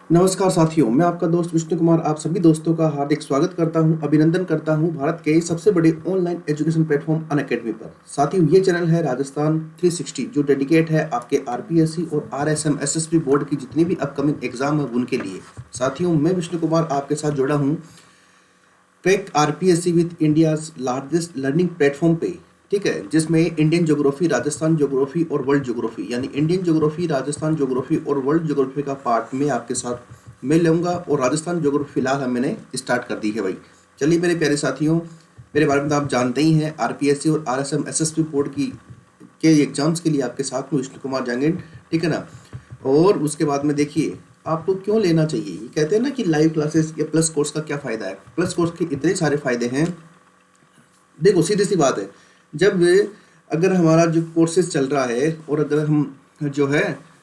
नमस्कार साथियों, मैं आपका दोस्त विष्णु कुमार आप सभी दोस्तों का हार्दिक स्वागत करता हूं, अभिनंदन करता हूं भारत के सबसे बड़े ऑनलाइन एजुकेशन प्लेटफॉर्म अनअकैडमी पर। साथियों, ये चैनल है राजस्थान 360 जो डेडिकेट है आपके आरपीएससी और आरएसएम एसएसबी बोर्ड की जितनी भी अपकमिंग एग्जाम है उनके लिए। साथियों, मैं विष्णु कुमार आपके साथ जुड़ा हूँ crack RPSC with India's largest learning platform पे। ठीक है, जिसमें इंडियन ज्योग्राफी, राजस्थान ज्योग्राफी और वर्ल्ड ज्योग्राफी यानी इंडियन ज्योग्राफी, राजस्थान ज्योग्राफी और वर्ल्ड ज्योग्राफी का पार्ट में आपके साथ मैं लूँगा। और राजस्थान ज्योग्राफी फिलहाल मैंने स्टार्ट कर दी है भाई। चलिए मेरे प्यारे साथियों, मेरे बारे में तो आप जानते ही हैं, आरपीएससी और आरएसएम एसएसबी बोर्ड की के एग्जाम्स के लिए आपके साथ में विष्णु कुमार जाएंगे। ठीक है ना। और उसके बाद में देखिए आपको क्यों लेना चाहिए। ये कहते हैं ना कि लाइव क्लासेस या प्लस कोर्स का क्या फ़ायदा है। प्लस कोर्स के इतने सारे फायदे हैं। देखो सीधी सी बात है, जब अगर हमारा जो कोर्सेज चल रहा है और अगर हम जो है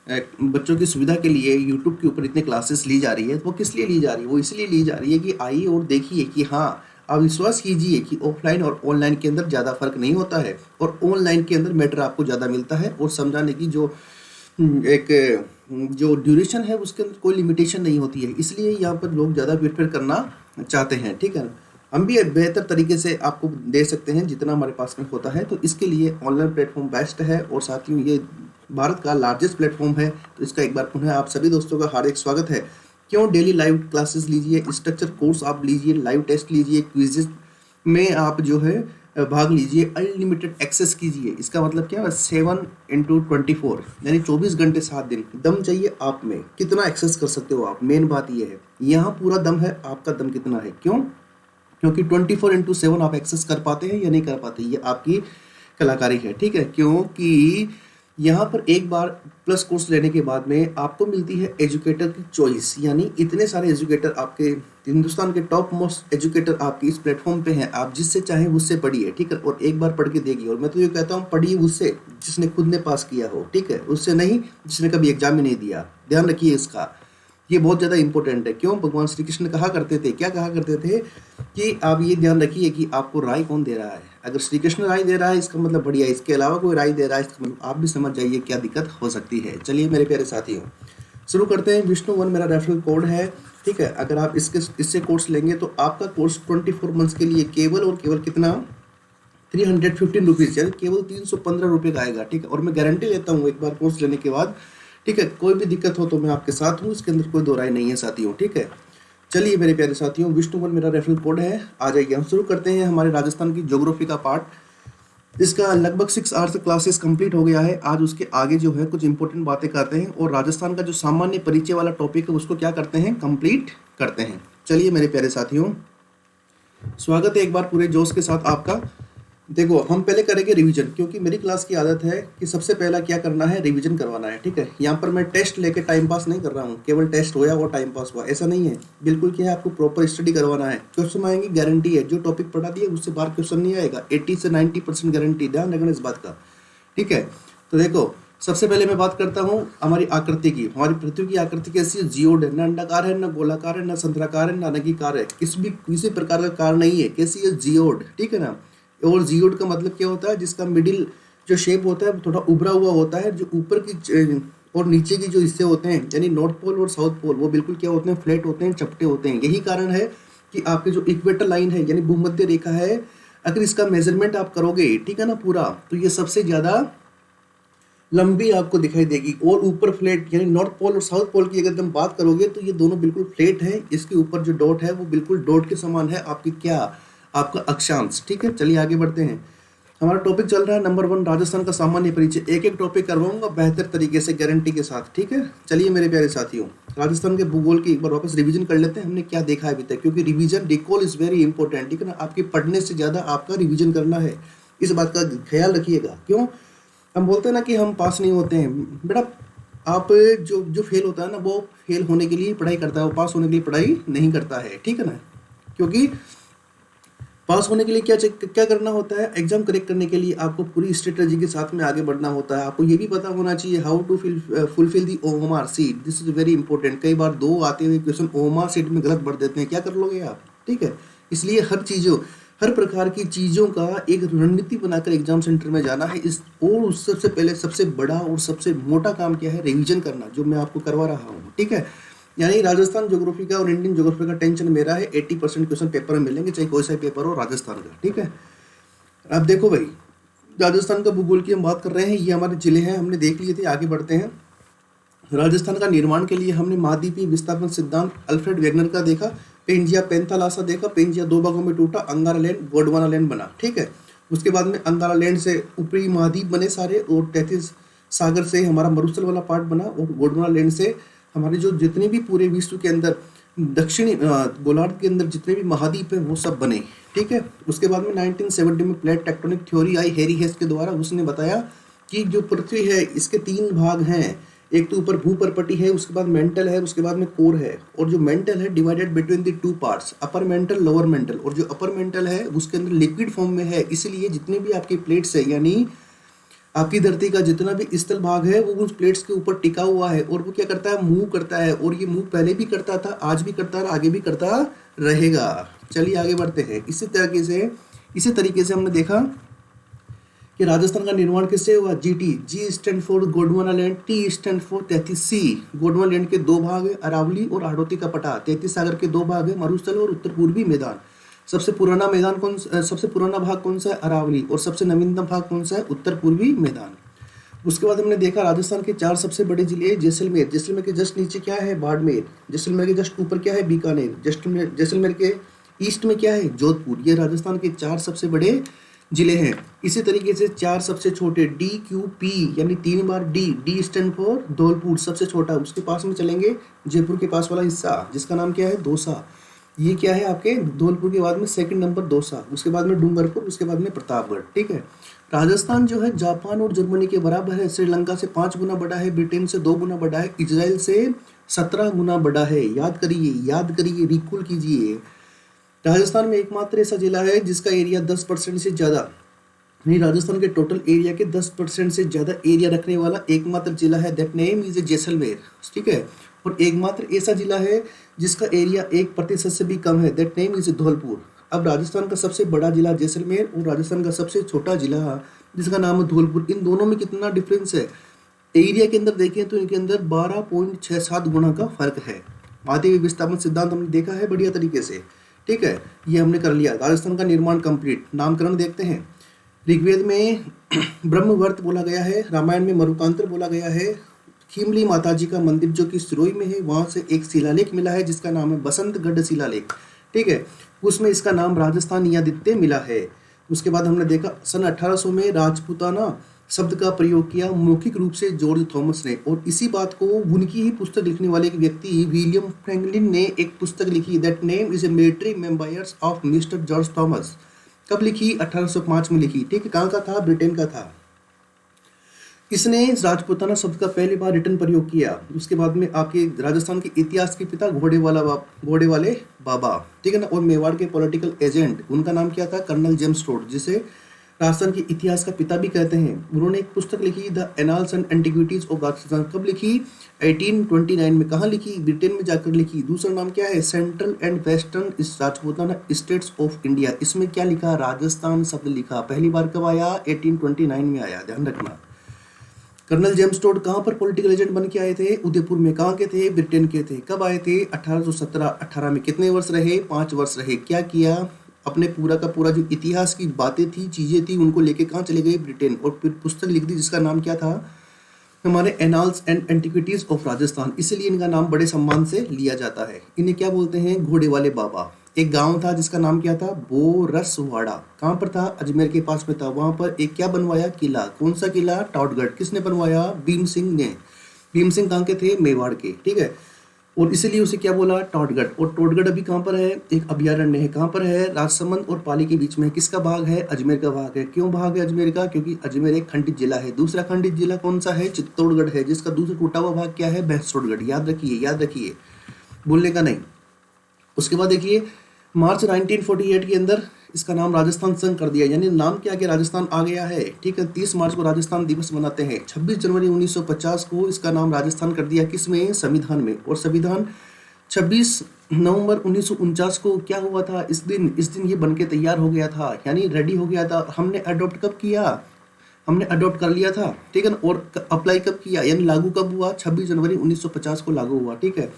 बच्चों की सुविधा के लिए यूट्यूब के ऊपर इतने क्लासेस ली जा रही है, तो वो किस लिए ली जा रही है? वो इसलिए ली जा रही है कि आइए और देखिए कि हाँ, आप विश्वास कीजिए कि ऑफलाइन और ऑनलाइन के अंदर ज़्यादा फर्क नहीं होता है और ऑनलाइन के अंदर मैटर आपको ज़्यादा मिलता है और समझाने की जो एक जो ड्यूरेशन है उसके अंदर कोई लिमिटेशन नहीं होती है। इसलिए यहाँ पर लोग ज़्यादा प्रेफर करना चाहते हैं। ठीक है, हम भी बेहतर तरीके से आपको दे सकते हैं जितना हमारे पास में होता है, तो इसके लिए ऑनलाइन प्लेटफॉर्म बेस्ट है। और साथ ही ये भारत का लार्जेस्ट प्लेटफॉर्म है, तो इसका एक बार पुनः आप सभी दोस्तों का हार्दिक स्वागत है। क्यों डेली लाइव क्लासेस लीजिए, स्ट्रक्चर कोर्स आप लीजिए, लाइव टेस्ट लीजिए, क्विजेज में आप जो है भाग लीजिए, अनलिमिटेड एक्सेस कीजिए। इसका मतलब क्या है? 7/24 यानी 24 घंटे 7 दिन दम चाहिए आप में, कितना एक्सेस कर सकते हो आप। मेन बात ये है, यहाँ पूरा दम है, आपका दम कितना है। क्यों? क्योंकि 24/7 आप एक्सेस कर पाते हैं या नहीं कर पाते, ये आपकी कलाकारी है। ठीक है, क्योंकि यहाँ पर एक बार प्लस कोर्स लेने के बाद में आपको मिलती है एजुकेटर की चॉइस, यानी इतने सारे एजुकेटर आपके हिंदुस्तान के टॉप मोस्ट एजुकेटर आपके इस प्लेटफॉर्म पे हैं। आप जिससे चाहें उससे पढ़िए। ठीक है, और एक बार पढ़ के देखिए। और मैं तो ये कहता हूँ, पढ़िए उससे जिसने खुद ने पास किया हो। ठीक है, उससे नहीं जिसने कभी एग्जाम ही नहीं दिया। ध्यान रखिए इसका, ये बहुत ज़्यादा इंपॉर्टेंट है। क्यों? भगवान श्री कृष्ण कहा करते थे, क्या कहा करते थे कि आप ये ध्यान रखिए कि आपको राय कौन दे रहा है। अगर श्री कृष्ण राय दे रहा है इसका मतलब बढ़िया, इसके अलावा कोई राय दे रहा है इसका मतलब आप भी समझ जाइए क्या दिक्कत हो सकती है। चलिए मेरे प्यारे साथियों, शुरू करते हैं। विष्णु 1 मेरा रेफरल कोड है। ठीक है, अगर आप इससे कोर्स लेंगे तो आपका कोर्स 24 मंथ्स के लिए केवल और केवल कितना, 315 रुपीज़ यानी केवल 315 रुपये का आएगा। ठीक है, और मैं गारंटी लेता हूँ एक बार कोर्स लेने के बाद, ठीक है, कोई भी दिक्कत हो तो मैं आपके साथ हूँ, इसके अंदर कोई दो राय नहीं है साथियों। ठीक है, चलिए मेरे प्यारे साथियों, विष्णु 1 मेरा रेफरल कोड है। आ जाइए, हम शुरू करते हैं हमारे राजस्थान की ज्योग्राफी का पार्ट। इसका लगभग 6 आवर्स क्लासेस कंप्लीट हो गया है। आज उसके आगे जो है कुछ इंपॉर्टेंट बातें करते हैं और राजस्थान का जो सामान्य परिचय वाला टॉपिक है उसको क्या करते हैं, कंप्लीट करते हैं। चलिए मेरे प्यारे साथियों, स्वागत है एक बार पूरे जोश के साथ आपका। देखो हम पहले करेंगे रिवीजन, क्योंकि मेरी क्लास की आदत है कि सबसे पहला क्या करना है, रिवीजन करवाना है। ठीक है, यहाँ पर मैं टेस्ट लेके टाइम पास नहीं कर रहा हूँ, केवल टेस्ट होया और टाइम पास हुआ, ऐसा नहीं है। बिल्कुल क्या है, आपको प्रॉपर स्टडी करवाना है। क्वेश्चन आएंगे, गारंटी है, जो टॉपिक पढ़ा दिया उससे बाहर क्वेश्चन नहीं आएगा। 80 से 90% गारंटी, ध्यान रखना इस बात का। ठीक है, तो देखो सबसे पहले मैं बात करता हूँ हमारी आकृति की। हमारी पृथ्वी की आकृति कैसी है? जियोड है, ना अंडाकार है, ना गोलाकार है, ना संतराकार है, ना नगीकार है, किसी प्रकार का कार नहीं है। कैसी है? जियोड। ठीक है ना। और जियोड का मतलब क्या होता है? जिसका मिडिल जो शेप होता है वो थोड़ा उभरा हुआ होता है। जो ऊपर की और नीचे की जो हिस्से होते हैं यानी नॉर्थ पोल और साउथ पोल, वो बिल्कुल क्या होते हैं, फ्लैट होते हैं, चपटे होते हैं। यही कारण है कि आपके जो इक्वेटर लाइन है यानी भूमध्य रेखा है, अगर इसका मेजरमेंट आप करोगे, ठीक है ना, पूरा, तो ये सबसे ज़्यादा लंबी आपको दिखाई देगी। और ऊपर फ्लैट यानी नॉर्थ पोल और साउथ पोल की अगर तुम बात करोगे तो ये दोनों बिल्कुल फ्लैट है। इसके ऊपर जो डॉट है वो बिल्कुल डॉट के समान है, आपकी क्या, आपका अक्षांश। ठीक है, चलिए आगे बढ़ते हैं। हमारा टॉपिक चल रहा है नंबर 1, राजस्थान का सामान्य परिचय। एक एक टॉपिक करवाऊंगा बेहतर तरीके से, गारंटी के साथ। ठीक है, चलिए मेरे प्यारे साथियों, राजस्थान के भूगोल की एक बार वापस रिवीजन कर लेते हैं, हमने क्या देखा है अभी तक, क्योंकि revision, recall is very important. ठीक है ना, आपके पढ़ने से ज़्यादा आपका रिवीजन करना है, इस बात का ख्याल रखिएगा। क्यों? हम बोलते हैं ना कि हम पास नहीं होते हैं बेटा। आप जो जो फेल होता है ना, वो फेल होने के लिए पढ़ाई करता है, वो पास होने के लिए पढ़ाई नहीं करता है। ठीक है ना, क्योंकि पास होने के लिए क्या क्या करना होता है, एग्जाम करेक्ट करने के लिए आपको पूरी स्ट्रेटजी के साथ में आगे बढ़ना होता है। आपको ये भी पता होना चाहिए how to fulfill the OMR sheet, this is very important. कई बार दो आते हुए क्वेश्चन ओएमआर सीट में गलत भर देते हैं, क्या कर लोगे आप? ठीक है, इसलिए हर प्रकार की चीज़ों का एक रणनीति बनाकर एग्जाम सेंटर में जाना है। इस और उस सबसे पहले सबसे बड़ा और सबसे मोटा काम क्या है, रिवीजन करना, जो मैं आपको करवा रहा हूँ। ठीक है, यानी राजस्थान ज्योग्राफी का और इंडियन ज्योग्राफी का टेंशन मेरा है। 80% क्वेश्चन पेपर में मिलेंगे, चाहे कोई सा पेपर हो राजस्थान का, ठीक है। अब देखो भाई, राजस्थान का भूगोल की हम बात कर रहे हैं, ये हमारे जिले हैं, हमने देख लिए थे। आगे बढ़ते हैं। राजस्थान का निर्माण के लिए हमने महाद्वीपीय विस्थापन सिद्धांत अल्फ्रेड वेगनर का देखा। पेंजिया पेंथालासा देखा। पेंजिया 2 भागों में टूटा, अंगारा लैंड गोंडवाना लैंड बना, ठीक है। उसके बाद में अंगारा लैंड से ऊपरी महाद्वीप बने सारे, और 33 सागर से हमारा मरुस्थल वाला पार्ट बना, और गोंडवाना लैंड से हमारे जो जितने भी पूरे विश्व के अंदर दक्षिणी गोलार्ध के अंदर जितने भी महाद्वीप है वो सब बने, ठीक है। उसके बाद में 1970 में प्लेट टेक्टोनिक थ्योरी आई हैरी हेस के द्वारा। उसने बताया कि जो पृथ्वी है इसके 3 भाग हैं। एक तो ऊपर भूपर्पटी है, उसके बाद मेंटल है, उसके बाद में कोर है। और जो मेंटल है divided between the 2 parts, upper mantle lower mental. और जो अपर मेंटल है उसके अंदर लिक्विड फॉर्म में है, इसलिए जितने भी आपकी प्लेट्स है, यानी आपकी धरती का जितना भी स्थल भाग है वो उस प्लेट्स के ऊपर टिका हुआ है, और वो क्या करता है, मूव करता है। और ये मूव पहले भी करता था, आज भी करता है, आगे भी करता रहेगा। चलिए आगे बढ़ते हैं। इसी तरीके से हमने देखा कि राजस्थान का निर्माण किससे हुआ। G stand for Gondwana land, T stand for 33C। Gondwana land के 2 भाग है, अरावली और हाड़ौती का पटा। 33 सागर के 2 भाग है, मरुस्थल और उत्तर पूर्वी मैदान। सबसे पुराना भाग कौन सा है, अरावली। और सबसे नवीनतम भाग कौन सा है, उत्तर पूर्वी मैदान। उसके बाद हमने देखा राजस्थान के 4 सबसे बड़े जिले। जैसलमेर के जस्ट नीचे क्या है, बाड़मेर। जैसलमेर के जस्ट ऊपर क्या है, बीकानेर। जैसलमेर के ईस्ट में क्या है, जोधपुर। ये राजस्थान के 4 सबसे बड़े जिले हैं। इसी तरीके से 4 सबसे छोटे, DQP, यानी 3 बार डी स्टैंड फॉर धौलपुर, सबसे छोटा। उसके पास में चलेंगे जयपुर के पास वाला हिस्सा, जिसका नाम क्या है, दौसा। ये क्या है आपके धौलपुर के बाद में 2nd नंबर दौसा, उसके बाद में डूंगरपुर, उसके बाद में प्रतापगढ़, ठीक है। राजस्थान जो है जापान और जर्मनी के बराबर है, श्रीलंका से 5 गुना बड़ा है, ब्रिटेन से 2 गुना बड़ा है, इजराइल से 17 गुना बड़ा है। याद करिए, रिकॉल कीजिए। राजस्थान में एकमात्र ऐसा जिला है जिसका एरिया 10% से ज़्यादा, नहीं, राजस्थान के टोटल एरिया के 10% से ज़्यादा एरिया रखने वाला एकमात्र जिला है, दैट नेम इज जैसलमेर, ठीक है। और एकमात्र ऐसा जिला है जिसका एरिया 1% से भी कम है, दैट नेम इज धौलपुर। अब राजस्थान का सबसे बड़ा जिला जैसलमेर और राजस्थान का सबसे छोटा जिला जिसका नाम है धौलपुर, इन दोनों में कितना डिफरेंस है एरिया के अंदर देखें तो इनके अंदर 12.67 गुना का फर्क है। महाद्वीपीय विस्थापन सिद्धांत हमने देखा है बढ़िया तरीके से, ठीक है, ये हमने कर लिया। राजस्थान का निर्माण कंप्लीट। नामकरण देखते हैं। ऋग्वेद में ब्रह्मवर्त बोला गया है, रामायण में मरुकांतर बोला गया है। खीमली माता जी का मंदिर जो कि सिरोही में है, वहाँ से एक शिलालेख मिला है जिसका नाम है बसंतगढ़ शिलालेख, ठीक है। उसमें इसका नाम राजस्थानी आदित्य मिला है। उसके बाद हमने देखा सन 1800 में राजपूताना शब्द का प्रयोग किया मौखिक रूप से जॉर्ज थॉमस ने, और इसी बात को उनकी ही पुस्तक लिखने वाले एक व्यक्ति विलियम फ्रैंकलिन ने एक पुस्तक लिखी, that name is A military memoirs of mister George Thomas. कब लिखी, 1805 में लिखी, ठीक है। कहाँ का था, ब्रिटेन का था। इसने राजपूताना शब्द का पहली बार रिटर्न प्रयोग किया। उसके बाद में आपके राजस्थान के इतिहास के पिता घोड़े वाले बाबा, ठीक है ना। और मेवाड़ के पॉलिटिकल एजेंट, उनका नाम क्या था, कर्नल जेम्स टोड, जिसे राजस्थान के इतिहास का पिता भी कहते हैं। उन्होंने एक पुस्तक लिखी the annals and antiquities of Rajasthan. कब लिखी, 1829 में। कहाँ लिखी, ब्रिटेन में जाकर लिखी। दूसरा नाम क्या है, central and western Rajputana states of India. इसमें क्या लिखा, राजस्थान शब्द लिखा। पहली बार कब आया, 1829 में आया, ध्यान रखना। कर्नल जेम्स टोड कहाँ पर पॉलिटिकल एजेंट बन के आए थे, उदयपुर में। कहाँ के थे, ब्रिटेन के थे। कब आए थे, 1817-18 में। कितने वर्ष रहे, 5 वर्ष रहे। क्या किया, अपने पूरा का पूरा जो इतिहास की बातें थी, चीज़ें थी, उनको लेके कहाँ चले गए, ब्रिटेन। और फिर पुस्तक लिख दी जिसका नाम क्या था, हमारे annals and antiquities of Rajasthan. इसलिए इनका नाम बड़े सम्मान से लिया जाता है। इन्हें क्या बोलते हैं, घोड़े वाले बाबा। एक गांव था जिसका नाम क्या था, बोरसवाड़ा। कहाँ पर था, अजमेर के पास में था। वहाँ पर एक क्या बनवाया, किला। कौन सा किला, टॉडगढ़। किसने बनवाया, भीम सिंह ने। भीम सिंह कहाँ के थे, मेवाड़ के, ठीक है। और इसीलिए उसे क्या बोला, टॉडगढ़। और टॉडगढ़ अभी कहाँ पर है, एक अभयारण्य है। कहाँ पर है, राजसमंद और पाली के बीच में। किसका भाग है, अजमेर का भाग है। क्यों भाग है अजमेर का, क्योंकि अजमेर एक खंडित जिला है। दूसरा खंडित जिला कौन सा है, चित्तौड़गढ़ है, जिसका दूसरा टूटा हुआ भाग क्या है, भैंसोड़गढ़। याद रखिए, भूलने का नहीं। उसके बाद देखिए मार्च 1948 के अंदर इसका नाम राजस्थान संघ कर दिया, यानी नाम क्या कि राजस्थान आ गया है, ठीक है। 30 मार्च को राजस्थान दिवस मनाते हैं। 26 जनवरी 1950 को इसका नाम राजस्थान कर दिया, किसमें, संविधान में। और संविधान 26 नवंबर 1949 को क्या हुआ था, इस दिन ये बनके तैयार हो गया था, यानी रेडी हो गया था। हमने अडॉप्ट कब किया, हमने अडॉप्ट कर लिया था, ठीक है ना। और अप्लाई कब किया, यानी लागू कब हुआ, 26 जनवरी 1950 को लागू हुआ, ठीक है।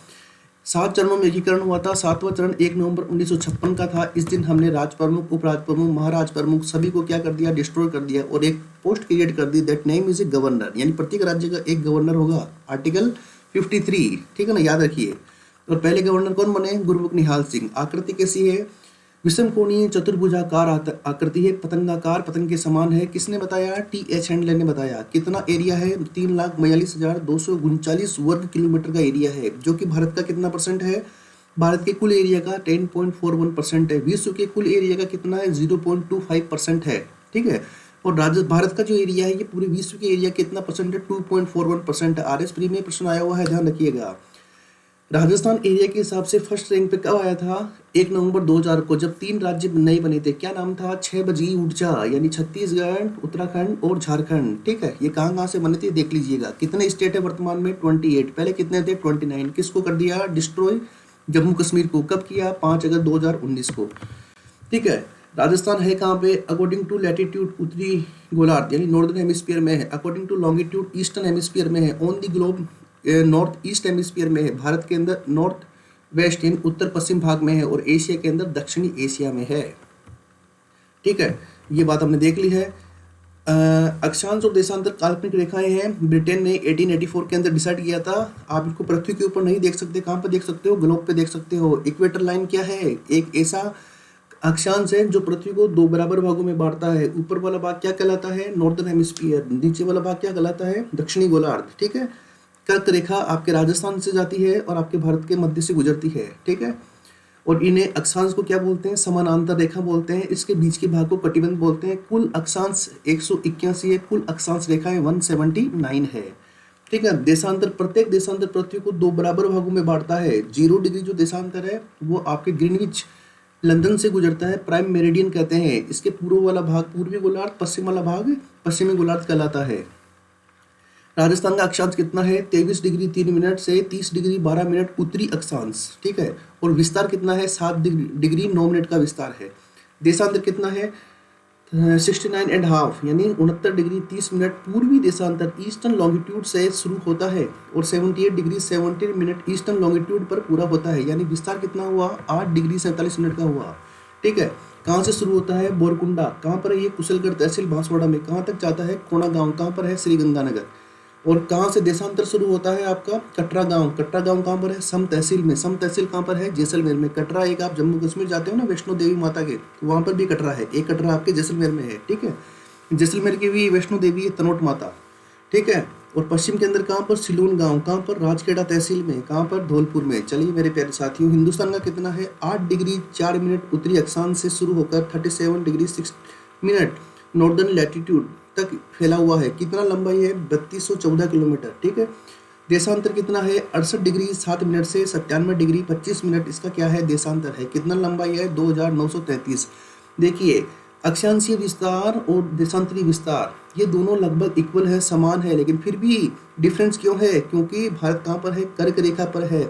7 चरणों में एकीकरण हुआ था। 7वां चरण 1 नवंबर 1956 का था। इस दिन हमने राज प्रमुख, उपराज प्रमुख, महाराज प्रमुख सभी को क्या कर दिया, डिस्ट्रॉय कर दिया और एक पोस्ट क्रिएट कर दी, that name is a governor, यानी प्रत्येक राज्य का एक गवर्नर होगा। आर्टिकल 53, ठीक है ना, याद रखिए। और पहले गवर्नर कौन बने, गुरमुख निहाल सिंह। आकृति कैसी है, विषम कोणीय चतुर्भुजाकार आकृति है, पतंगाकार, पतंग के समान है। किसने बताया, TH हैंडलर ने बताया। कितना एरिया है, 3,42,239 वर्ग किलोमीटर का एरिया है, जो कि भारत का कितना परसेंट है, भारत के कुल एरिया का 10.41% है। विश्व के कुल एरिया का कितना है, 0.25% है, ठीक है। और भारत का जो एरिया है ये पूरे विश्व के एरिया कितना परसेंट है, 2.41% है। RS प्री में प्रश्न आया हुआ है, ध्यान रखिएगा। राजस्थान एरिया के हिसाब से फर्स्ट रैंक पे कब आया था, 1 नवंबर 2000 को, जब 3 राज्य नए बने थे। क्या नाम था, 6 बजी ऊर्जा, यानी छत्तीसगढ़, उत्तराखंड और झारखंड, ठीक है। ये कहाँ से बने थे देख लीजिएगा। कितने स्टेट है वर्तमान में, 28, पहले कितने थे, 29। किसको कर दिया डिस्ट्रॉय, जम्मू कश्मीर को। कब किया, 5 अगस्त 2019 को, ठीक है। राजस्थान है कहाँ पे, अकॉर्डिंग टू लैटिट्यूड उत्तरी गोलार्ध यानी नॉर्दर्न हेमिस्फीयर में है, according to longitude eastern hemisphere में है, on the globe north east hemisphere में है, भारत के अंदर नॉर्थ वेस्ट यानी उत्तर पश्चिम भाग में है, और एशिया के अंदर दक्षिणी एशिया में है, ठीक है। ये बात हमने देख ली है। अक्षांश और देशांतर काल्पनिक रेखाएं हैं, ब्रिटेन ने 1884 के अंदर डिसाइड किया था। आप इसको पृथ्वी के ऊपर नहीं देख सकते, कहाँ पर देख सकते हो, ग्लोब पे देख सकते हो। इक्वेटर लाइन क्या है, एक ऐसा अक्षांश है जो पृथ्वी को 2 बराबर भागों में बांटता है। ऊपर वाला भाग क्या कहलाता है, नॉर्दर्न हेमिस्फीयर, नीचे वाला भाग क्या कहलाता है, दक्षिणी गोलार्ध, ठीक है। कर्क रेखा आपके राजस्थान से जाती है और आपके भारत के मध्य से गुजरती है, ठीक है। और इन्हें अक्षांश को क्या बोलते हैं, समानांतर रेखा बोलते हैं। इसके बीच के भाग को कटिबंध बोलते हैं। कुल अक्षांश 181 है, कुल अक्षांश रेखाएं 179 है, ठीक है। देशांतर, प्रत्येक देशांतर पृथ्वी को 2 बराबर भागों में बांटता है। 0 डिग्री जो देशांतर है वो आपके ग्रीनविच लंदन से गुजरता है, प्राइम मेरिडियन कहते हैं। इसके पूर्व वाला भाग पूर्वी गोलार्ध, पश्चिम वाला भाग पश्चिमी गोलार्ध कहलाता है। राजस्थान का अक्षांश कितना है, 23 डिग्री 3 मिनट से 30 डिग्री 12 मिनट उत्तरी अक्षांश, ठीक है। और विस्तार कितना है, 7 डिग्री 9 मिनट का विस्तार है। देशांतर कितना है, 69.5 यानी 69 डिग्री 30 मिनट पूर्वी देशांतर ईस्टर्न लॉन्गिट्यूड से शुरू होता है और 78 डिग्री 70 मिनट ईस्टर्न लॉन्गिट्यूड पर पूरा होता है। यानी विस्तार कितना हुआ, 8 डिग्री 47 मिनट का हुआ, ठीक है। कहाँ से शुरू होता है, बोरकुंडा, कहाँ पर है ये, कुशलगढ़ तहसील बांसवाड़ा में। कहाँ तक जाता है, कोणा गांव, कहाँ पर है, श्रीगंगानगर। और कहाँ से देशांतर शुरू होता है आपका, कटरा गांव। कटरा गांव कहाँ पर है, सम तहसील में। सम तहसील कहाँ पर है, जैसलमेर में। कटरा एक आप जम्मू कश्मीर जाते हो ना वैष्णो देवी माता के, तो वहाँ पर भी कटरा है। एक कटरा आपके जैसलमेर में है, ठीक है। जैसलमेर की भी वैष्णो देवी है, तनोट माता, ठीक है। और पश्चिम के अंदर कहाँ पर, सिलोन गांव, कहाँ पर, राजखेड़ा तहसील में। कहाँ पर, धौलपुर में। चलिए मेरे प्यारे साथियों, हिंदुस्तान का कितना है, 8 डिग्री 4 मिनट उत्तरी अक्षांश से शुरू होकर 37 डिग्री 6 मिनट नॉर्दर्न लैटिट्यूड तक फैला हुआ है। कितना लंबाई है, 3214 किलोमीटर, ठीक है। देशांतर कितना है, 68 डिग्री 7 मिनट से 97 डिग्री 25 मिनट इसका क्या है, देशांतर है। कितना लंबाई है, 2933। देखिए अक्षांशीय विस्तार और देशांतरी विस्तार ये दोनों लगभग इक्वल है, समान है, लेकिन फिर भी डिफरेंस क्यों है, क्योंकि भारत कहाँ पर है, कर्क रेखा पर है।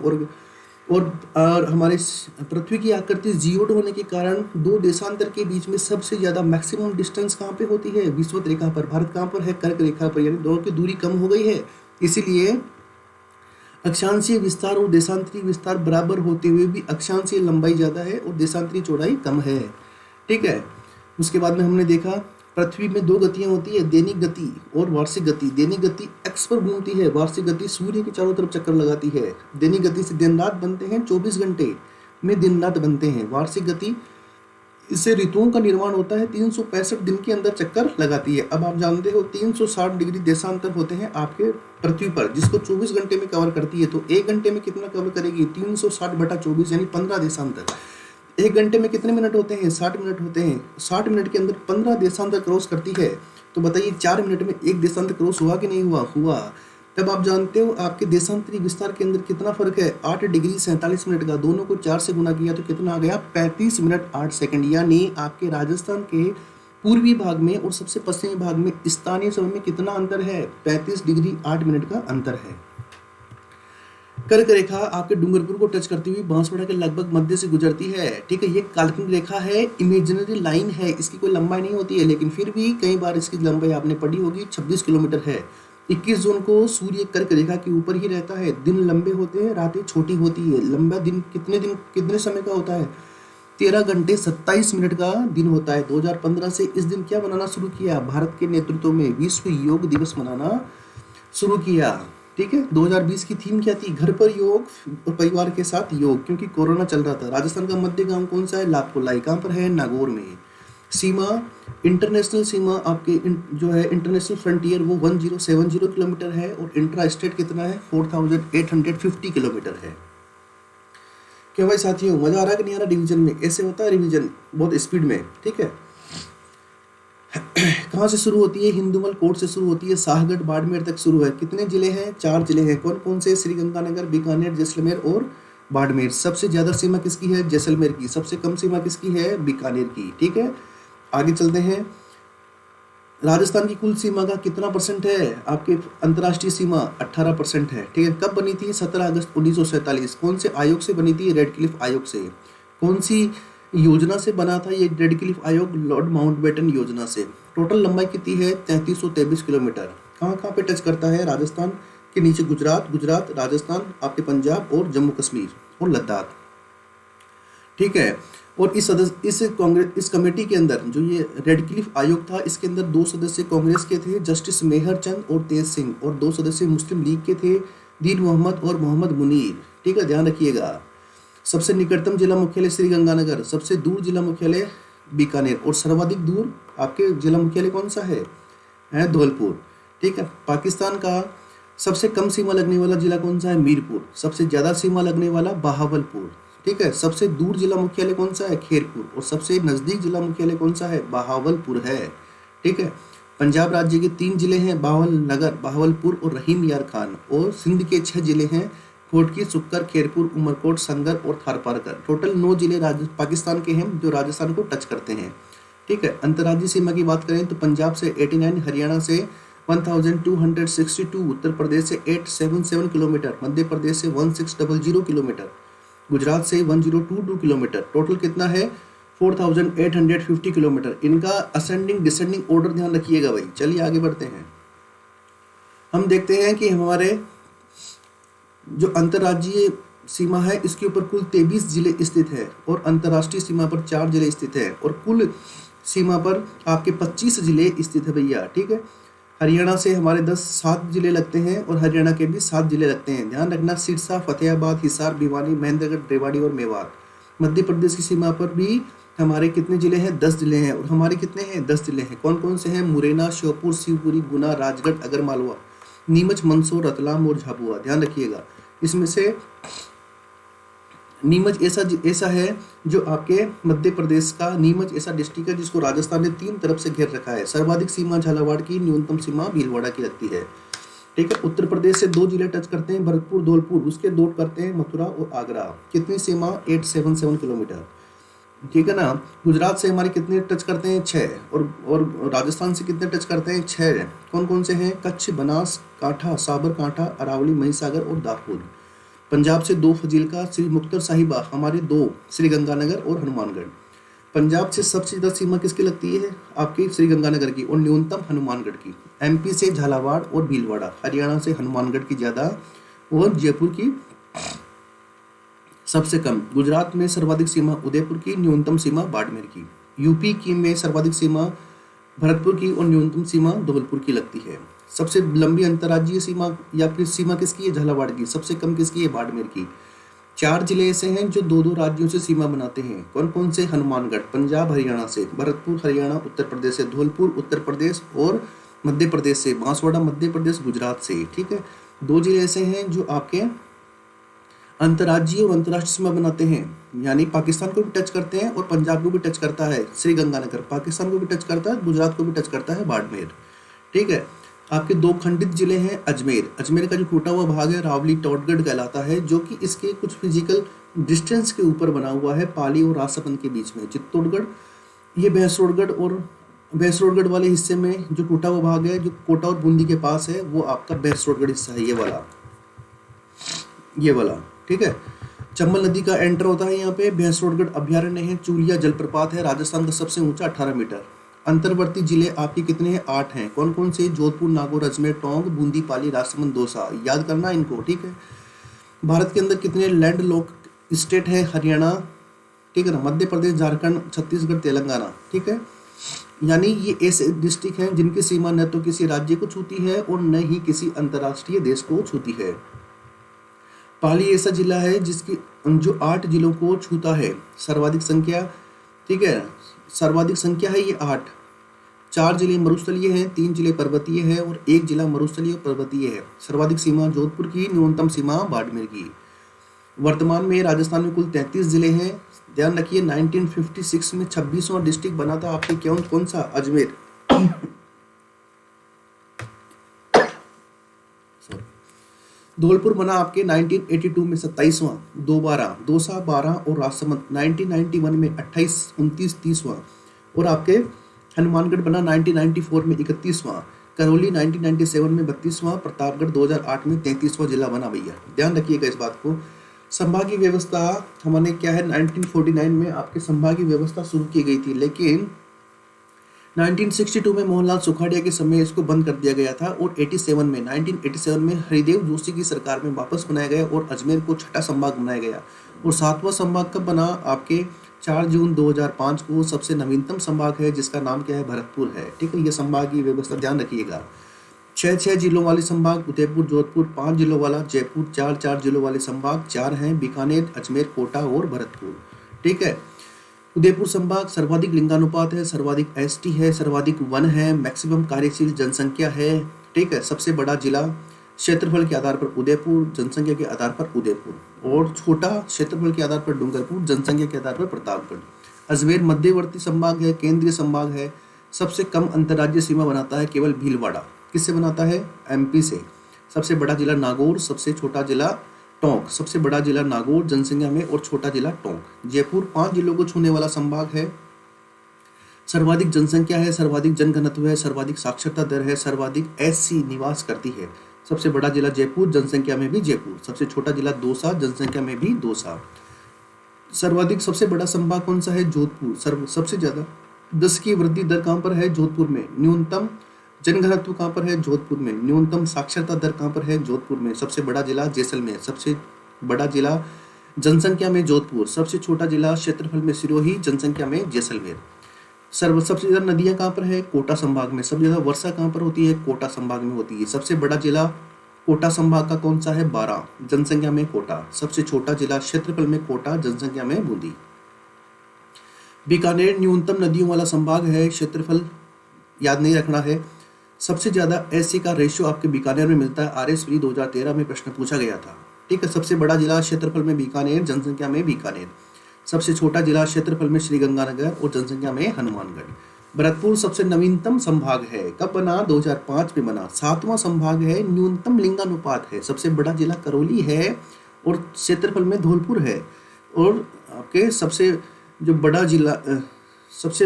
और हमारे पृथ्वी की आकृति जियोड होने के कारण 2 देशांतर के बीच में सबसे ज़्यादा मैक्सिमम डिस्टेंस कहाँ पे होती है, विषुवत रेखा पर। भारत कहाँ पर है, कर्क रेखा पर, यानी दोनों की दूरी कम हो गई है। इसीलिए अक्षांशीय विस्तार और देशांतरी विस्तार बराबर होते हुए भी अक्षांशीय लंबाई ज़्यादा है और देशांतरी चौड़ाई कम है, ठीक है। उसके बाद में हमने देखा पृथ्वी में 2 गतियां होती है, दैनिक गति और वार्षिक गति। दैनिक गति एक्स पर घूमती है, वार्षिक गति सूर्य के चारों तरफ चक्कर लगाती है। दैनिक गति से दिन रात बनते हैं, 24 घंटे में दिन रात बनते हैं। वार्षिक गति इससे ऋतुओं का निर्माण होता है, 365 दिन के अंदर चक्कर लगाती है। अब आप जानते हो 360 डिग्री देशांतर होते हैं आपके पृथ्वी पर, जिसको 24 घंटे में कवर करती है। तो 1 घंटे में कितना कवर करेगी, 360/24 यानी 15 देशांतर। 1 घंटे में कितने मिनट होते हैं, 60 मिनट होते हैं। 60 मिनट के अंदर 15 देशांतर क्रॉस करती है। तो बताइए 4 मिनट में 1 देशांतर क्रॉस हुआ कि नहीं हुआ, हुआ। तब आप जानते हो आपके देशांतरी विस्तार के अंदर कितना फर्क है, 8 डिग्री 47 मिनट का। दोनों को 4 से गुना किया तो कितना आ गया, 35 मिनट 8 सेकंड। यानी आपके राजस्थान के पूर्वी भाग में और सबसे पश्चिमी भाग में स्थानीय समय में कितना अंतर है, 35 डिग्री 8 मिनट का अंतर है। कर्क रेखा आपके डूंगरपुर को टच करती हुई बांसवाड़ा के लगभग मध्य से गुजरती है, ठीक है। ये काल्पनिक रेखा है, इमेजिनरी लाइन है, इसकी कोई लंबाई नहीं होती है, लेकिन फिर भी कई बार इसकी लंबाई आपने पढ़ी होगी 26 किलोमीटर है। 21 जून को सूर्य कर्क रेखा के ऊपर ही रहता है, दिन लंबे होते हैं, रातें छोटी होती है। लंबा दिन कितने समय का होता है? 13 घंटे 27 मिनट का दिन होता है। 2015 से इस दिन क्या मनाना शुरू किया? भारत के नेतृत्व में विश्व योग दिवस मनाना शुरू किया। ठीक है, 2020 की थीम क्या थी? घर पर योग और परिवार के साथ योग, क्योंकि कोरोना चल रहा था। राजस्थान का मध्य गांव कौन सा है? लापकोलाई। कहाँ पर है? नागौर में। सीमा, इंटरनेशनल सीमा आपके जो है इंटरनेशनल फ्रंटियर वो 1070 किलोमीटर है, और इंट्रा स्टेट कितना है? 4850 किलोमीटर है। क्यों भाई साथियों, मजा आ रहा है कि नहीं आ रहा? डिवीजन में ऐसे होता है रिवीजन बहुत स्पीड में। ठीक है, कहाँ से शुरू होती है? हिंदुमल कोट से शुरू होती है, शाहगढ़ बाड़मेर तक शुरू है। कितने जिले हैं? 4 जिले हैं। कौन कौन से? श्रीगंगानगर, बीकानेर, जैसलमेर और बाड़मेर। सबसे ज्यादा सीमा किसकी है? जैसलमेर की। सबसे कम सीमा किसकी है? बीकानेर की। ठीक है, आगे चलते हैं। राजस्थान की कुल सीमा का कितना % है? आपके अंतर्राष्ट्रीय सीमा 18% है। ठीक है, कब बनी थी? 17 अगस्त 1947। कौन से आयोग से बनी थी? रेड क्लिफ आयोग से। कौन सी योजना से बना था ये रेड क्लिफ आयोग? लॉर्ड माउंटबेटन योजना से। टोटल लंबाई कितनी है? 3323 किलोमीटर। कहाँ कहाँ पे टच करता है? राजस्थान के नीचे गुजरात, राजस्थान, आपके पंजाब और जम्मू कश्मीर और लद्दाख। ठीक है, और इस कमेटी के अंदर जो ये रेड क्लिफ आयोग था, इसके अंदर 2 सदस्य कांग्रेस के थे, जस्टिस मेहर चंद और तेज सिंह, और 2 सदस्य मुस्लिम लीग के थे, दीन मोहम्मद और मोहम्मद मुनीर। ठीक है, ध्यान रखिएगा। सबसे निकटतम जिला मुख्यालय श्रीगंगानगर, सबसे दूर जिला मुख्यालय बीकानेर, और सर्वाधिक दूर आपके जिला मुख्यालय कौन सा है? धौलपुर। ठीक है, पाकिस्तान का सबसे कम सीमा लगने वाला जिला कौन सा है? मीरपुर। सबसे ज्यादा सीमा लगने वाला बहावलपुर। ठीक है, सबसे दूर जिला मुख्यालय कौन सा है? खेरपुर। और सबसे नजदीक जिला मुख्यालय कौन सा है? बहावलपुर है। ठीक है, पंजाब राज्य के 3 जिले हैं, बावलनगर, बहावलपुर और रहीम यार खान, और सिंध के 6 जिले हैं, कोटकी, सुक्कर, खेरपुर, उमरकोट, संगर और थारपारकर। टोटल 9 जिले पाकिस्तान के हैं जो राजस्थान को टच करते हैं। ठीक है, अंतर्राज्यीय सीमा की बात करें तो पंजाब से 89, हरियाणा से 1262, उत्तर प्रदेश से 877 किलोमीटर, मध्य प्रदेश से 1600 किलोमीटर, गुजरात से 1022 किलोमीटर। टोटल कितना है? 4850 किलोमीटर। इनका असेंडिंग डिसेंडिंग ऑर्डर ध्यान रखिएगा भाई। चलिए आगे बढ़ते हैं। हम देखते हैं कि हमारे जो अंतर्राज्यीय सीमा है इसके ऊपर कुल 23 जिले स्थित है, और अंतर्राष्ट्रीय सीमा पर 4 जिले स्थित है, और कुल सीमा पर आपके 25 जिले स्थित है भैया। ठीक है, हरियाणा से हमारे 7 जिले लगते हैं, और हरियाणा के भी 7 जिले लगते हैं। ध्यान रखना, सिरसा, फतेहाबाद, हिसार, भिवानी, महेंद्रगढ़, रेवाड़ी और मेवात। मध्य प्रदेश की सीमा पर भी हमारे कितने जिले हैं? 10 जिले हैं। और हमारे कितने हैं? 10 जिले हैं। कौन कौन से हैं? मुरैना, श्योपुर, शिवपुरी, गुना, राजगढ़, अगरमालवा, नीमच, मंदसौर, रतलाम और झाबुआ। ध्यान रखिएगा, इसमें से नीमच ऐसा है जो आपके मध्य प्रदेश का नीमच ऐसा डिस्ट्रिक्ट है जिसको राजस्थान ने 3 तरफ से घेर रखा है। सर्वाधिक सीमा झालावाड़ की, न्यूनतम सीमा भीलवाड़ा की लगती है। ठीक है, उत्तर प्रदेश से 2 जिले टच करते हैं, भरतपुर, धौलपुर, उसके 2 करते हैं मथुरा और आगरा। कितनी सीमा? 877 किलोमीटर। ठीक है ना। गुजरात से हमारे कितने टच करते हैं? 6, और राजस्थान से कितने टच करते हैं? 6। कौन कौन से हैं? कच्छ, बनास कांठा, साबरकांठा, अरावली, महिसागर और दाहोद। पंजाब से 2 फजीलका, श्री मुक्तसर साहिबा, हमारे 2 श्रीगंगानगर और हनुमानगढ़। पंजाब से सबसे ज़्यादा सीमा किसकी लगती है? आपकी श्रीगंगानगर की, और न्यूनतम हनुमानगढ़ की। एमपी से झालावाड़ और भीलवाड़ा, हरियाणा से हनुमानगढ़ की ज़्यादा और जयपुर की सबसे कम। गुजरात में सर्वाधिक सीमा उदयपुर की, न्यूनतम सीमा बाड़मेर की। यूपी की में सर्वाधिक सीमा भरतपुर की और न्यूनतम सीमा धौलपुर की लगती है। सबसे लंबी अंतर्राज्यीय सीमा या फिर सीमा किसकी है? झालावाड़ की। सबसे कम किसकी है? बाड़मेर की। 4 जिले ऐसे हैं जो 2-2 राज्यों से सीमा बनाते हैं। कौन कौन से? हनुमानगढ़ पंजाब हरियाणा से, भरतपुर हरियाणा उत्तर प्रदेश से, धौलपुर उत्तर प्रदेश और मध्य प्रदेश से, बांसवाड़ा मध्य प्रदेश गुजरात से। ठीक है, 2 जिले ऐसे हैं जो आपके अंतर्राज्यीय और अंतर्राष्ट्रीय सीमा बनाते हैं, यानी पाकिस्तान को भी टच करते हैं और पंजाब को भी टच करता है श्रीगंगानगर, पाकिस्तान को भी टच करता है, गुजरात को भी टच करता है बाड़मेर। ठीक है, आपके 2 खंडित जिले हैं। अजमेर का जो टूटा हुआ भाग है रावली टोटगढ़ कहलाता है, जो कि इसके कुछ फिजिकल डिस्टेंस के ऊपर बना हुआ है पाली और राजसमंद के बीच में। चित्तौड़गढ़, ये भैंसरोडगढ़ वाले हिस्से में जो टूटा हुआ भाग है जो कोटा और बूंदी के पास है वो आपका भैंसरोडगढ़ हिस्सा है, ये वाला। ठीक है, चंबल नदी का एंटर होता है यहाँ पे। भैंसरोडगढ़ अभ्यारण्य है। चूलिया जलप्रपात है, राजस्थान का सबसे ऊंचा 18 मीटर। अंतर्वर्ती जिले आपके कितने हैं? 8 हैं। कौन कौन से? जोधपुर, नागौर, अजमेर, टोंक, बूंदी, पाली, राजसमंद, दौसा। याद करना इनको, ठीक है। भारत के अंदर कितने लैंड लॉक स्टेट है? हरियाणा, ठीक है ना, मध्य प्रदेश, झारखंड, छत्तीसगढ़, तेलंगाना, ठीक है। यानी ये ऐसे डिस्ट्रिक्ट हैं जिनकी सीमा न तो किसी राज्य को छूती है और न ही किसी अंतर्राष्ट्रीय देश को छूती है। पाली ऐसा जिला है जिसकी जो 8 जिलों को छूता है, सर्वाधिक संख्या, ठीक है, सर्वाधिक संख्या है ये 8। 4 जिले मरुस्थलीय हैं, 3 जिले पर्वतीय है और 1 जिला मरुस्थलीय और पर्वतीय है। सर्वाधिक सीमा जोधपुर की, न्यूनतम सीमा बाड़मेर की। वर्तमान में राजस्थान में कुल 33 जिले हैं। ध्यान रखिए 1956 में 26वां डिस्ट्रिक्ट बना था आपके कौन सा? अजमेर। धौलपुर बना आपके 1982 में 27वां, दोबारा दौसा 12 और राजसमंद 1991 में 28, 29, 30वां और आपके हनुमानगढ़ बना 1994 में 31वां, करौली 1997 में 32वां, प्रतापगढ़ 2008 में 33वां जिला बना भैया। ध्यान रखिएगा इस बात को। संभागीय व्यवस्था हमने क्या है 1949 में आपके संभागीय व्यवस्था शुरू की गई थी, लेकिन 1962 में मोहनलाल सुखाड़िया के समय इसको बंद कर दिया गया था और 1987 में हरिदेव जोशी की सरकार में वापस बनाया गया और अजमेर को छठा संभाग बनाया गया। और 7वां संभाग कब बना? आपके 4 जून 2005 को। सबसे नवीनतम संभाग है जिसका नाम क्या है? भरतपुर है, ठीक है। ये संभागीय व्यवस्था ध्यान रखिएगा। 6 जिलों वाले संभाग उदयपुर, जोधपुर। 5 जिलों वाला जयपुर। 4 जिलों वाले संभाग 4 हैं, बीकानेर, अजमेर, कोटा और भरतपुर, ठीक है। उदयपुर संभाग सर्वाधिक लिंगानुपात है, सर्वाधिक एसटी है, सर्वाधिक वन है, मैक्सिमम कार्यशील जनसंख्या है, ठीक है। सबसे बड़ा जिला क्षेत्रफल के आधार पर उदयपुर, जनसंख्या के आधार पर उदयपुर, और छोटा क्षेत्रफल के आधार पर डूंगरपुर, जनसंख्या के आधार पर प्रतापगढ़। अजमेर मध्यवर्ती संभाग है, केंद्रीय संभाग है। सबसे कम अंतर्राज्यीय सीमा बनाता है केवल भीलवाड़ा। किससे बनाता है? एमपी से। सबसे बड़ा जिला नागौर, सबसे छोटा जिला टोंक। सबसे बड़ा जिला नागौर जनसंख्या में और छोटा जिला टोंक। जयपुर 5 जिलों को छूने वाला संभाग है। सर्वाधिक जनसंख्या है, सर्वाधिक जनघनत्व है, सर्वाधिक साक्षरता दर है, सर्वाधिक एससी निवास करती है। सबसे बड़ा जिला जयपुर, जनसंख्या में भी जयपुर। सबसे छोटा जिला दौसा, जनसंख्या में भी दौसा। सर्वाधिक सबसे बड़ा संभाग कौन सा है? जोधपुर। सबसे ज्यादा 10 की वृद्धि दर कहाँ पर है? जोधपुर में। न्यूनतम जनघनत्व कहाँ पर है? जोधपुर में। न्यूनतम साक्षरता दर कहाँ पर है? जोधपुर में। सबसे बड़ा जिला जैसलमेर। सबसे बड़ा जिला जनसंख्या में जोधपुर। सबसे छोटा जिला क्षेत्रफल में सिरोही, जनसंख्या में जैसलमेर। सबसे ज्यादा नदियां कहाँ पर है? कोटा संभाग में। सबसे ज्यादा वर्षा कहाँ पर होती है? कोटा संभाग में होती है। सबसे बड़ा जिला कोटा संभाग का कौन सा है? 12, जनसंख्या में कोटा। सबसे छोटा जिला क्षेत्रफल में कोटा, जनसंख्या में बूंदी। बीकानेर न्यूनतम नदियों वाला संभाग है, क्षेत्रफल याद नहीं रखना है। सबसे ज्यादा एससी का रेशियो आपके बीकानेर में मिलता है। आरएसपी 2013 में प्रश्न पूछा गया था, ठीक है। सबसे बड़ा जिला क्षेत्रफल में बीकानेर, जनसंख्या में बीकानेर। सबसे छोटा जिला क्षेत्रफल में श्रीगंगानगर और जनसंख्या में हनुमानगढ़। भरतपुर सबसे नवीनतम संभाग है। कब बना? 2005 में बना। 7वां संभाग है, न्यूनतम लिंगानुपात है। सबसे बड़ा जिला करौली है और क्षेत्रफल में धौलपुर है। और आपके सबसे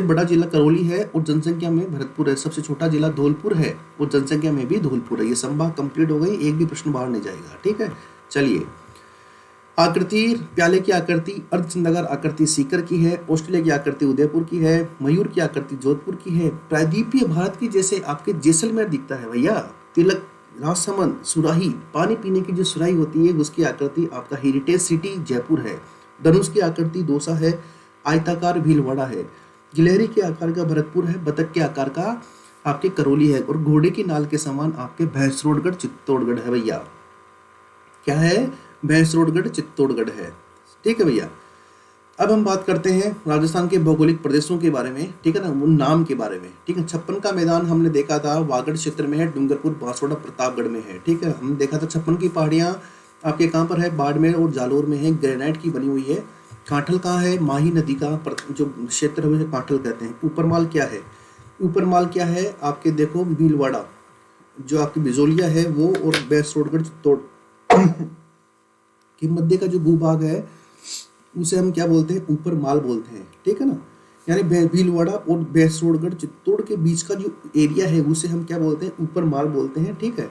बड़ा जिला करौली है और जनसंख्या में भरतपुर है। सबसे छोटा जिला धौलपुर है और जनसंख्या में भी धौलपुर है। ये संभाग कंप्लीट हो गई, एक भी प्रश्न बाहर नहीं जाएगा, ठीक है। चलिए, आकृति, प्याले की आकृति अर्धचंद्राकार आकृति सीकर की है। ऑस्ट्रेलिया की आकृति उदयपुर की है। मयूर की आकृति जोधपुर की है। प्रायद्वीपीय भारत की जैसे आपके जैसलमेर दिखता है भैया। तिलक, राजसमंद, सुराही, पानी पीने की जो सुराही होती है उसकी आकृति आपका हेरिटेज सिटी जयपुर है। धनुष की आकृति दौसा है। आयताकार भीलवाड़ा है। गिलहरी के आकार का भरतपुर है। बतख के आकार का आपके करौली है। और घोड़े की नाल के समान आपके भैंसरोडगढ़ चित्तौड़गढ़ है भैया। क्या है? भैंसरोडगढ़ चित्तौड़गढ़ है, ठीक है भैया। अब हम बात करते हैं राजस्थान के भौगोलिक प्रदेशों के बारे में, ठीक है ना, उन नाम के बारे में, ठीक है। 56 का मैदान हमने देखा था, वागड़ क्षेत्र में है, डूंगरपुर, बांसवाड़ा, प्रतापगढ़ में है, ठीक है। हमने देखा था 56 की पहाड़ियां आपके कहाँ पर है? बाड़मेर और जालोर में है, ग्रेनाइट की बनी हुई है। कांठल कहाँ है? माही नदी का जो क्षेत्र है कांठल कहते हैं। ऊपरमाल क्या है? ऊपरमाल क्या है आपके? देखो, भीलवाड़ा जो आपकी बिजोलिया है वो, और भैंसरोडगढ़ चित्तौड़ के मध्य का जो भूभाग है उसे हम क्या बोलते हैं? ऊपर माल बोलते हैं, ठीक है ना। यानी भीलवाड़ा और भैंसरोडगढ़ चित्तौड़ के बीच का जो एरिया है उसे हम क्या बोलते हैं? ऊपर माल बोलते हैं, ठीक है।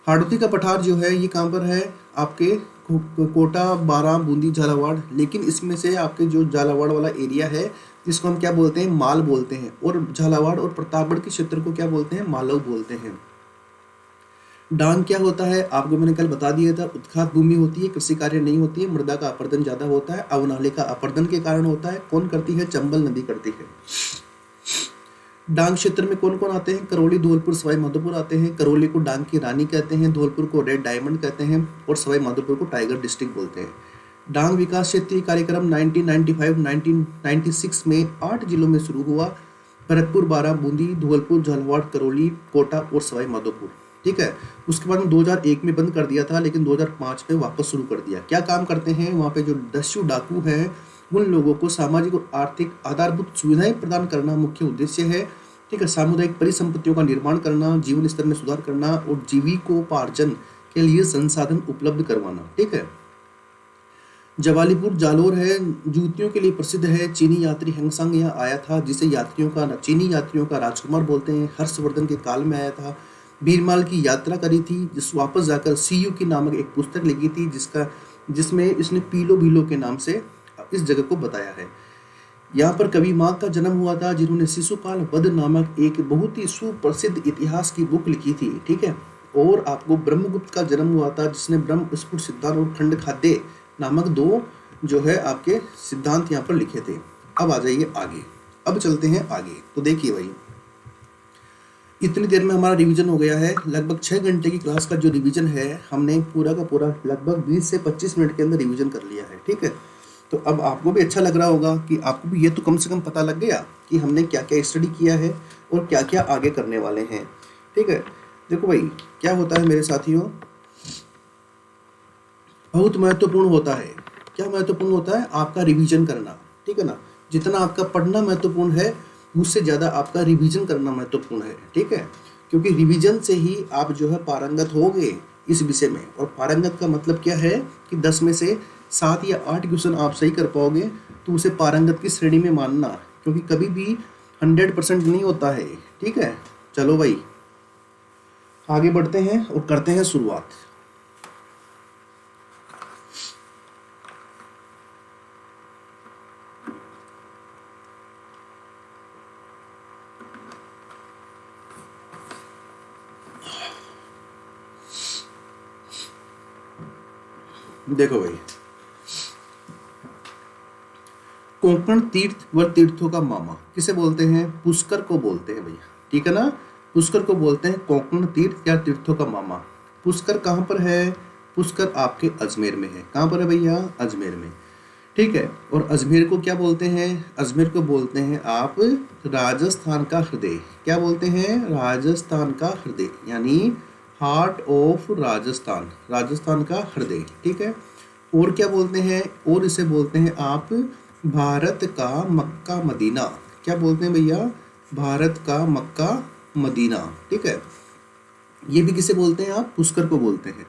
हाड़ौती का पठार जो है ये कहाँ पर है? आपके कोटा, बारां, बूंदी, झालावाड़। लेकिन इसमें से आपके जो झालावाड़ वाला एरिया है जिसको हम क्या बोलते हैं, माल बोलते हैं, और झालावाड़ और प्रतापगढ़ के क्षेत्र को क्या बोलते हैं, मालव बोलते हैं। डांग क्या होता है, आपको मैंने कल बता दिया था, उत्खात भूमि होती है, कृषि कार्य नहीं होती है, मृदा का अपरदन ज्यादा होता है, अवनाली का अपरदन के कारण होता है। कौन करती है, चंबल नदी करती है। डांग क्षेत्र में कौन कौन आते हैं, करौली, धौलपुर, सवाई माधोपुर आते हैं। करौली को डांग की रानी कहते हैं, धौलपुर को रेड डायमंड कहते हैं, और सवाई माधोपुर को टाइगर डिस्ट्रिक्ट बोलते हैं। डांग विकास क्षेत्रीय कार्यक्रम 1995-1996 में 8 जिलों में शुरू हुआ, भरतपुर, बारां, बूंदी, धौलपुर, झालावाड़, करौली, कोटा और सवाई माधोपुर। ठीक है। उसके बाद में 2001 में बंद कर दिया था, लेकिन 2005 में वापस शुरू कर दिया। क्या काम करते हैं वहाँ पे, जो दस्यु डाकू हैं उन लोगों को सामाजिक और आर्थिक आधारभूत सुविधाएं प्रदान करना मुख्य उद्देश्य है। ठीक है। सामुदायिक परिसंपत्तियों का निर्माण करना, जीवन स्तर में सुधार करना और जीविकोपार्जन के लिए संसाधन उपलब्ध करवाना। ठीक है। जवालीपुर जालोर है, जूतियों के लिए प्रसिद्ध है। चीनी यात्री हैंगसांग यहाँ आया था, जिसे चीनी यात्रियों का राजकुमार बोलते हैं। हर्षवर्धन के काल में आया था। बीरमाल की यात्रा करी थी, जिस वापस जाकर सीयू की नामक एक पुस्तक लिखी थी, जिसमें इसने पीलो भीलो के नाम से इस जगह को बताया है। यहाँ पर कवि माघ का जन्म हुआ था, जिन्होंने शिशुपाल वध नामक एक बहुत ही सुप्रसिद्ध इतिहास की बुक लिखी थी। ठीक है। और आपको ब्रह्मगुप्त का जन्म हुआ था, जिसने ब्रह्म स्फुट सिद्धांत और खंड खाद्य नामक 2 जो है आपके सिद्धांत यहाँ पर लिखे थे। अब आ जाइए आगे, अब चलते हैं आगे। तो देखिए भाई, इतनी देर में हमारा रिवीजन हो गया है। लगभग 6 घंटे की क्लास का जो रिवीजन है, हमने पूरा का पूरा लगभग 20 से 25 मिनट के अंदर रिवीजन कर लिया है। ठीक है। तो अब आपको भी अच्छा लग रहा होगा कि आपको भी ये तो कम से कम पता लग गया कि हमने क्या क्या स्टडी किया है और क्या क्या आगे करने वाले हैं। ठीक है। देखो भाई, क्या होता है मेरे साथियों, बहुत महत्वपूर्ण होता है। क्या महत्वपूर्ण होता है, आपका रिवीजन करना। ठीक है ना। जितना आपका पढ़ना महत्वपूर्ण है, उससे ज़्यादा आपका रिवीजन करना महत्वपूर्ण है। ठीक है। क्योंकि रिवीजन से ही आप जो है पारंगत होंगे इस विषय में। और पारंगत का मतलब क्या है कि 10 में से 7 या 8 क्वेश्चन आप सही कर पाओगे तो उसे पारंगत की श्रेणी में मानना, क्योंकि कभी भी 100% नहीं होता है। ठीक है। चलो भाई, आगे बढ़ते हैं और करते हैं शुरुआत। देखो भाई, कोंकण तीर्थ व तीर्थों का मामा किसे बोलते हैं, पुष्कर को बोलते हैं भैया। ठीक है ना। पुष्कर को बोलते हैं कोंकण तीर्थ या तीर्थों का मामा। पुष्कर कहाँ पर है, पुष्कर आपके अजमेर में है। कहाँ पर है भैया, अजमेर में। ठीक है। और अजमेर को क्या बोलते हैं, अजमेर को बोलते हैं आप राजस्थान का हृदय। क्या बोलते हैं, राजस्थान का हृदय, यानी हार्ट ऑफ राजस्थान, राजस्थान का हृदय। ठीक है। और क्या बोलते हैं, और इसे बोलते हैं आप भारत का मक्का मदीना। क्या बोलते हैं भैया, भारत का मक्का मदीना। ठीक है। ये भी किसे बोलते हैं आप, पुष्कर को बोलते हैं।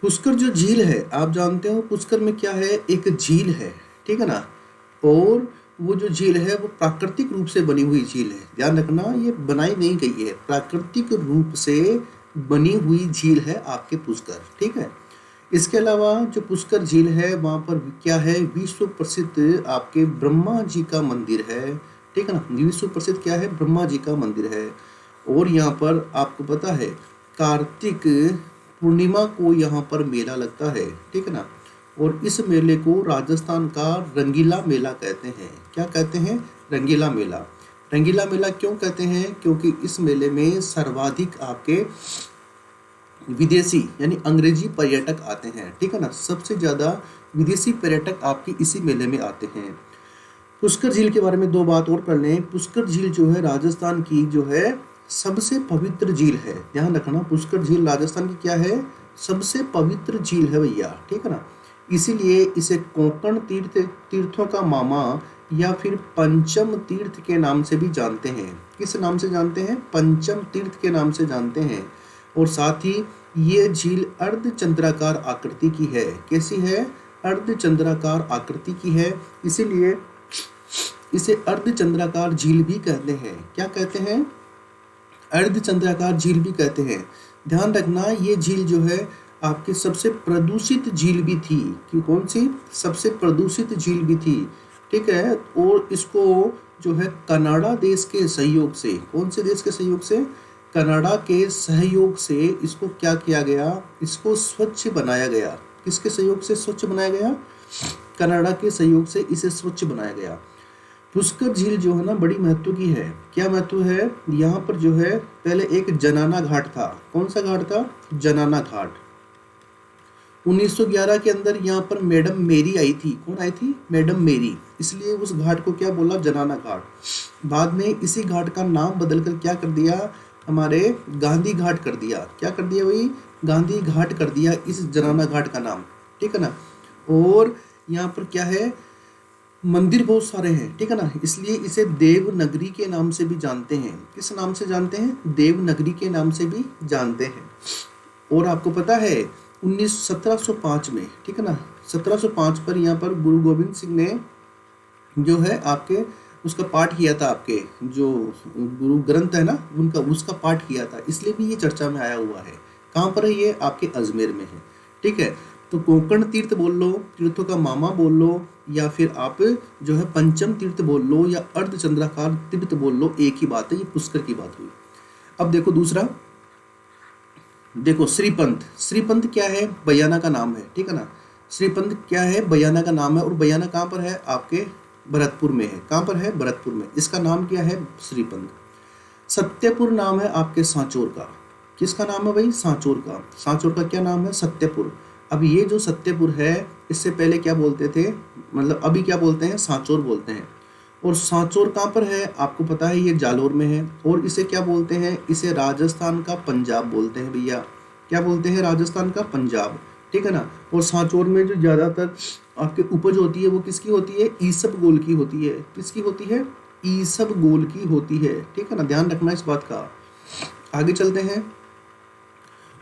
पुष्कर जो झील है, आप जानते हो पुष्कर में क्या है, एक झील है। ठीक है ना। और वो जो झील है वो प्राकृतिक रूप से बनी हुई झील है। ध्यान रखना, ये बनाई नहीं गई है, प्राकृतिक रूप से बनी हुई झील है आपके पुष्कर। ठीक है। इसके अलावा जो पुष्कर झील है, वहाँ पर क्या है, विश्व प्रसिद्ध आपके ब्रह्मा जी का मंदिर है। ठीक है ना। विश्व प्रसिद्ध क्या है, ब्रह्मा जी का मंदिर है। और यहाँ पर आपको पता है कार्तिक पूर्णिमा को यहाँ पर मेला लगता है। ठीक है ना। और इस मेले को राजस्थान का रंगीला मेला कहते हैं। क्या कहते हैं, रंगीला मेला। रंगीला मेला क्यों कहते हैं, क्योंकि इस मेले में सर्वाधिक आपके विदेशी यानी अंग्रेजी पर्यटक आते हैं। ठीक है ना। सबसे ज़्यादा विदेशी पर्यटक आपके इसी मेले में आते हैं। पुष्कर झील के बारे में 2 बात और कर लें। पुष्कर झील जो है राजस्थान की जो है सबसे पवित्र झील है। ध्यान रखना, पुष्कर झील राजस्थान की क्या है, सबसे पवित्र झील है भैया। ठीक है ना। इसीलिए इसे कोंकण तीर्थों का मामा या फिर पंचम तीर्थ के नाम से भी जानते हैं। किस नाम से जानते हैं, पंचम तीर्थ के नाम से जानते हैं। और साथ ही ये झील अर्धचंद्राकार आकृति की है। कैसी है, अर्धचंद्राकार आकृति की है, इसीलिए इसे अर्धचंद्राकार झील भी कहते हैं। क्या कहते हैं, अर्धचंद्राकार झील भी कहते हैं। ध्यान रखना, ये झील जो है आपकी सबसे प्रदूषित झील भी थी। कि कौन सी, सबसे प्रदूषित झील भी थी। ठीक है। और इसको जो है कनाडा देश के सहयोग से, कौन से देश के सहयोग से, कनाडा के सहयोग से इसको क्या किया गया, इसको स्वच्छ बनाया गया। किसके सहयोग से स्वच्छ बनाया गया, कनाडा के सहयोग से इसे स्वच्छ बनाया गया। पुष्कर झील जो है ना बड़ी महत्व की है। क्या महत्व है, यहाँ पर जो है पहले एक जनाना घाट था। कौन सा घाट था, जनाना घाट। 1911 के अंदर यहाँ पर मैडम मेरी आई थी। कौन आई थी, मैडम मेरी, इसलिए उस घाट को क्या बोला, जनाना घाट। बाद में इसी घाट का नाम बदलकर क्या कर दिया, हमारे गांधी घाट कर दिया। क्या कर दिया भाई, गांधी घाट कर दिया इस जनाना घाट का नाम, ठीक है ना। और यहाँ पर क्या है, मंदिर बहुत सारे हैं, ठीक है ना, इसलिए इसे देवनगरी के नाम से भी जानते हैं। किस नाम से जानते हैं, देवनगरी के नाम से भी जानते हैं। और आपको पता है 1705 में, ठीक है ना, 1705 पर यहाँ पर गुरु गोविंद सिंह ने जो है आपके उसका पाठ किया था। आपके जो गुरु ग्रंथ है ना उनका, उसका पाठ किया था, इसलिए भी ये चर्चा में आया हुआ है। कहाँ पर है ये, आपके अजमेर में है, ठीक है। तो कोंकण तीर्थ बोल लो, तीर्थों का मामा बोल लो, या फिर आप जो है पंचम तीर्थ बोल लो, या अर्धचंद्राकार तीर्थ बोल लो, एक ही बात है, ये पुष्कर की बात हुई। अब देखो दूसरा, देखो श्रीपंथ। श्रीपंथ क्या है, बयाना का नाम है, ठीक है ना। श्रीपंथ क्या है, बयाना का नाम है। और बयाना कहाँ पर है, आपके भरतपुर में है। कहाँ पर है, भरतपुर में। इसका नाम क्या है, श्रीपंथ। सत्यपुर नाम है आपके सांचौर का। किसका नाम है भाई, सांचौर का। सांचौर का क्या नाम है, सत्यपुर। अब ये जो सत्यपुर है, इससे पहले क्या बोलते थे, मतलब अभी क्या बोलते हैं, सांचौर बोलते हैं। और सांचौर कहाँ पर है, आपको पता है ये जालोर में है। और इसे क्या बोलते हैं, इसे राजस्थान का पंजाब बोलते हैं भैया। क्या बोलते हैं, राजस्थान का पंजाब, ठीक है ना। और सांचौर में जो ज़्यादातर आपके उपज होती है वो किसकी होती है, ईसबगोल की होती है। किसकी होती है, ईसबगोल की होती है, ठीक है ना, ध्यान रखना इस बात का। आगे चलते हैं,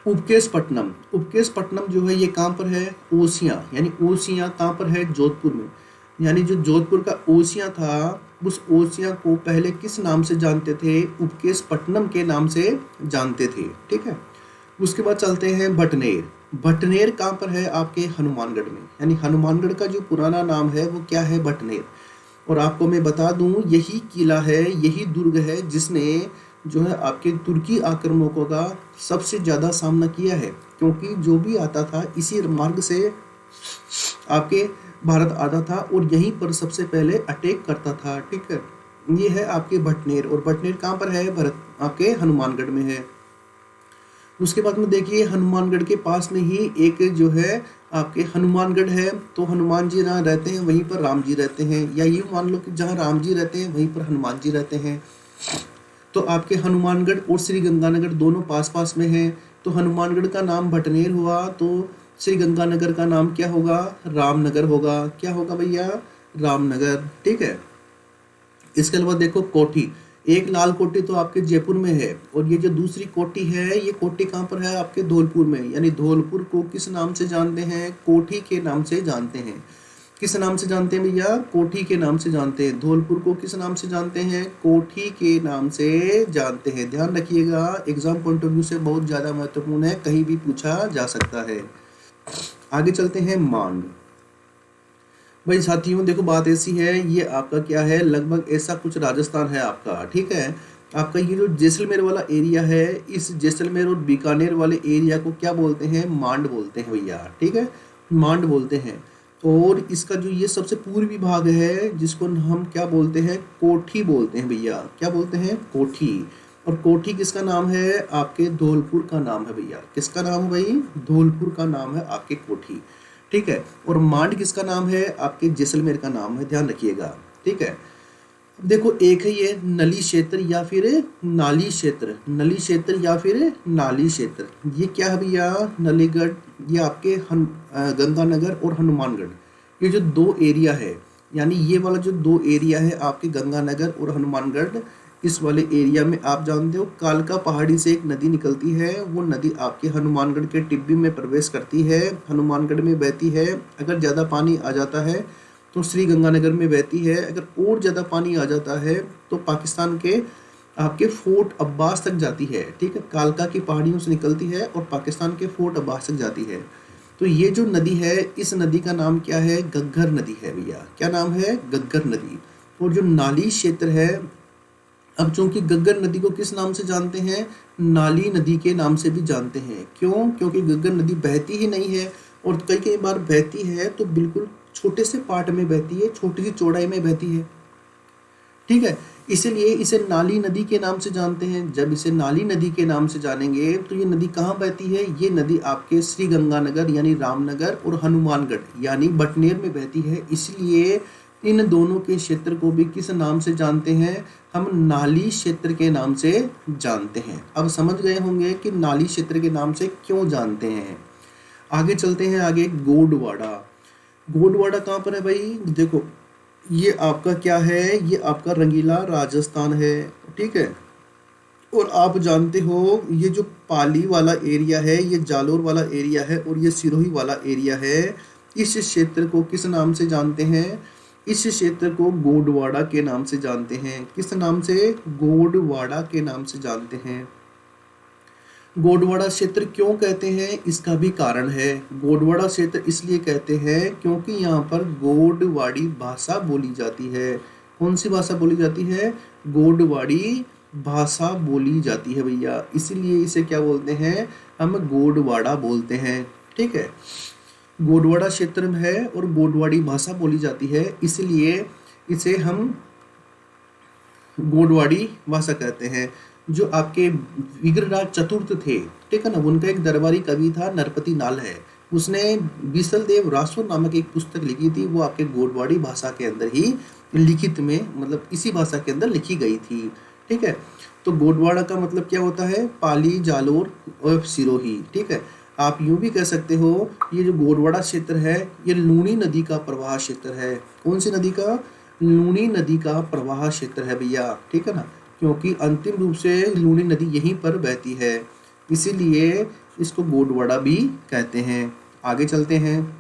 उपकेशपट्टनम। उपकेशपट्टनम जो है ये कहाँ पर है, ओसियां, यानी ओसियां कहाँ पर है, जोधपुर में। यानी जो जोधपुर का ओसियां था, उस ओसियां को पहले किस नाम से जानते थे, उपकेशपट्टनम के नाम से जानते थे, ठीक है। उसके बाद चलते हैं भटनेर। भटनेर कहाँ पर है, आपके हनुमानगढ़ में। यानी हनुमानगढ़ का जो पुराना नाम है वो क्या है, भटनेर। और आपको मैं बता दूं, यही किला है, यही दुर्ग है जिसने जो है आपके तुर्की आक्रमणों का सबसे ज़्यादा सामना किया है। क्योंकि जो भी आता था इसी मार्ग से आपके भारत आता था और यहीं पर सबसे पहले अटैक करता था, ठीक है। ये है आपके भटनेर। और भटनेर कहाँ पर है, भरत आपके हनुमानगढ़ में है। उसके बाद में देखिए हनुमानगढ़ के पास में ही एक जो है आपके हनुमानगढ़ है। तो हनुमान जी जहाँ रहते हैं वहीं पर राम जी रहते हैं, या यूँ मान लो कि जहाँ राम जी रहते हैं वहीं पर हनुमान जी रहते हैं। तो आपके हनुमानगढ़ और श्री गंगानगर दोनों पास पास में हैं। तो हनुमानगढ़ का नाम भटनेर हुआ, तो श्री गंगानगर का नाम क्या होगा, रामनगर होगा। क्या होगा भैया, रामनगर, ठीक है। इसके अलावा देखो कोठी, एक लाल कोठी तो आपके जयपुर में है, और ये जो दूसरी कोठी है ये कोठी कहाँ पर है, आपके धौलपुर में। यानी धौलपुर को किस नाम से जानते हैं, कोठी के नाम से जानते हैं। किस नाम से जानते हैं भैया, कोठी के नाम से जानते हैं। धौलपुर को किस नाम से जानते हैं, कोठी के नाम से जानते हैं। ध्यान रखिएगा, एग्जाम पॉइंट ऑफ व्यू से बहुत ज़्यादा महत्वपूर्ण है, कहीं भी पूछा जा सकता है। आगे चलते हैं, मांड। भाई साथियों देखो बात ऐसी है, ये आपका क्या है, लगभग ऐसा कुछ राजस्थान है आपका, ठीक है। आपका ये जो जैसलमेर वाला एरिया है, इस जैसलमेर और बीकानेर वाले एरिया को क्या बोलते हैं, मांड बोलते हैं भैया, ठीक है, मांड बोलते हैं। और इसका जो ये सबसे पूर्वी भाग है जिसको हम क्या बोलते हैं, कोठी बोलते हैं भैया। क्या बोलते हैं, कोठी। और कोठी किसका नाम है, आपके धौलपुर का नाम है भैया। किसका नाम है भाई, धौलपुर का नाम है आपके कोठी, ठीक है। और मांड किसका नाम है, आपके जैसलमेर का नाम है, ध्यान रखिएगा, ठीक है। अब देखो एक है ये नली क्षेत्र या फिर नाली क्षेत्र, नली क्षेत्र या फिर नाली क्षेत्र। ये क्या है भैया, नलीगढ़, ये आपके गंगानगर और हनुमानगढ़, ये जो दो एरिया है, यानी ये वाला जो दो एरिया है आपके गंगानगर और हनुमानगढ़, इस वाले एरिया में आप जानते हो कालका पहाड़ी से एक नदी निकलती है। वो नदी आपके हनुमानगढ़ के टिब्बी में प्रवेश करती है, हनुमानगढ़ में बहती है। अगर ज़्यादा पानी आ जाता है तो श्री गंगानगर में बहती है। अगर और ज़्यादा पानी आ जाता है तो पाकिस्तान के आपके फोर्ट अब्बास तक जाती है, ठीक है। कालका की पहाड़ियों से निकलती है और पाकिस्तान के फोर्ट अब्बास तक जाती है। तो ये जो नदी है, इस नदी का नाम क्या है, घग्गर नदी है भैया। क्या नाम है, घग्गर नदी। और जो नाली क्षेत्र है, अब चूंकि गग्गर नदी को किस नाम से जानते हैं, नाली नदी के नाम से भी जानते हैं। क्यों? क्योंकि गग्गर नदी बहती ही नहीं है, और कई कई बार बहती है तो बिल्कुल छोटे से पार्ट में बहती है, छोटी सी चौड़ाई में बहती है, ठीक है। इसीलिए इसे नाली नदी के नाम से जानते हैं। जब इसे नाली नदी के नाम से जानेंगे तो ये नदी कहाँ बहती है, ये नदी आपके श्री गंगानगर यानी रामनगर और हनुमानगढ़ यानी बटनेर में बहती है। इसलिए इन दोनों के क्षेत्र को भी किस नाम से जानते हैं, हम नाली क्षेत्र के नाम से जानते हैं। अब समझ गए होंगे कि नाली क्षेत्र के नाम से क्यों जानते हैं। आगे चलते हैं। आगे गोडवाड़ा। गोडवाड़ा कहाँ पर है भाई? देखो, ये आपका क्या है, ये आपका रंगीला राजस्थान है, ठीक है। और आप जानते हो ये जो पाली वाला एरिया है, ये जालोर वाला एरिया है, और ये सिरोही वाला एरिया है। इस क्षेत्र को किस नाम से जानते हैं? इस क्षेत्र को गोडवाड़ा के नाम से जानते हैं। किस नाम से? गोडवाड़ा के नाम से जानते हैं। गोडवाड़ा क्षेत्र क्यों कहते हैं, इसका भी कारण है। गोडवाड़ा क्षेत्र इसलिए कहते हैं क्योंकि यहाँ पर गोडवाड़ी भाषा बोली जाती है। कौन सी भाषा बोली जाती है? गोडवाड़ी भाषा बोली जाती है भैया, इसीलिए इसे क्या बोलते हैं, हम गोडवाड़ा बोलते हैं, ठीक है। गोडवाड़ा क्षेत्र में है और गोडवाड़ी भाषा बोली जाती है, इसलिए इसे हम गोडवाड़ी भाषा कहते हैं। जो आपके विग्रहराज चतुर्थ थे, ठीक है ना, उनका एक दरबारी कवि था नरपति नाल है, उसने बीसल देव रासो नामक एक पुस्तक लिखी थी, वो आपके गोडवाड़ी भाषा के अंदर ही लिखित में, मतलब इसी भाषा के अंदर लिखी गई थी, ठीक है। तो गोडवाड़ा का मतलब क्या होता है? पाली, जालोर और सिरोही, ठीक है। आप यूं भी कह सकते हो, ये जो गोडवाड़ा क्षेत्र है ये लूनी नदी का प्रवाह क्षेत्र है। कौन सी नदी का? लूनी नदी का प्रवाह क्षेत्र है भैया, ठीक है ना, क्योंकि अंतिम रूप से लूनी नदी यहीं पर बहती है, इसीलिए इसको गोडवाड़ा भी कहते हैं। आगे चलते हैं।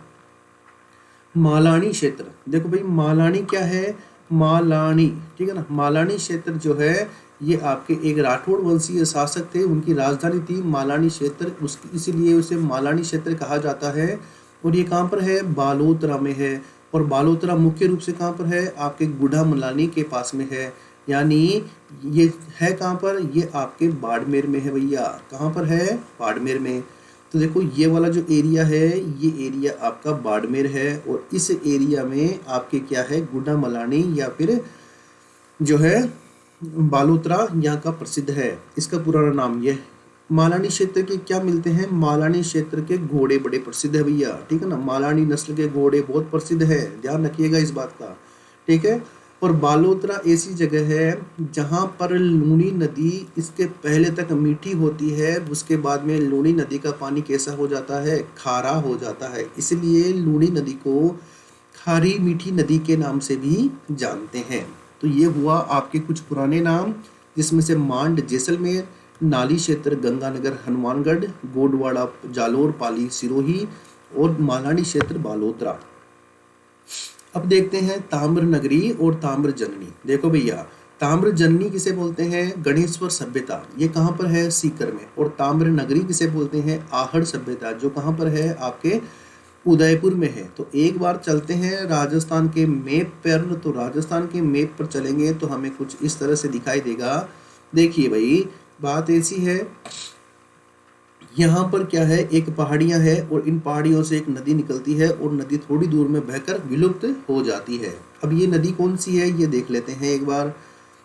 मालानी क्षेत्र। देखो भाई, मालानी क्या है? मालानी, ठीक है ना, मालानी क्षेत्र जो है ये आपके एक राठौड़ वंशीय शासक थे, उनकी राजधानी थी मालानी क्षेत्र, उसकी इसीलिए उसे मालानी क्षेत्र कहा जाता है। और ये कहाँ पर है? बालोतरा में है। और बालोतरा मुख्य रूप से कहाँ पर है? आपके गुढ़ा मलानी के पास में है, यानी ये है कहाँ पर? ये आपके बाड़मेर में है भैया। कहाँ पर है? बाड़मेर में। तो देखो, ये वाला जो एरिया है ये एरिया आपका बाड़मेर है, और इस एरिया में आपके क्या है? गुढ़ा मलानी या फिर जो है बालोतरा यहाँ का प्रसिद्ध है। इसका पुराना नाम ये। मालानी क्षेत्र के क्या मिलते हैं? मालानी क्षेत्र के घोड़े बड़े प्रसिद्ध है भैया, ठीक है ना, मालानी नस्ल के घोड़े बहुत प्रसिद्ध है, ध्यान रखिएगा इस बात का, ठीक है। और बालोतरा ऐसी जगह है जहाँ पर लूनी नदी इसके पहले तक मीठी होती है, उसके बाद में लूनी नदी का पानी कैसा हो जाता है? खारा हो जाता है, इसलिए लूनी नदी को खारी मीठी नदी के नाम से भी जानते हैं। तो ये हुआ आपके कुछ पुराने नाम, जिसमें से मांड जैसलमेर, नाली क्षेत्र गंगानगर हनुमानगढ़, गोडवाड़ा जालोर पाली सिरोही, और मालानी क्षेत्र बालोतरा। अब देखते हैं ताम्र नगरी और ताम्र जननी। देखो भैया, ताम्र जननी किसे बोलते हैं? गणेश्वर सभ्यता, ये कहाँ पर है? सीकर में। और ताम्र नगरी किसे बोलते हैं? आहड़ सभ्यता, जो कहाँ पर है? आपके उदयपुर में है। तो एक बार चलते हैं राजस्थान के मैप पर। तो राजस्थान के मैप पर चलेंगे तो हमें कुछ इस तरह से दिखाई देगा। देखिए भाई, बात ऐसी है, यहाँ पर क्या है? एक पहाड़ियाँ है और इन पहाड़ियों से एक नदी निकलती है और नदी थोड़ी दूर में बहकर विलुप्त हो जाती है। अब ये नदी कौन सी है ये देख लेते हैं एक बार।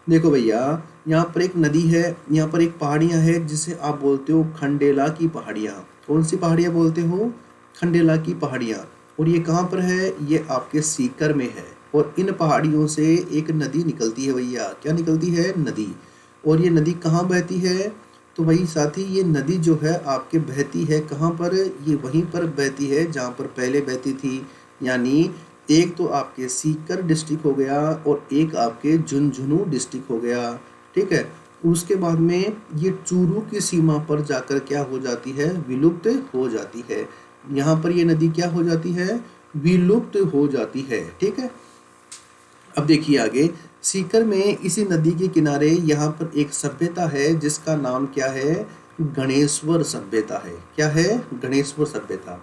देखो भैया, यहाँ पर एक नदी है, यहाँ पर एक पहाड़ियाँ है जिसे आप बोलते हो खंडेला की पहाड़ियाँ। कौन सी पहाड़ियाँ बोलते हो? खंडेला की पहाड़ियाँ। और ये कहाँ पर है? ये आपके सीकर में है। और इन पहाड़ियों से एक नदी निकलती है भैया। क्या निकलती है? नदी। और ये नदी कहाँ बहती है? तो वही साथी, ये नदी जो है आपके बहती है कहाँ पर? ये वहीं पर बहती है जहाँ पर पहले बहती थी, यानी एक तो आपके सीकर डिस्ट्रिक्ट हो गया और एक आपके झुंझुनू डिस्ट्रिक्ट हो गया, ठीक है। उसके बाद में ये चूरू की सीमा पर जाकर क्या हो जाती है? विलुप्त हो जाती है। यहाँ पर ये नदी क्या हो जाती है? विलुप्त हो जाती है, ठीक है। अब देखिए आगे, सीकर में इसी नदी के किनारे यहाँ पर एक सभ्यता है जिसका नाम क्या है? गणेश्वर सभ्यता है। क्या है? गणेश्वर सभ्यता।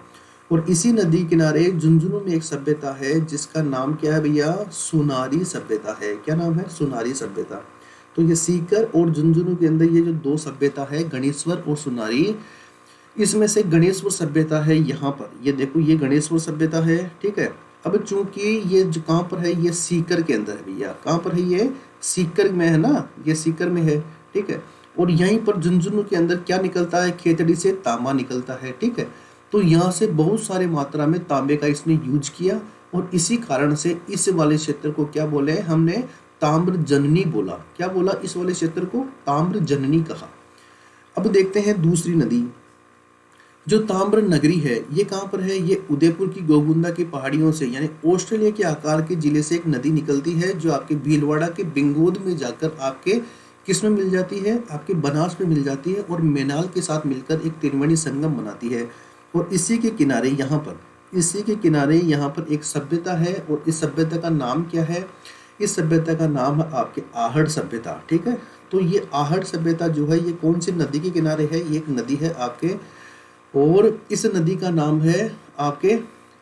और इसी नदी किनारे झुंझुनू में एक सभ्यता है जिसका नाम क्या है भैया, सुनारी सभ्यता है। क्या नाम है, सुनारी सभ्यता। तो ये सीकर और झुंझुनू के अंदर ये जो दो सभ्यता है, गणेश्वर और सुनारी, इसमें से गणेश्वर सभ्यता है यहाँ पर, ये देखो ये गणेश्वर सभ्यता है, ठीक है। अब चूंकि ये जो कहाँ पर है, ये सीकर के अंदर है भैया, कहाँ पर है, ये सीकर में है ना, ये सीकर में है, ठीक है। और यहीं पर झुंझुनू के अंदर क्या निकलता है, खेतड़ी से तांबा निकलता है, ठीक है। तो यहाँ से बहुत सारे मात्रा में तांबे का इसने यूज किया और इसी कारण से इस वाले क्षेत्र को क्या बोले हमने, ताम्र जननी बोला। क्या बोला, इस वाले क्षेत्र को ताम्र जननी कहा। अब देखते हैं दूसरी नदी, जो ताम्र नगरी है, ये कहाँ पर है, ये उदयपुर की गोगुंदा की पहाड़ियों से, यानी ऑस्ट्रेलिया के आकार के जिले से एक नदी निकलती है जो आपके भीलवाड़ा के बिंगोद में जाकर आपके किस में मिल जाती है, आपके बनास में मिल जाती है और मेनाल के साथ मिलकर एक त्रिवेणी संगम बनाती है। और इसी के किनारे यहाँ पर, इसी के किनारे यहाँ पर एक सभ्यता है और इस सभ्यता का नाम क्या है, इस सभ्यता का नाम है आपके आहड़ सभ्यता, ठीक है। तो ये आहड़ सभ्यता जो है ये कौन सी नदी के किनारे है, ये एक नदी है आपके, और इस नदी का नाम है आपके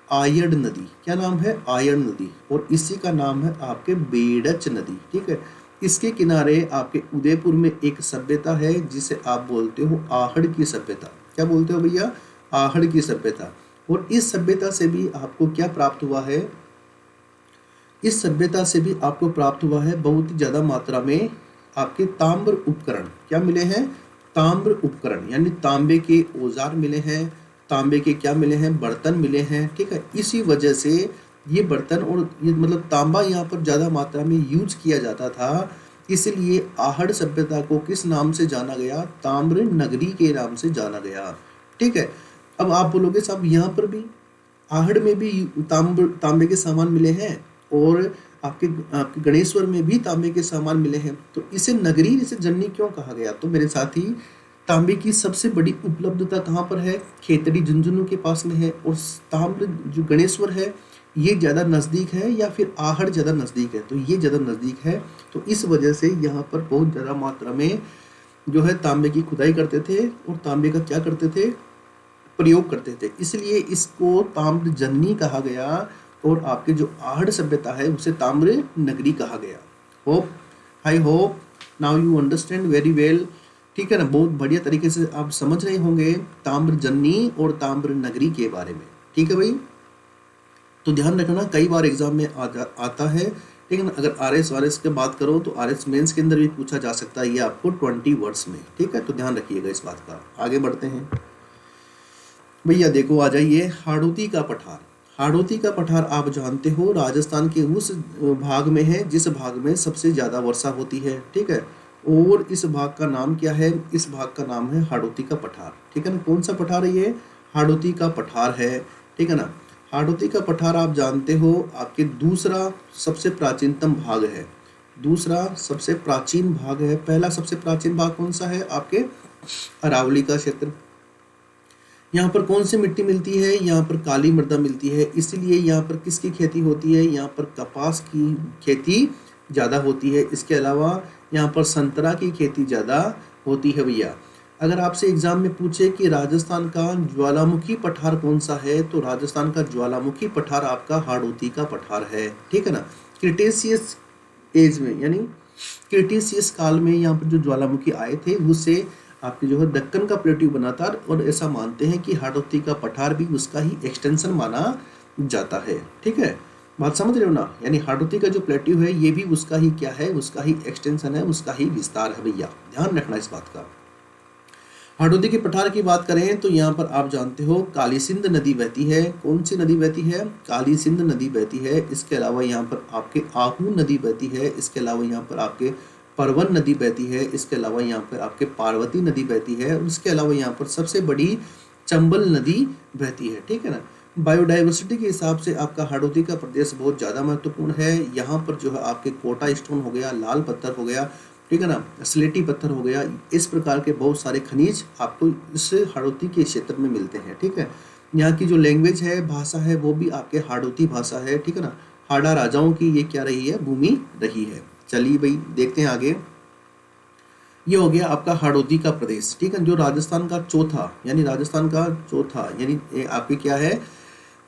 आयड़ नदी। क्या नाम है, आयड़ नदी। और इसी का नाम है आपके बेड़च नदी, ठीक है। इसके किनारे आपके उदयपुर में एक सभ्यता है जिसे आप बोलते हो आहड़ की सभ्यता। क्या बोलते हो भैया, आहड़ की सभ्यता। और इस सभ्यता से भी आपको क्या प्राप्त हुआ है, इस सभ्यता से भी आपको प्राप्त हुआ है बहुत ही ज्यादा मात्रा में आपके ताम्र उपकरण। क्या मिले हैं, ताम्र उपकरण, यानी तांबे के औजार मिले हैं, तांबे के क्या मिले हैं, बर्तन मिले हैं, ठीक है। इसी वजह से ये बर्तन और ये मतलब तांबा यहाँ पर ज़्यादा मात्रा में यूज किया जाता था, इसलिए आहड़ सभ्यता को किस नाम से जाना गया, ताम्र नगरी के नाम से जाना गया, ठीक है। अब आप बोलोगे साहब यहाँ पर भी आहड़ में भी तांबे के सामान मिले हैं और आपके आपके गणेश्वर में भी तांबे के सामान मिले हैं, तो इसे नगरी, इसे जननी क्यों कहा गया। तो मेरे साथी, तांबे की सबसे बड़ी उपलब्धता कहाँ पर है, खेतड़ी झुंझुनू के पास में है। और ताम्र जो गणेश्वर है ये ज़्यादा नज़दीक है या फिर आहड़ ज़्यादा नज़दीक है, तो ये ज़्यादा नज़दीक है। तो इस वजह से यहाँ पर बहुत ज़्यादा मात्रा में जो है तांबे की खुदाई करते थे और तांबे का क्या करते थे, प्रयोग करते थे, इसलिए इसको ताम्र जननी कहा गया। और आपके जो आहड़ सभ्यता है उसे ताम्र नगरी कहा गया। Hope, I hope now you understand very well, ठीक है ना। बहुत बढ़िया तरीके से आप समझ रहे होंगे ताम्र जननी और ताम्र नगरी के बारे में, ठीक है भाई। तो ध्यान रखना, कई बार एग्जाम में आता है, ठीक है ना। अगर RS वारएस की बात करो तो RS मेंस के अंदर भी पूछा जा सकता है, ये आपको 20 वर्ड्स में, ठीक है। तो ध्यान रखिएगा इस बात का। आगे बढ़ते हैं भैया, देखो आ जाइए, हाड़ौती का पठार। हाड़ौती का पठार आप जानते हो राजस्थान के उस भाग में है जिस भाग में सबसे ज़्यादा वर्षा होती है, ठीक है। और इस भाग का नाम क्या है, इस भाग का नाम है हाड़ौती का पठार, ठीक है ना। कौन सा पठार है ये, हाड़ौती का पठार है, ठीक है ना। हाड़ौती का पठार आप जानते हो आपके दूसरा सबसे प्राचीनतम भाग है, दूसरा सबसे प्राचीन भाग है। पहला सबसे प्राचीन भाग कौन सा है, आपके अरावली का क्षेत्र। यहाँ पर कौन सी मिट्टी मिलती है, यहाँ पर काली मृदा मिलती है, इसलिए यहाँ पर किसकी खेती होती है, यहाँ पर कपास की खेती ज़्यादा होती है। इसके अलावा यहाँ पर संतरा की खेती ज़्यादा होती है भैया। अगर आपसे एग्जाम में पूछे कि राजस्थान का ज्वालामुखी पठार कौन सा है, तो राजस्थान का ज्वालामुखी पठार आपका हाड़ौती का पठार है, ठीक है ना। क्रिटेशियस एज में, यानी क्रिटेशियस काल में यहाँ पर जो ज्वालामुखी आए थे उससे आपके जो है दक्कन का प्लेट्यू बना था, और ऐसा मानते हैं कि हाड़ौती का पठार भी उसका ही एक्सटेंशन माना जाता है, ठीक है। बात समझ रहे हो ना, यानी हाड़ौती का जो प्लेट्यू है ये भी उसका ही क्या है, उसका ही एक्सटेंशन है, उसका ही विस्तार है भैया, ध्यान रखना इस बात का। हाड़ौती के पठार की बात करें तो यहाँ पर आप जानते हो काली सिंध नदी बहती है। कौन सी नदी बहती है, काली सिंध नदी बहती है। इसके अलावा यहाँ पर आपके आहू नदी बहती है। इसके अलावा यहाँ पर आपके परवन नदी बहती है। इसके अलावा यहाँ पर आपके पार्वती नदी बहती है। और इसके अलावा यहाँ पर सबसे बड़ी चंबल नदी बहती है, ठीक है ना। बायोडाइवर्सिटी के हिसाब से आपका हाड़ौती का प्रदेश बहुत ज़्यादा महत्वपूर्ण है। यहाँ पर जो है आपके कोटा स्टोन हो गया, लाल पत्थर हो गया, ठीक है ना, स्लेटी पत्थर हो गया, इस प्रकार के बहुत सारे खनिज आपको इस हाड़ौती के क्षेत्र में मिलते हैं, ठीक है। यहाँ की जो लैंग्वेज है, भाषा है, वो भी आपके हाड़ौती भाषा है, ठीक है ना। हाड़ा राजाओं की ये क्या रही है, भूमि रही है। चलिए भाई देखते हैं आगे। ये हो गया आपका हाड़ौती का प्रदेश, ठीक है, जो राजस्थान का चौथा, यानी राजस्थान का चौथा, यानी आपके क्या है,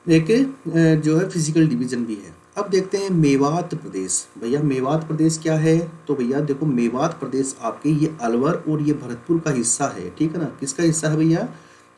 एक जो है फिजिकल डिवीजन भी है। अब देखते हैं मेवात प्रदेश। भैया मेवात प्रदेश क्या है, तो भैया देखो मेवात प्रदेश आपके ये अलवर और ये भरतपुर का हिस्सा है, ठीक है ना। किसका हिस्सा है भैया,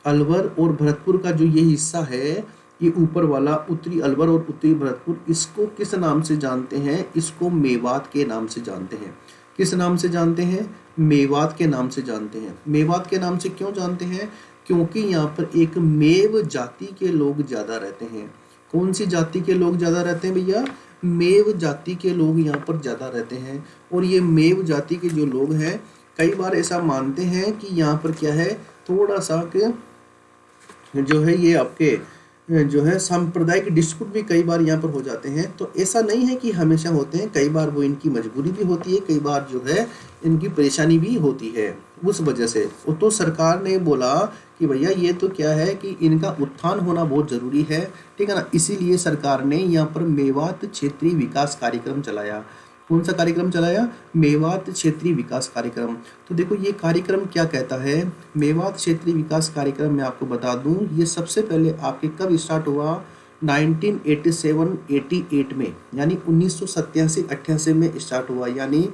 अलवर और भरतपुर का जो ये हिस्सा है, ये ऊपर वाला उत्तरी अलवर और उत्तरी भरतपुर, इसको किस नाम से जानते हैं, इसको मेवात के नाम से जानते हैं। किस नाम से जानते हैं, मेवात के नाम से जानते हैं। मेवात के नाम से क्यों जानते हैं, क्योंकि यहाँ पर एक मेव जाति के लोग ज़्यादा रहते हैं। कौन सी जाति के लोग ज़्यादा रहते हैं भैया, मेव जाति के लोग यहाँ पर ज़्यादा रहते हैं। और ये मेव जाति के जो लोग हैं, कई बार ऐसा मानते हैं कि यहाँ पर क्या है, थोड़ा सा के जो है ये आपके जो है सांप्रदायिक डिस्प्यूट भी कई बार यहाँ पर हो जाते हैं। तो ऐसा नहीं है कि हमेशा होते हैं, कई बार वो इनकी मजबूरी भी होती है, कई बार जो है इनकी परेशानी भी होती है। उस वजह से तो सरकार ने बोला कि भैया ये तो क्या है कि इनका उत्थान होना बहुत ज़रूरी है, ठीक है ना। इसीलिए सरकार ने यहाँ पर मेवात क्षेत्रीय विकास कार्यक्रम चलाया। कौन सा कार्यक्रम चलाया, मेवात क्षेत्रीय विकास कार्यक्रम। तो देखो ये कार्यक्रम क्या कहता है, मेवात क्षेत्रीय विकास कार्यक्रम मैं आपको बता दूं, ये सबसे पहले आपके कब स्टार्ट हुआ, 1987-88 में, यानी 1987-88 में स्टार्ट हुआ। यानी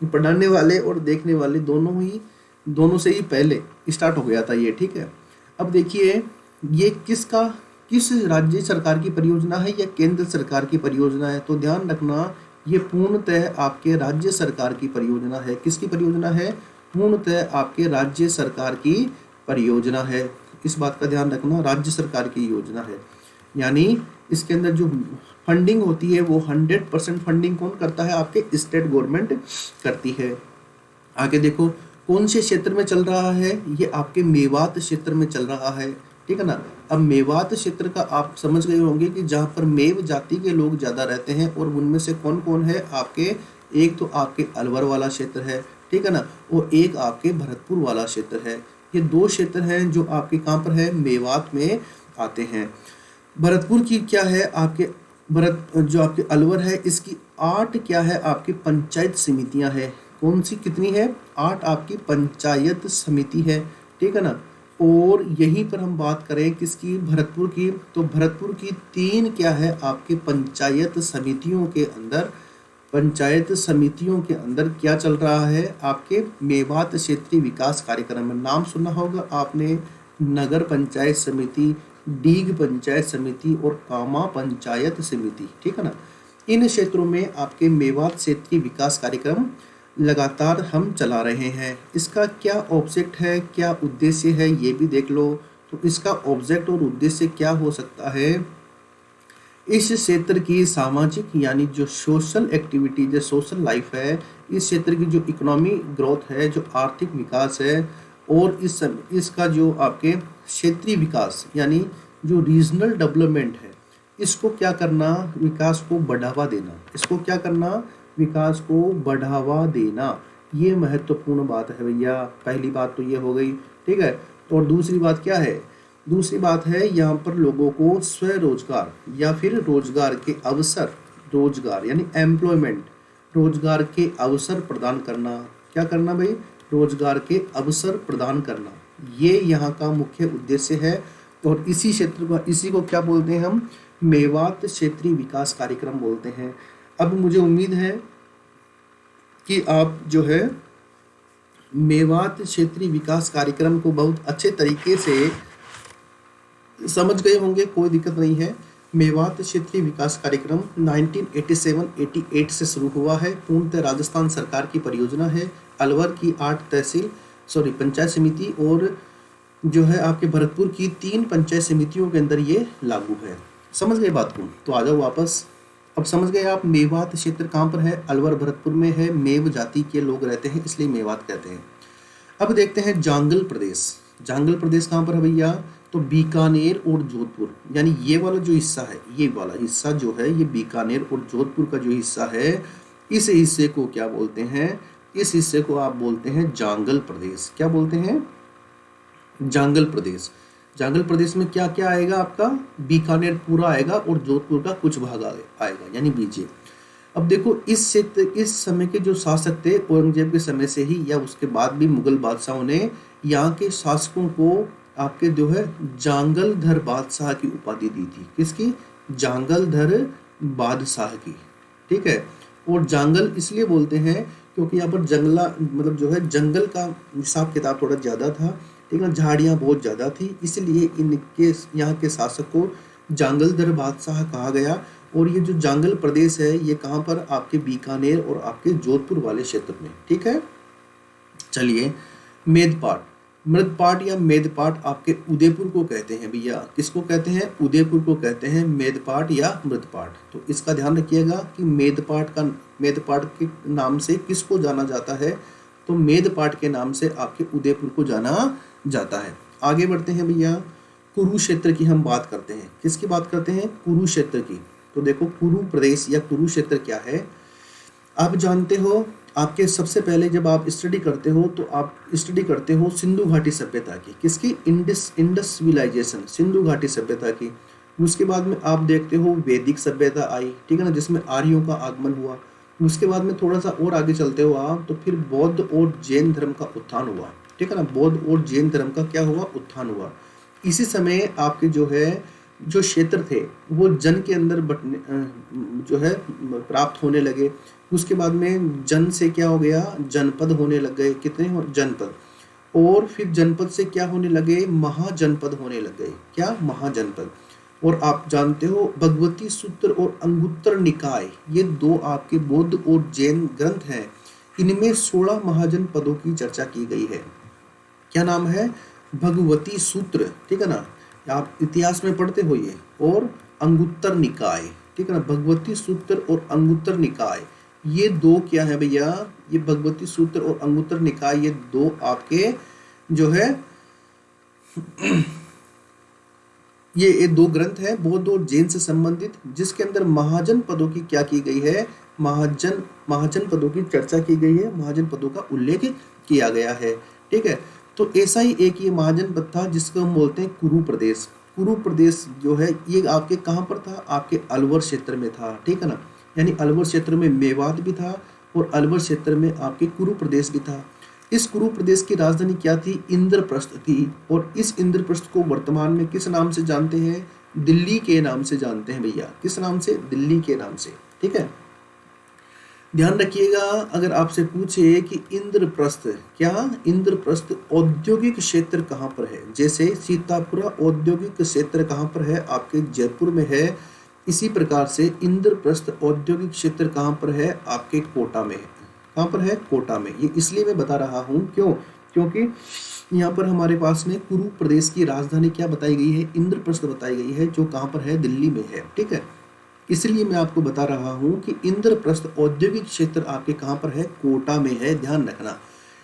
पढ़ने वाले और देखने वाले दोनों से ही पहले स्टार्ट हो गया था ये, ठीक है। अब देखिए ये किस राज्य सरकार की परियोजना है या केंद्र सरकार की परियोजना है, तो ध्यान रखना ये पूर्णतः आपके राज्य सरकार की परियोजना है। किसकी परियोजना है, पूर्णतः आपके राज्य सरकार की परियोजना है। इस बात का ध्यान रखना, राज्य सरकार की योजना है। यानी इसके अंदर जो फंडिंग होती है वो 100% फंडिंग कौन करता है, आपके स्टेट गवर्नमेंट करती है। आगे देखो कौन से क्षेत्र में चल रहा है, ये आपके मेवात क्षेत्र में चल रहा है, ठीक है ना। अब मेवात क्षेत्र का आप समझ गए होंगे कि जहाँ पर मेव जाति के लोग ज़्यादा रहते हैं, और उनमें से कौन कौन है आपके, एक तो आपके अलवर वाला क्षेत्र है, ठीक है ना, और एक आपके भरतपुर वाला क्षेत्र है। ये दो क्षेत्र हैं जो आपके कहाँ पर है, मेवात में आते हैं। भरतपुर की क्या है आपके, जो आपके अलवर है इसकी 8 क्या है आपकी पंचायत समितियां है। कौन सी कितनी है, 8 आपकी पंचायत समिति है, ठीक है ना। और यहीं पर हम बात करें किसकी, भरतपुर की, तो भरतपुर की 3 क्या है आपके पंचायत समितियों के अंदर, पंचायत समितियों के अंदर क्या चल रहा है आपके मेवात क्षेत्रीय विकास कार्यक्रम में। नाम सुना होगा आपने, नगर पंचायत समिति, डीग पंचायत समिति और कामा पंचायत समिति, ठीक है ना। इन क्षेत्रों में आपके मेवात क्षेत्रीय विकास कार्यक्रम लगातार हम चला रहे हैं। इसका क्या ऑब्जेक्ट है, क्या उद्देश्य है, ये भी देख लो। तो इसका ऑब्जेक्ट और उद्देश्य क्या हो सकता है, इस क्षेत्र की सामाजिक यानी जो सोशल एक्टिविटी, जो सोशल लाइफ है, इस क्षेत्र की जो इकोनॉमी ग्रोथ है, जो आर्थिक विकास है, और इसका जो आपके क्षेत्रीय विकास यानी जो रीजनल डेवलपमेंट है, इसको क्या करना, विकास को बढ़ावा देना। इसको क्या करना, विकास को बढ़ावा देना। ये महत्वपूर्ण बात है भैया। पहली बात तो ये हो गई, ठीक है। और दूसरी बात क्या है, दूसरी बात है यहाँ पर लोगों को स्वरोजगार या फिर रोजगार के अवसर, रोजगार यानी एम्प्लॉयमेंट, रोजगार के अवसर प्रदान करना। क्या करना भाई, रोजगार के अवसर प्रदान करना, ये यहाँ का मुख्य उद्देश्य है। और इसी क्षेत्र का, इसी को क्या बोलते हैं हम, मेवात क्षेत्रीय विकास कार्यक्रम बोलते हैं। अब मुझे उम्मीद है कि आप जो है मेवात क्षेत्रीय विकास कार्यक्रम को बहुत अच्छे तरीके से समझ गए होंगे, कोई दिक्कत नहीं है। मेवात क्षेत्रीय विकास कार्यक्रम 1987-88 से शुरू हुआ है, पूर्णतः राजस्थान सरकार की परियोजना है। अलवर की 8 पंचायत समिति और जो है आपके भरतपुर की 3 पंचायत समितियों के अंदर ये लागू है। समझ गए बात को, तो आ जाओ वापस। अब समझ गए आप मेवात क्षेत्र कहाँ पर है, अलवर भरतपुर में है, मेव जाति के लोग रहते हैं इसलिए मेवात कहते हैं। अब देखते हैं जांगल प्रदेश। जांगल प्रदेश कहाँ पर है भैया, तो बीकानेर और जोधपुर, यानी ये वाला जो हिस्सा है, ये वाला हिस्सा जो है ये बीकानेर और जोधपुर का जो हिस्सा है, इस हिस्से को क्या बोलते हैं, इस हिस्से को आप बोलते हैं जांगल प्रदेश। क्या बोलते हैं, जांगल प्रदेश। जांगल प्रदेश में क्या क्या आएगा आपका, बीकानेर पूरा आएगा और जोधपुर का कुछ भाग आएगा, यानी बीजे। अब देखो इस समय के जो शासक थे औरंगजेब के समय से ही या उसके बाद भी मुगल बादशाहों ने यहाँ के शासकों को आपके जो है जांगलधर बादशाह की उपाधि दी थी। किसकी? जांगलधर बादशाह की। ठीक है। और जांगल इसलिए बोलते हैं क्योंकि यहाँ पर जंगला मतलब जो है जंगल का हिसाब किताब थोड़ा ज़्यादा था। ठीक है। झाड़ियाँ बहुत ज़्यादा थी, इसलिए इनके यहाँ के शासक को जांगलधर बादशाह कहा गया। और ये जो जांगल प्रदेश है ये कहाँ पर? आपके बीकानेर और आपके जोधपुर वाले क्षेत्र में। ठीक है। चलिए, मेदपाट, मृदपाट या मेदपाट आपके उदयपुर को कहते हैं भैया। किसको कहते हैं? उदयपुर को कहते हैं मेदपाट या मृदपाट। तो इसका ध्यान रखिएगा कि मेदपाट के नाम से किसको जाना जाता है? तो मेदपाट के नाम से आपके उदयपुर को जाना जाता है। आगे बढ़ते हैं भैया, कुरुक्षेत्र की हम बात करते हैं। किसकी बात करते हैं? कुरुक्षेत्र की। तो देखो, कुरु प्रदेश या कुरुक्षेत्र क्या है? आप जानते हो, आपके सबसे पहले जब आप स्टडी करते हो तो आप स्टडी करते हो सिंधु घाटी सभ्यता की। किसकी? इंडस सिविलाइजेशन, सिंधु घाटी सभ्यता की। उसके बाद में आप देखते हो वैदिक सभ्यता आई, ठीक है ना, जिसमें आर्यों का आगमन हुआ। उसके बाद में थोड़ा सा और आगे चलते हो आप तो फिर बौद्ध और जैन धर्म का उत्थान हुआ। ठीक है ना, बौद्ध और जैन धर्म का क्या हुआ? उत्थान हुआ। इसी समय आपके जो क्षेत्र थे वो जन के अंदर जो है प्राप्त होने लगे। उसके बाद में जन से क्या हो गया? जनपद होने लग गए। कितने? जनपद। और फिर जनपद से क्या होने लगे? महाजनपद होने लग गए। क्या? महाजनपद। और आप जानते हो भगवती सूत्र और अंगुत्तर निकाय, ये दो आपके बौद्ध और जैन ग्रंथ हैं। इनमें 16 महाजनपदों की चर्चा की गई है। क्या नाम है? भगवती सूत्र, ठीक है ना, आप इतिहास में पढ़ते हो ये, और अंगुत्तर निकाय। ठीक है ना, भगवती सूत्र और अंगुत्तर निकाय, ये दो क्या है भैया? ये भगवती सूत्र और अंगुत्तर निकाय, ये दो आपके जो है ये दो ग्रंथ है बौद्ध और जैन से संबंधित, जिसके अंदर महाजन पदों की क्या की गई है? महाजन पदों की चर्चा की गई है, महाजन पदों का उल्लेख किया गया है। ठीक है। तो ऐसा ही एक ये महाजन पद था जिसको हम बोलते हैं कुरु प्रदेश। कुरु प्रदेश जो है ये आपके कहाँ पर था? आपके अलवर क्षेत्र में था। ठीक है ना, यानी अलवर क्षेत्र में मेवात भी था और अलवर क्षेत्र में आपके कुरु प्रदेश भी था। इस कुरु प्रदेश की राजधानी क्या थी? इंद्रप्रस्थ थी। और इस इंद्रप्रस्थ को वर्तमान में किस नाम से जानते हैं? दिल्ली के नाम से जानते हैं भैया। किस नाम से? दिल्ली के नाम से। ठीक है। ध्यान रखिएगा, अगर आपसे पूछे कि इंद्रप्रस्थ क्या? इंद्रप्रस्थ औद्योगिक क्षेत्र कहाँ पर है? जैसे सीतापुरा औद्योगिक क्षेत्र कहाँ पर है? आपके जयपुर में है। इसी प्रकार से इंद्रप्रस्थ औद्योगिक क्षेत्र कहाँ पर है? आपके कोटा में है। कहाँ पर है? कोटा में। ये इसलिए मैं बता रहा हूँ, क्यों? क्योंकि यहाँ पर हमारे पास में कुरु प्रदेश की राजधानी क्या बताई गई है? इंद्रप्रस्थ बताई गई है, जो कहाँ पर है? दिल्ली में है। ठीक है। इसलिए मैं आपको बता रहा हूँ कि इंद्रप्रस्थ औद्योगिक क्षेत्र आपके कहाँ पर है? कोटा में है। ध्यान रखना,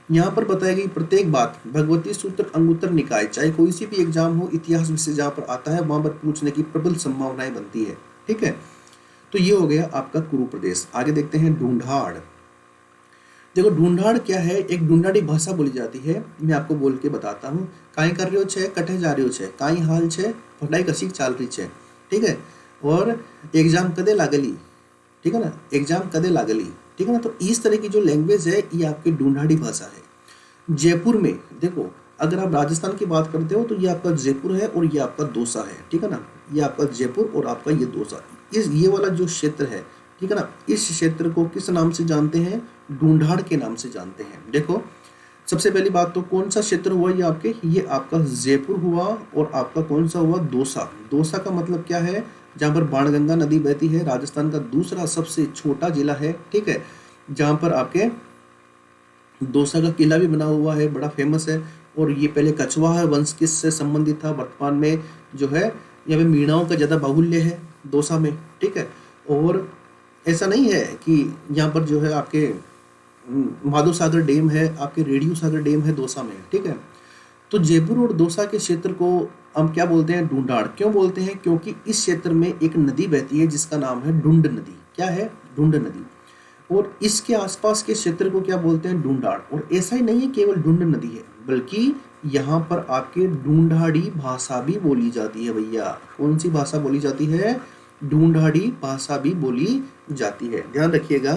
यहाँ पर बताई गई प्रत्येक बात भगवती सूत्र अंगुत्तर निकाय, चाहे कोई सी भी एग्जाम हो, इतिहास विषय जहाँ पर आता है वहाँ पर पूछने की प्रबल संभावनाएं बनती है। ठीक है। तो ये हो गया आपका कुरु प्रदेश। आगे देखते हैं ढूंढाड़। देखो, ढूंढाड़ क्या है? एक ढूंढाड़ी भाषा बोली जाती है। मैं आपको बोल के बताता हूँ। काई कर रहे हो छे, कटे जा रहे हो छे, काई हाल छे, पढ़ाई कसी चाल रही छे। ठीक है। और एग्जाम कदे लागली। ठीक है ना, एग्जाम कदे लागली। ठीक है ना, तो इस तरह की जो लैंग्वेज है ये आपकी ढूंढाड़ी भाषा है। जयपुर में देखो, अगर आप राजस्थान की बात करते हो तो ये आपका जयपुर है और ये आपका दौसा है। ठीक है ना, ये आपका जयपुर और आपका ये दौसा, ये वाला जो क्षेत्र है, ठीक है ना, इस क्षेत्र को किस नाम से जानते हैं? ढूंढाड़ के नाम से जानते हैं। देखो, सबसे पहली बात तो कौन सा क्षेत्र हुआ? ये आपका जयपुर हुआ। और आपका कौन सा हुआ? दौसा। दौसा का मतलब क्या है? जहाँ पर बाणगंगा नदी बहती है। राजस्थान का दूसरा सबसे छोटा जिला है। ठीक है, जहाँ पर आपके दौसा का किला भी बना हुआ है, बड़ा फेमस है। और ये पहले कछवाहा वंश से संबंधित था। वर्तमान में जो है यहाँ पे मीणाओं का ज़्यादा बाहुल्य है दौसा में। ठीक है। और ऐसा नहीं है कि यहाँ पर जो है आपके माधव सागर डैम है, आपके रेडियो सागर डैम है दौसा में। ठीक है। तो जयपुर और दौसा के क्षेत्र को हम क्या बोलते हैं? ढूंढाड़। क्यों बोलते हैं? क्योंकि इस क्षेत्र में एक नदी बहती है जिसका नाम है ढूंढ नदी। क्या है? ढूंढ नदी। और इसके आसपास के क्षेत्र को क्या बोलते हैं? ढूंढाड़। और ऐसा ही नहीं है केवल ढूंढ नदी है, बल्कि यहाँ पर आपके ढूंढाड़ी भाषा भी बोली जाती है भैया। कौन सी भाषा बोली जाती है? ढूंढाड़ी भाषा भी बोली जाती है। ध्यान रखिएगा,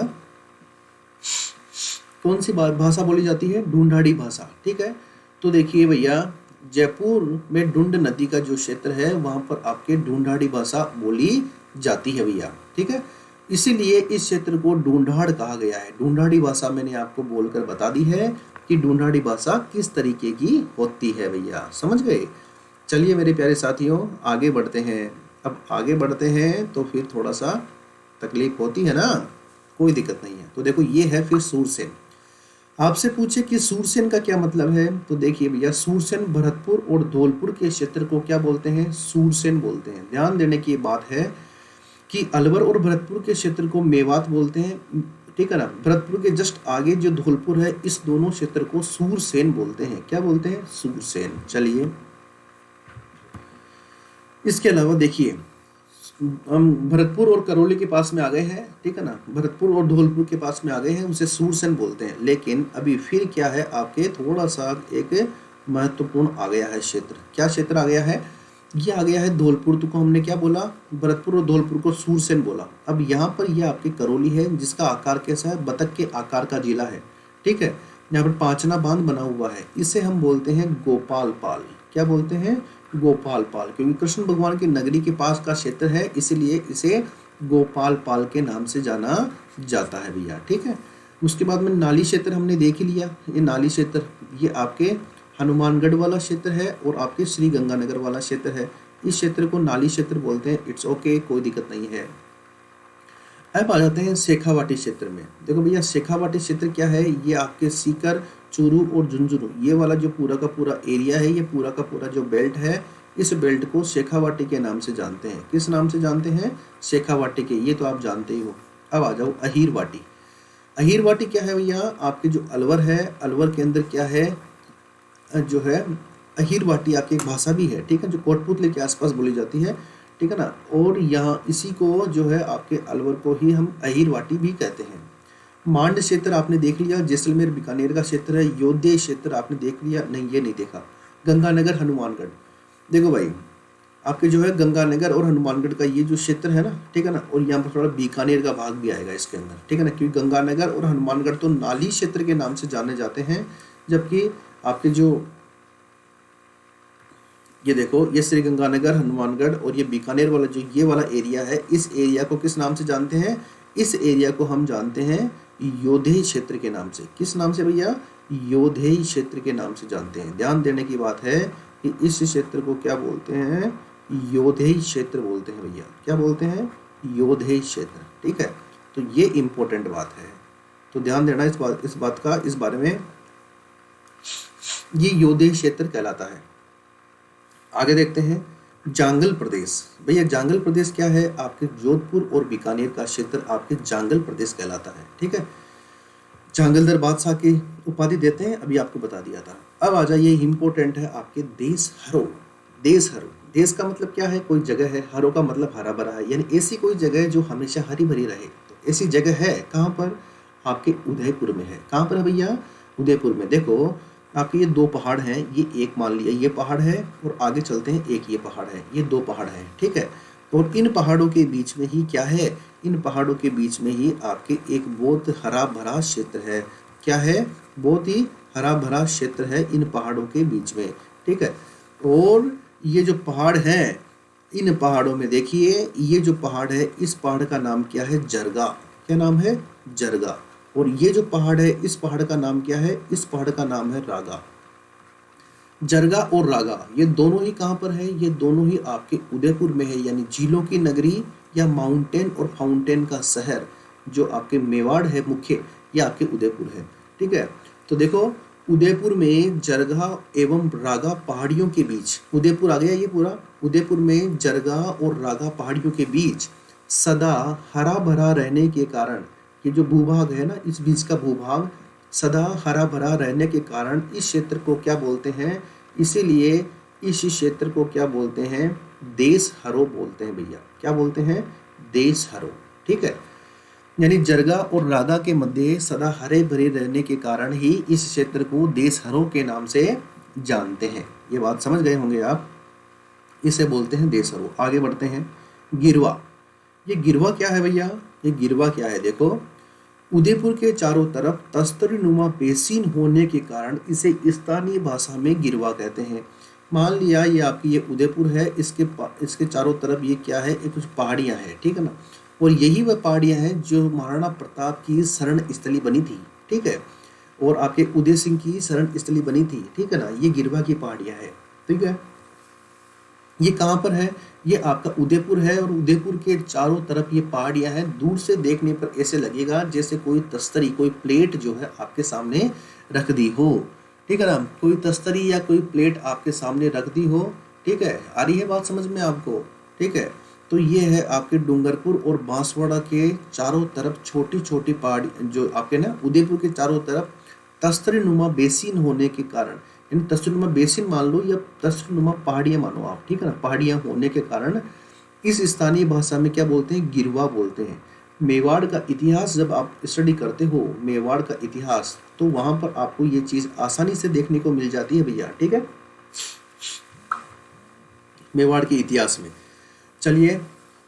कौन सी भाषा बोली जाती है? ढूंढाड़ी भाषा। ठीक है, तो देखिए भैया, जयपुर में ढूंढ नदी का जो क्षेत्र है वहां पर आपके ढूंढाड़ी भाषा बोली जाती है भैया। ठीक है, इसीलिए इस क्षेत्र को ढूंढाड़ कहा गया है। ढूंढाड़ी भाषा मैंने आपको बोलकर बता दी है कि ढूंढाड़ी भाषा किस तरीके की होती है भैया, समझ गए। चलिए मेरे प्यारे साथियों, आगे बढ़ते हैं। अब आगे बढ़ते हैं तो फिर थोड़ा सा तकलीफ होती है ना, कोई दिक्कत नहीं है। तो देखो, ये है फिर सूरसेन। आपसे पूछे कि सूरसेन का क्या मतलब है, तो देखिए भैया, सूरसेन भरतपुर और धौलपुर के क्षेत्र को क्या बोलते हैं? सूरसेन बोलते हैं। ध्यान देने की बात है कि अलवर और भरतपुर के क्षेत्र को मेवात बोलते हैं। ठीक है ना, भरतपुर के जस्ट आगे जो धौलपुर है, इस दोनों क्षेत्र को सूरसेन बोलते हैं। क्या बोलते हैं? सूरसेन। चलिए, इसके अलावा देखिए, हम भरतपुर और करौली के पास में आ गए हैं। ठीक है ना, भरतपुर और धौलपुर के पास में आ गए हैं, उसे सूरसेन बोलते हैं। लेकिन अभी फिर क्या है, आपके थोड़ा सा एक महत्वपूर्ण आ गया है क्षेत्र। क्या क्षेत्र आ गया है? ये आ गया है धौलपुर। तो को हमने क्या बोला? भरतपुर और धौलपुर को सूरसेन बोला। अब यहाँ पर ये आपकी करौली है, जिसका आकार कैसा है? बतख के आकार का जिला है। ठीक है, यहाँ पर पांचना बांध बना हुआ है, इसे हम बोलते हैं गोपाल पाल। क्या बोलते हैं? गोपाल पाल। क्योंकि कृष्ण भगवान की नगरी के पास का क्षेत्र है, इसलिए इसे गोपाल पाल के नाम से जाना जाता है भैया। ठीक है, उसके बाद में नाली क्षेत्र हमने देख ही लिया। ये नाली क्षेत्र, ये आपके हनुमानगढ़ वाला क्षेत्र है और आपके श्री गंगानगर वाला क्षेत्र है। इस क्षेत्र को नाली क्षेत्र बोलते हैं। इट्स ओके, कोई दिक्कत नहीं है। अब आ जाते हैं शेखावाटी क्षेत्र में। देखो भैया, शेखावाटी क्षेत्र क्या है? ये आपके सीकर, चूरू और झुंझुनू, ये वाला जो पूरा का पूरा एरिया है, ये पूरा का पूरा जो बेल्ट है, इस बेल्ट को शेखावाटी के नाम से जानते हैं। किस नाम से जानते हैं? शेखावाटी के। ये तो आप जानते ही हो। अब आ जाओ अहीरवाटी। अहीरवाटी क्या है भैया? आपके जो अलवर है, अलवर के अंदर क्या है जो है अहीरवाटी, आपकी एक भाषा भी है। ठीक है, जो कोटपुतली के आसपास बोली जाती है। ठीक है ना, और यहाँ इसी को जो है आपके अलवर को ही हम अहीरवाटी भी कहते हैं। मांड क्षेत्र आपने देख लिया, जैसलमेर बीकानेर का क्षेत्र है। योध्या क्षेत्र आपने देख लिया, नहीं ये नहीं देखा। गंगानगर, हनुमानगढ़। देखो भाई, आपके जो है गंगानगर और हनुमानगढ़ का ये जो क्षेत्र है ना, ठीक है ना, और यहाँ पर थोड़ा बीकानेर का भाग भी आएगा इसके अंदर। ठीक है ना, क्योंकि गंगानगर और हनुमानगढ़ तो नाली क्षेत्र के नाम से जाने जाते हैं, जबकि आपके जो ये देखो, ये श्री गंगानगर, हनुमानगढ़ और ये बीकानेर वाला जो ये वाला एरिया है, इस एरिया को किस नाम से जानते हैं? इस एरिया को हम जानते हैं योधेय क्षेत्र के नाम से। किस नाम से भैया? योधेय क्षेत्र के नाम से जानते हैं। ध्यान देने की बात है कि इस क्षेत्र को क्या बोलते हैं? योधेय क्षेत्र बोलते हैं भैया। क्या बोलते हैं? योधेय क्षेत्र। ठीक है, तो ये इंपॉर्टेंट बात है, तो ध्यान देना इस बात का, इस बारे में। ये योधेय क्षेत्र कहलाता है। आगे देखते हैं जांगल प्रदेश। भैया जांगल प्रदेश क्या है? आपके जोधपुर और बीकानेर का क्षेत्र आपके जांगल प्रदेश कहलाता है। ठीक है, जांगलदर बादशाह की उपाधि देते हैं, अभी आपको बता दिया था। अब आ जाइए, इंपॉर्टेंट है आपके देश हरो। देश हरो, देश का मतलब क्या है? कोई जगह है। हरो का मतलब हरा भरा है, यानी ऐसी कोई जगह है जो हमेशा हरी भरी रहे। तो ऐसी जगह है कहाँ पर? आपके उदयपुर में है। कहाँ पर है भैया? उदयपुर में। देखो, आपके ये दो पहाड़ हैं, ये एक मान लिया ये पहाड़ है, और आगे चलते हैं एक ये पहाड़ है, ये दो पहाड़ हैं। ठीक है, और इन पहाड़ों के बीच में ही क्या है? इन पहाड़ों के बीच में ही आपके एक बहुत हरा भरा क्षेत्र है। क्या है? बहुत ही हरा भरा क्षेत्र है इन पहाड़ों के बीच में। ठीक है, और ये जो पहाड़ है, इन पहाड़ों में देखिए, ये जो पहाड़ है, इस पहाड़ का नाम क्या है? जरगा। क्या नाम है? जरगा। और ये जो पहाड़ है, इस पहाड़ का नाम क्या है? इस पहाड़ का नाम है रागा। जरगा और रागा, ये दोनों ही कहाँ पर है? ये दोनों ही आपके उदयपुर में है, यानी झीलों की नगरी या माउंटेन और फाउंटेन का शहर जो आपके मेवाड़ है मुख्य, ये आपके उदयपुर है। ठीक है, तो देखो, उदयपुर में जरगा एवं रागा पहाड़ियों के बीच, उदयपुर आ गया ये पूरा, उदयपुर में जरगा और रागा पहाड़ियों के बीच सदा हरा भरा रहने के कारण, ये जो भूभाग है ना, इस बीच का भूभाग सदा हरा भरा रहने के कारण इस क्षेत्र को क्या बोलते हैं? इसीलिए इस क्षेत्र को क्या बोलते हैं? देश हरो बोलते हैं भैया। क्या बोलते हैं? देश हरो। ठीक है, यानी जरगा और रागा के मध्य सदा हरे भरे रहने के कारण ही इस क्षेत्र को देश हरो के नाम से जानते हैं। ये बात समझ गए होंगे आप, इसे बोलते हैं देश हरो। आगे बढ़ते हैं, गिरवा। ये गिरवा क्या है भैया? ये गिरवा क्या है देखो, उदयपुर के चारों तरफ तस्तरी नुमा बेसिन होने के कारण इसे स्थानीय भाषा में गिरवा कहते हैं। मान लिया ये आपकी ये उदयपुर है, इसके चारों तरफ ये क्या है, एक कुछ पहाड़ियाँ हैं, ठीक है ना। और यही वह पहाड़ियाँ हैं जो महाराणा प्रताप की शरण स्थली बनी थी, ठीक है, और आपके उदय सिंह की शरण स्थली बनी थी, ठीक है ना। ये गिरवा की पहाड़ियाँ है, ठीक है। ये कहाँ पर है? ये आपका उदयपुर है और उदयपुर के चारों तरफ ये पहाड़ियाँ हैं। दूर से देखने पर ऐसे लगेगा जैसे कोई तस्तरी, कोई प्लेट जो है आपके सामने रख दी हो, ठीक है ना। कोई तस्तरी या कोई प्लेट आपके सामने रख दी हो, ठीक है। आ रही है बात समझ में आपको? ठीक है। तो ये है आपके डूंगरपुर और बांसवाड़ा के चारों तरफ छोटी छोटी पहाड़ी, जो आपके ना उदयपुर के चारों तरफ तस्तरी नुमा बेसिन होने के कारण, इन तस्तनुमा बेसिन मान लो या तस्तनुमा पहाड़ियाँ मानो आप, ठीक है ना, पहाड़ियाँ होने के कारण इस स्थानीय भाषा में क्या बोलते हैं? गिरवा बोलते हैं। मेवाड़ का इतिहास जब आप स्टडी करते हो, मेवाड़ का इतिहास, तो वहाँ पर आपको ये चीज़ आसानी से देखने को मिल जाती है भैया, ठीक है, मेवाड़ के इतिहास में। चलिए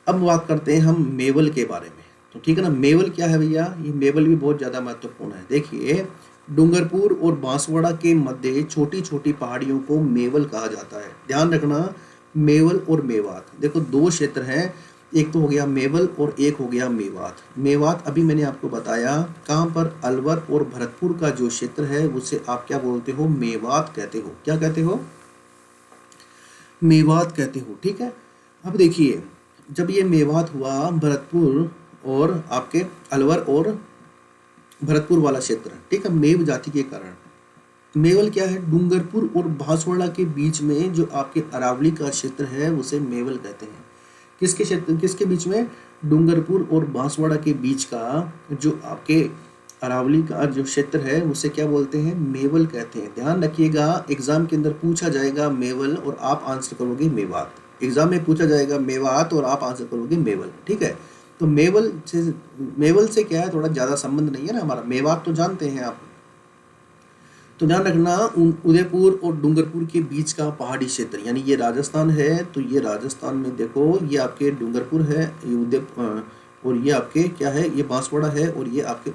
अब बात करते हैं हम मेवल के बारे में। तो ठीक है ना, मेवल क्या है भैया? ये मेवल भी बहुत ज़्यादा महत्वपूर्ण है। देखिए, डूंगरपुर और बांसवाड़ा के मध्य छोटी छोटी पहाड़ियों को मेवल कहा जाता है। ध्यान रखना, मेवल और मेवात, देखो दो क्षेत्र हैं, एक तो हो गया मेवल और एक हो गया मेवात। मेवात अभी मैंने आपको बताया कहाँ पर, अलवर और भरतपुर का जो क्षेत्र है उसे आप क्या बोलते हो? मेवात कहते हो। क्या कहते हो? मेवात कहते हो, ठीक है। अब देखिए, जब ये मेवात हुआ, भरतपुर और आपके अलवर और भरतपुर वाला क्षेत्र, ठीक है, मेव जाति के कारण। मेवल क्या है? डूंगरपुर और बांसवाड़ा के बीच में जो आपके अरावली का क्षेत्र है उसे मेवल कहते हैं। किसके क्षेत्र, किसके बीच में? डूंगरपुर और बांसवाड़ा के बीच का जो आपके अरावली का जो क्षेत्र है उसे क्या बोलते हैं? मेवल कहते हैं। ध्यान रखिएगा, एग्जाम के अंदर पूछा जाएगा मेवल और आप आंसर करोगे मेवात। एग्जाम में पूछा जाएगा मेवात और आप आंसर करोगे मेवल, ठीक है। तो मेवल से क्या है, थोड़ा ज़्यादा संबंध नहीं है ना हमारा। मेवात तो जानते हैं आप। तो ध्यान रखना, उदयपुर और डूंगरपुर के बीच का पहाड़ी क्षेत्र, यानी ये राजस्थान है, तो ये राजस्थान में देखो, ये आपके डूंगरपुर है, ये उदयपुर, और ये आपके क्या है, ये बांसवाड़ा है, और ये आपके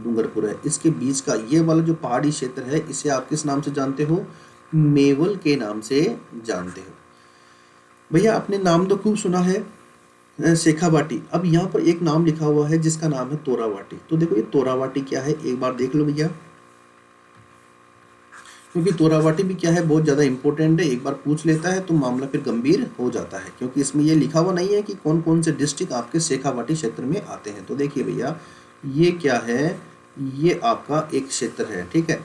डूंगरपुर है। इसके बीच का ये वाला जो पहाड़ी क्षेत्र है इसे आप किस नाम से जानते हो? मेवल के नाम से जानते हो। भैया आपने नाम तो खूब सुना है, शेखावाटी। अब यहाँ पर एक नाम लिखा हुआ है जिसका नाम है तोरावाटी। तो देखो ये तोरावाटी क्या है, एक बार देख लो भैया, क्योंकि तोरावाटी भी क्या है, बहुत ज़्यादा इंपॉर्टेंट है। एक बार पूछ लेता है तो मामला फिर गंभीर हो जाता है, क्योंकि इसमें ये लिखा हुआ नहीं है कि कौन कौन से डिस्ट्रिक्ट आपके शेखावाटी क्षेत्र में आते हैं। तो देखिए भैया, ये क्या है, ये आपका एक क्षेत्र है, ठीक है।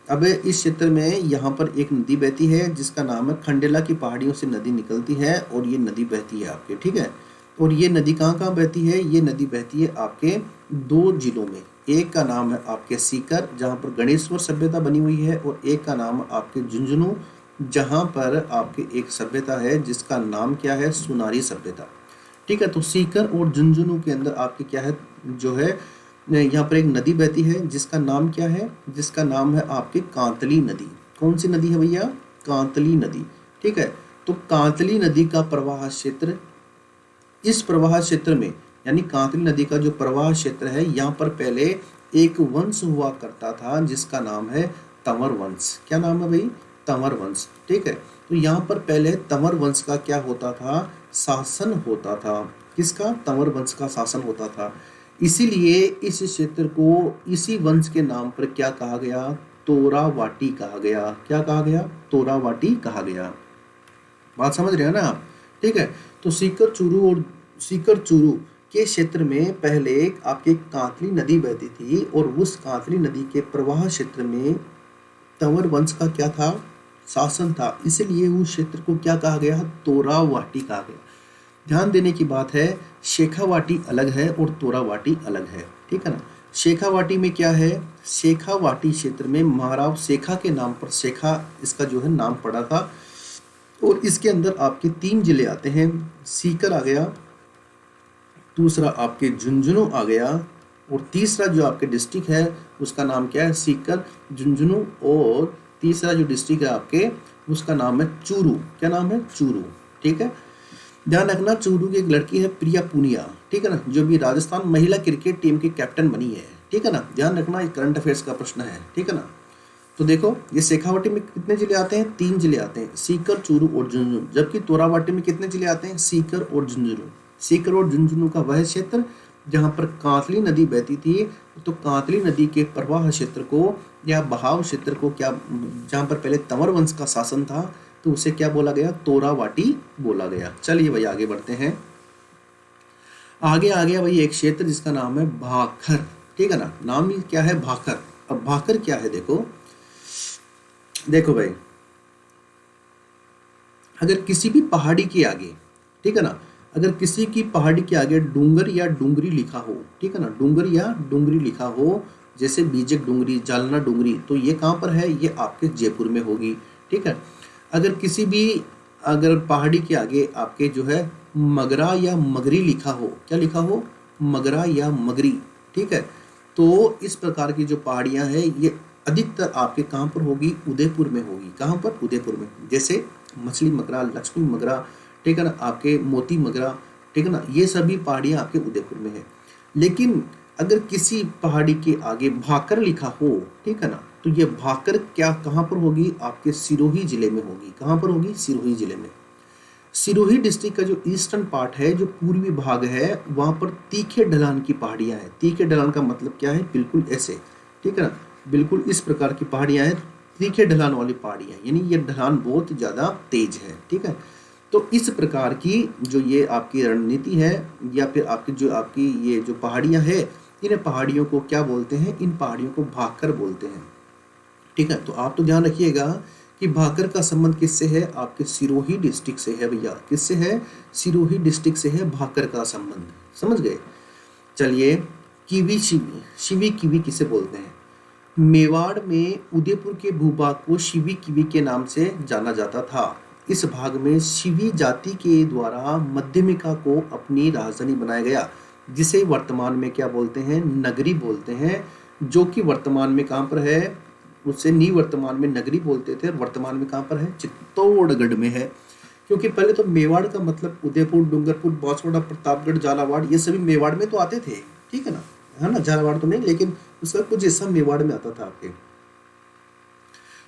अब इस क्षेत्र में यहाँ पर एक नदी बहती है जिसका नाम है, खंडेला की पहाड़ियों से नदी निकलती है और ये नदी बहती है आपके, ठीक है। और ये नदी कहाँ कहाँ बहती है? ये नदी बहती है आपके दो जिलों में। एक का नाम है आपके सीकर, जहाँ पर गणेश्वर सभ्यता बनी हुई है, और एक का नाम है आपके झुंझुनू, जहाँ पर आपके एक सभ्यता है जिसका नाम क्या है? सुनारी सभ्यता, ठीक है। तो सीकर और झुंझुनू के अंदर आपके क्या है, जो है यहाँ पर एक नदी बहती है जिसका नाम क्या है? जिसका नाम है आपकी कांतली नदी। कौन सी नदी है भैया? कांतली नदी, ठीक है। तो कांतली नदी का प्रवाह क्षेत्र, इस प्रवाह क्षेत्र में, यानी कांतली नदी का जो प्रवाह क्षेत्र है, यहाँ पर पहले एक वंश हुआ करता था जिसका नाम है तंवर वंश। क्या नाम है भाई? तंवर वंश, ठीक है। तो यहाँ पर पहले तंवर वंश का क्या होता था? शासन होता था। किसका? तंवर वंश का शासन होता था। इसीलिए इस क्षेत्र को इसी वंश के नाम पर क्या कहा गया? तोरावाटी कहा गया। क्या कहा गया? तोरावाटी कहा गया। बात समझ रहे हो ना आप? ठीक है। तो सीकर चूरू के क्षेत्र में पहले आपके कांतली नदी बहती थी, और उस कांतली नदी के प्रवाह क्षेत्र में तंवर वंश का क्या था? शासन था। इसलिए उस क्षेत्र को क्या कहा गया? तोरावाटी कहा गया। ध्यान देने की बात है, शेखावाटी अलग है और तोरावाटी अलग है, ठीक है ना। शेखावाटी में क्या है? शेखावाटी क्षेत्र में महाराव शेखा के नाम पर शेखा इसका जो है नाम पड़ा था, और इसके अंदर आपके 3 जिले आते हैं। सीकर आ गया, दूसरा आपके झुंझुनू आ गया, और तीसरा जो आपके डिस्ट्रिक्ट है उसका नाम क्या है? सीकर, झुंझुनू, और तीसरा जो डिस्ट्रिक्ट है आपके उसका नाम है चूरू। क्या नाम है? चूरू, ठीक है। ध्यान रखना, चूरू की एक लड़की है प्रिया पूनिया, ठीक है ना, जो भी राजस्थान महिला क्रिकेट टीम की कैप्टन बनी है, ठीक है ना। ध्यान रखना, ये करंट अफेयर्स का प्रश्न है, ठीक है ना। तो देखो, ये शेखावाटी में कितने जिले आते हैं? 3 जिले आते हैं, सीकर, चूरू और झुंझुनू। जबकि तोरावाटी में कितने जिले आते हैं? सीकर और झुंझुनू। सीकर और झुंझुनू का वह क्षेत्र जहाँ पर कांतली नदी बहती थी, तो कांतली नदी के प्रवाह क्षेत्र को या बहाव क्षेत्र को क्या, जहाँ पर पहले तंवर वंश का शासन था, तो उसे क्या बोला गया? तोरावाटी बोला गया। चलिए भाई आगे बढ़ते हैं। आगे आ गया भाई एक क्षेत्र जिसका नाम है भाखर, ठीक है ना। नाम ही क्या है? भाखर। अब भाखर क्या है? देखो देखो भाई, अगर किसी भी पहाड़ी के आगे, ठीक है ना, अगर किसी की पहाड़ी के आगे डूंगर या डूंगरी लिखा हो, ठीक है ना, डूंगर या डूंगरी लिखा हो, जैसे बीजक डूंगरी, जालना डूंगरी, तो ये कहाँ पर है? ये आपके जयपुर में होगी, ठीक है। अगर किसी भी, अगर पहाड़ी के आगे आपके जो है मगरा या मगरी लिखा हो, क्या लिखा हो? मगरा या मगरी, ठीक है। तो इस प्रकार की जो पहाड़ियां हैं ये अधिकतर आपके कहाँ पर होगी? उदयपुर में होगी। कहाँ पर? उदयपुर में। जैसे मछली मगरा, लक्ष्मी मगरा, ठीक है ना, आपके मोती मगरा, ठीक है ना, ये सभी पहाड़ियां आपके उदयपुर में है। लेकिन अगर किसी पहाड़ी के आगे भाकर लिखा हो, ठीक है ना, तो ये भाकर क्या कहाँ पर होगी? आपके सिरोही जिले में होगी। कहाँ पर होगी? सिरोही जिले में। सिरोही डिस्ट्रिक्ट का जो ईस्टर्न पार्ट है, जो पूर्वी भाग है, वहां पर तीखे ढलान की पहाड़ियां हैं। तीखे ढलान का मतलब क्या है? बिल्कुल ऐसे, ठीक है ना, बिल्कुल इस प्रकार की पहाड़ियां हैं, तीखे ढलान वाली पहाड़ियां, यानी ये ढलान बहुत ज्यादा तेज है, ठीक है। तो इस प्रकार की जो ये आपकी रणनीति है, या फिर आपकी जो आपकी ये जो पहाड़ियां है, इन पहाड़ियों को क्या बोलते हैं? इन पहाड़ियों को भाकर बोलते हैं, ठीक है। तो आप तो ध्यान रखिएगा कि भाकर का संबंध किससे है? आपके सिरोही डिस्ट्रिक्ट से है भैया। किससे है? सिरोही डिस्ट्रिक्ट से है भाकर का संबंध, समझ गए। चलिए, कीवी शिवी, शिवी कीवी किसे बोलते हैं? मेवाड़ में उदयपुर के भूभाग को शिवी कीवी के नाम से जाना जाता था। इस भाग में शिवी जाति के द्वारा मध्यमिका को अपनी राजधानी बनाया गया, जिसे वर्तमान में क्या बोलते हैं? नगरी बोलते हैं, जो कि वर्तमान में कहाँ पर है? उससे वर्तमान में नगरी बोलते थे, और वर्तमान में कहाँ पर है? चित्तौड़गढ़ में है। क्योंकि पहले तो मेवाड़ का मतलब उदयपुर, डूंगरपुर, बांसवाड़ा, प्रतापगढ़, झालावाड़, ये सभी मेवाड़ में तो आते थे, ठीक है ना, है ना। झालावाड़ तो नहीं, लेकिन उसका कुछ हिस्सा मेवाड़ में आता था आपके।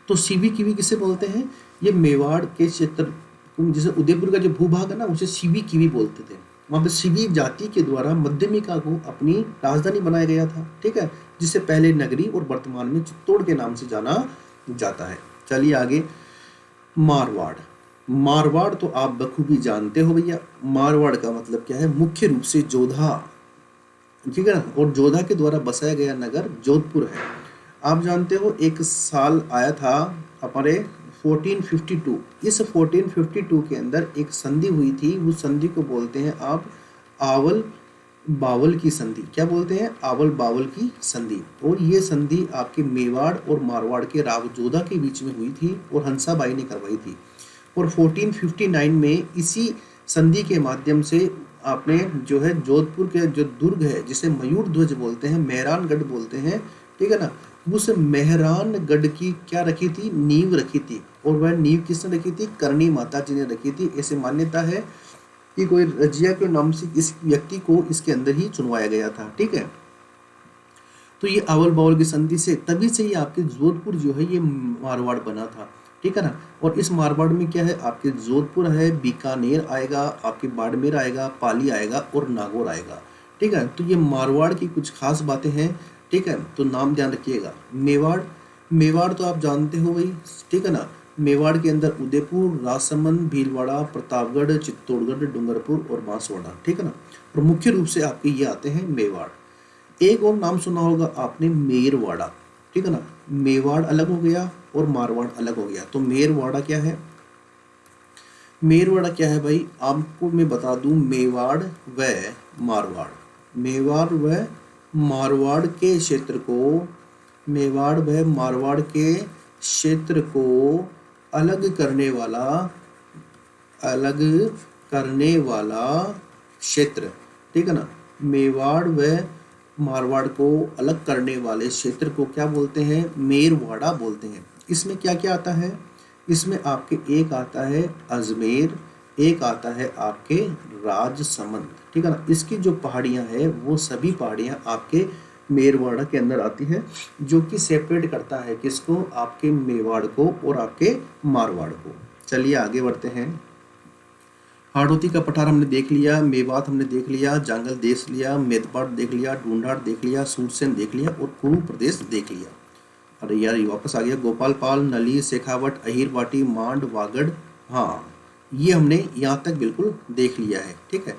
तो शिवी कीवी किसे बोलते हैं? ये मेवाड़ के क्षेत्र, जैसे उदयपुर का जो भूभाग है ना, उसे शिवी कीवी बोलते थे। वहां पर शिवी जाति के द्वारा मध्यमिका को अपनी राजधानी बनाया गया था, ठीक है, जिसे पहले नगरी और वर्तमान में चित्तौड़ के नाम से जाना जाता है। चलिए आगे, मारवाड़। मारवाड़ तो आप बखूबी जानते हो भैया। मारवाड़ का मतलब क्या है? मुख्य रूप से जोधा, ठीक है ना, और जोधा के द्वारा बसाया गया नगर जोधपुर है। आप जानते हो एक साल आया था हमारे 1452। इस 1452 के अंदर एक संधि हुई थी, उस संधि को बोलते हैं आप आवल बावल की संधि। क्या बोलते हैं? आवल बावल की संधि। और ये संधि आपके मेवाड़ और मारवाड़ के रावजोधा के बीच में हुई थी, और हंसाबाई ने करवाई थी। और 1459 में इसी संधि के माध्यम से आपने जो है जोधपुर के जो दुर्ग है, जिसे मयूर ध्वज बोलते हैं, मेहरानगढ़ बोलते हैं, ठीक है ना, उस मेहरानगढ़ की क्या रखी थी? नींव रखी थी। और वह नींव किसने रखी थी? करणी माता जी ने रखी थी। ऐसे मान्यता है कि कोई रजिया के नाम से इस व्यक्ति को इसके अंदर ही चुनवाया गया था, ठीक है। तो ये अवल बावल की संधि से, तभी से ही आपके जोधपुर जो है ये मारवाड़ बना था, ठीक है ना। और इस मारवाड़ में क्या है? आपके जोधपुर है, बीकानेर आएगा, आपके बाड़मेर आएगा, पाली आएगा और नागौर आएगा, ठीक है। तो ये मारवाड़ की कुछ खास बातें हैं, ठीक है। तो नाम ध्यान रखिएगा। मेवाड़, मेवाड़ तो आप जानते हो भाई, ठीक है ना। मेवाड़ के अंदर उदयपुर, राजसमंद, भीलवाड़ा, प्रतापगढ़, चित्तौड़गढ़, डूंगरपुर और बांसवाड़ा, ठीक है ना। और मुख्य रूप से आपके ये आते हैं मेवाड़। एक और नाम सुना होगा आपने, मेरवाड़ा, ठीक है ना। मेवाड़ अलग हो गया और मारवाड़ अलग हो गया। तो मेरवाड़ा क्या है? मेरवाड़ा क्या है भाई? आपको मैं बता दूं, मेवाड़ व मारवाड़, मेवाड़ व मारवाड़ के क्षेत्र को, मेवाड़ व मारवाड़ के क्षेत्र को अलग करने वाला, अलग करने वाला क्षेत्र, ठीक है ना। मेवाड़ व मारवाड़ को अलग करने वाले क्षेत्र को क्या बोलते हैं? मेरवाड़ा बोलते हैं। इसमें क्या क्या आता है? इसमें आपके एक आता है अजमेर, एक आता है आपके राजसमंद, ठीक है ना। इसकी जो पहाड़ियाँ हैं वो सभी पहाड़ियाँ आपके मेरवाड़ा के अंदर आती है, जो कि सेपरेट करता है किसको, आपके मेवाड़ को और आपके मारवाड़ को। चलिए आगे बढ़ते हैं। हाड़ौती का पठार हमने देख लिया, मेवात हमने देख लिया, जांगल देश लिया, मेदपाट देख लिया, ढूंढाड़ देख लिया, सूरसेन देख लिया और कुरु प्रदेश देख लिया। अरे यार ये वापस आ गया। गोपाल पाल, नली, शेखावट, अहिर वाटी, मांड, वागड़, हाँ ये हमने यहाँ तक बिल्कुल देख लिया है, ठीक है।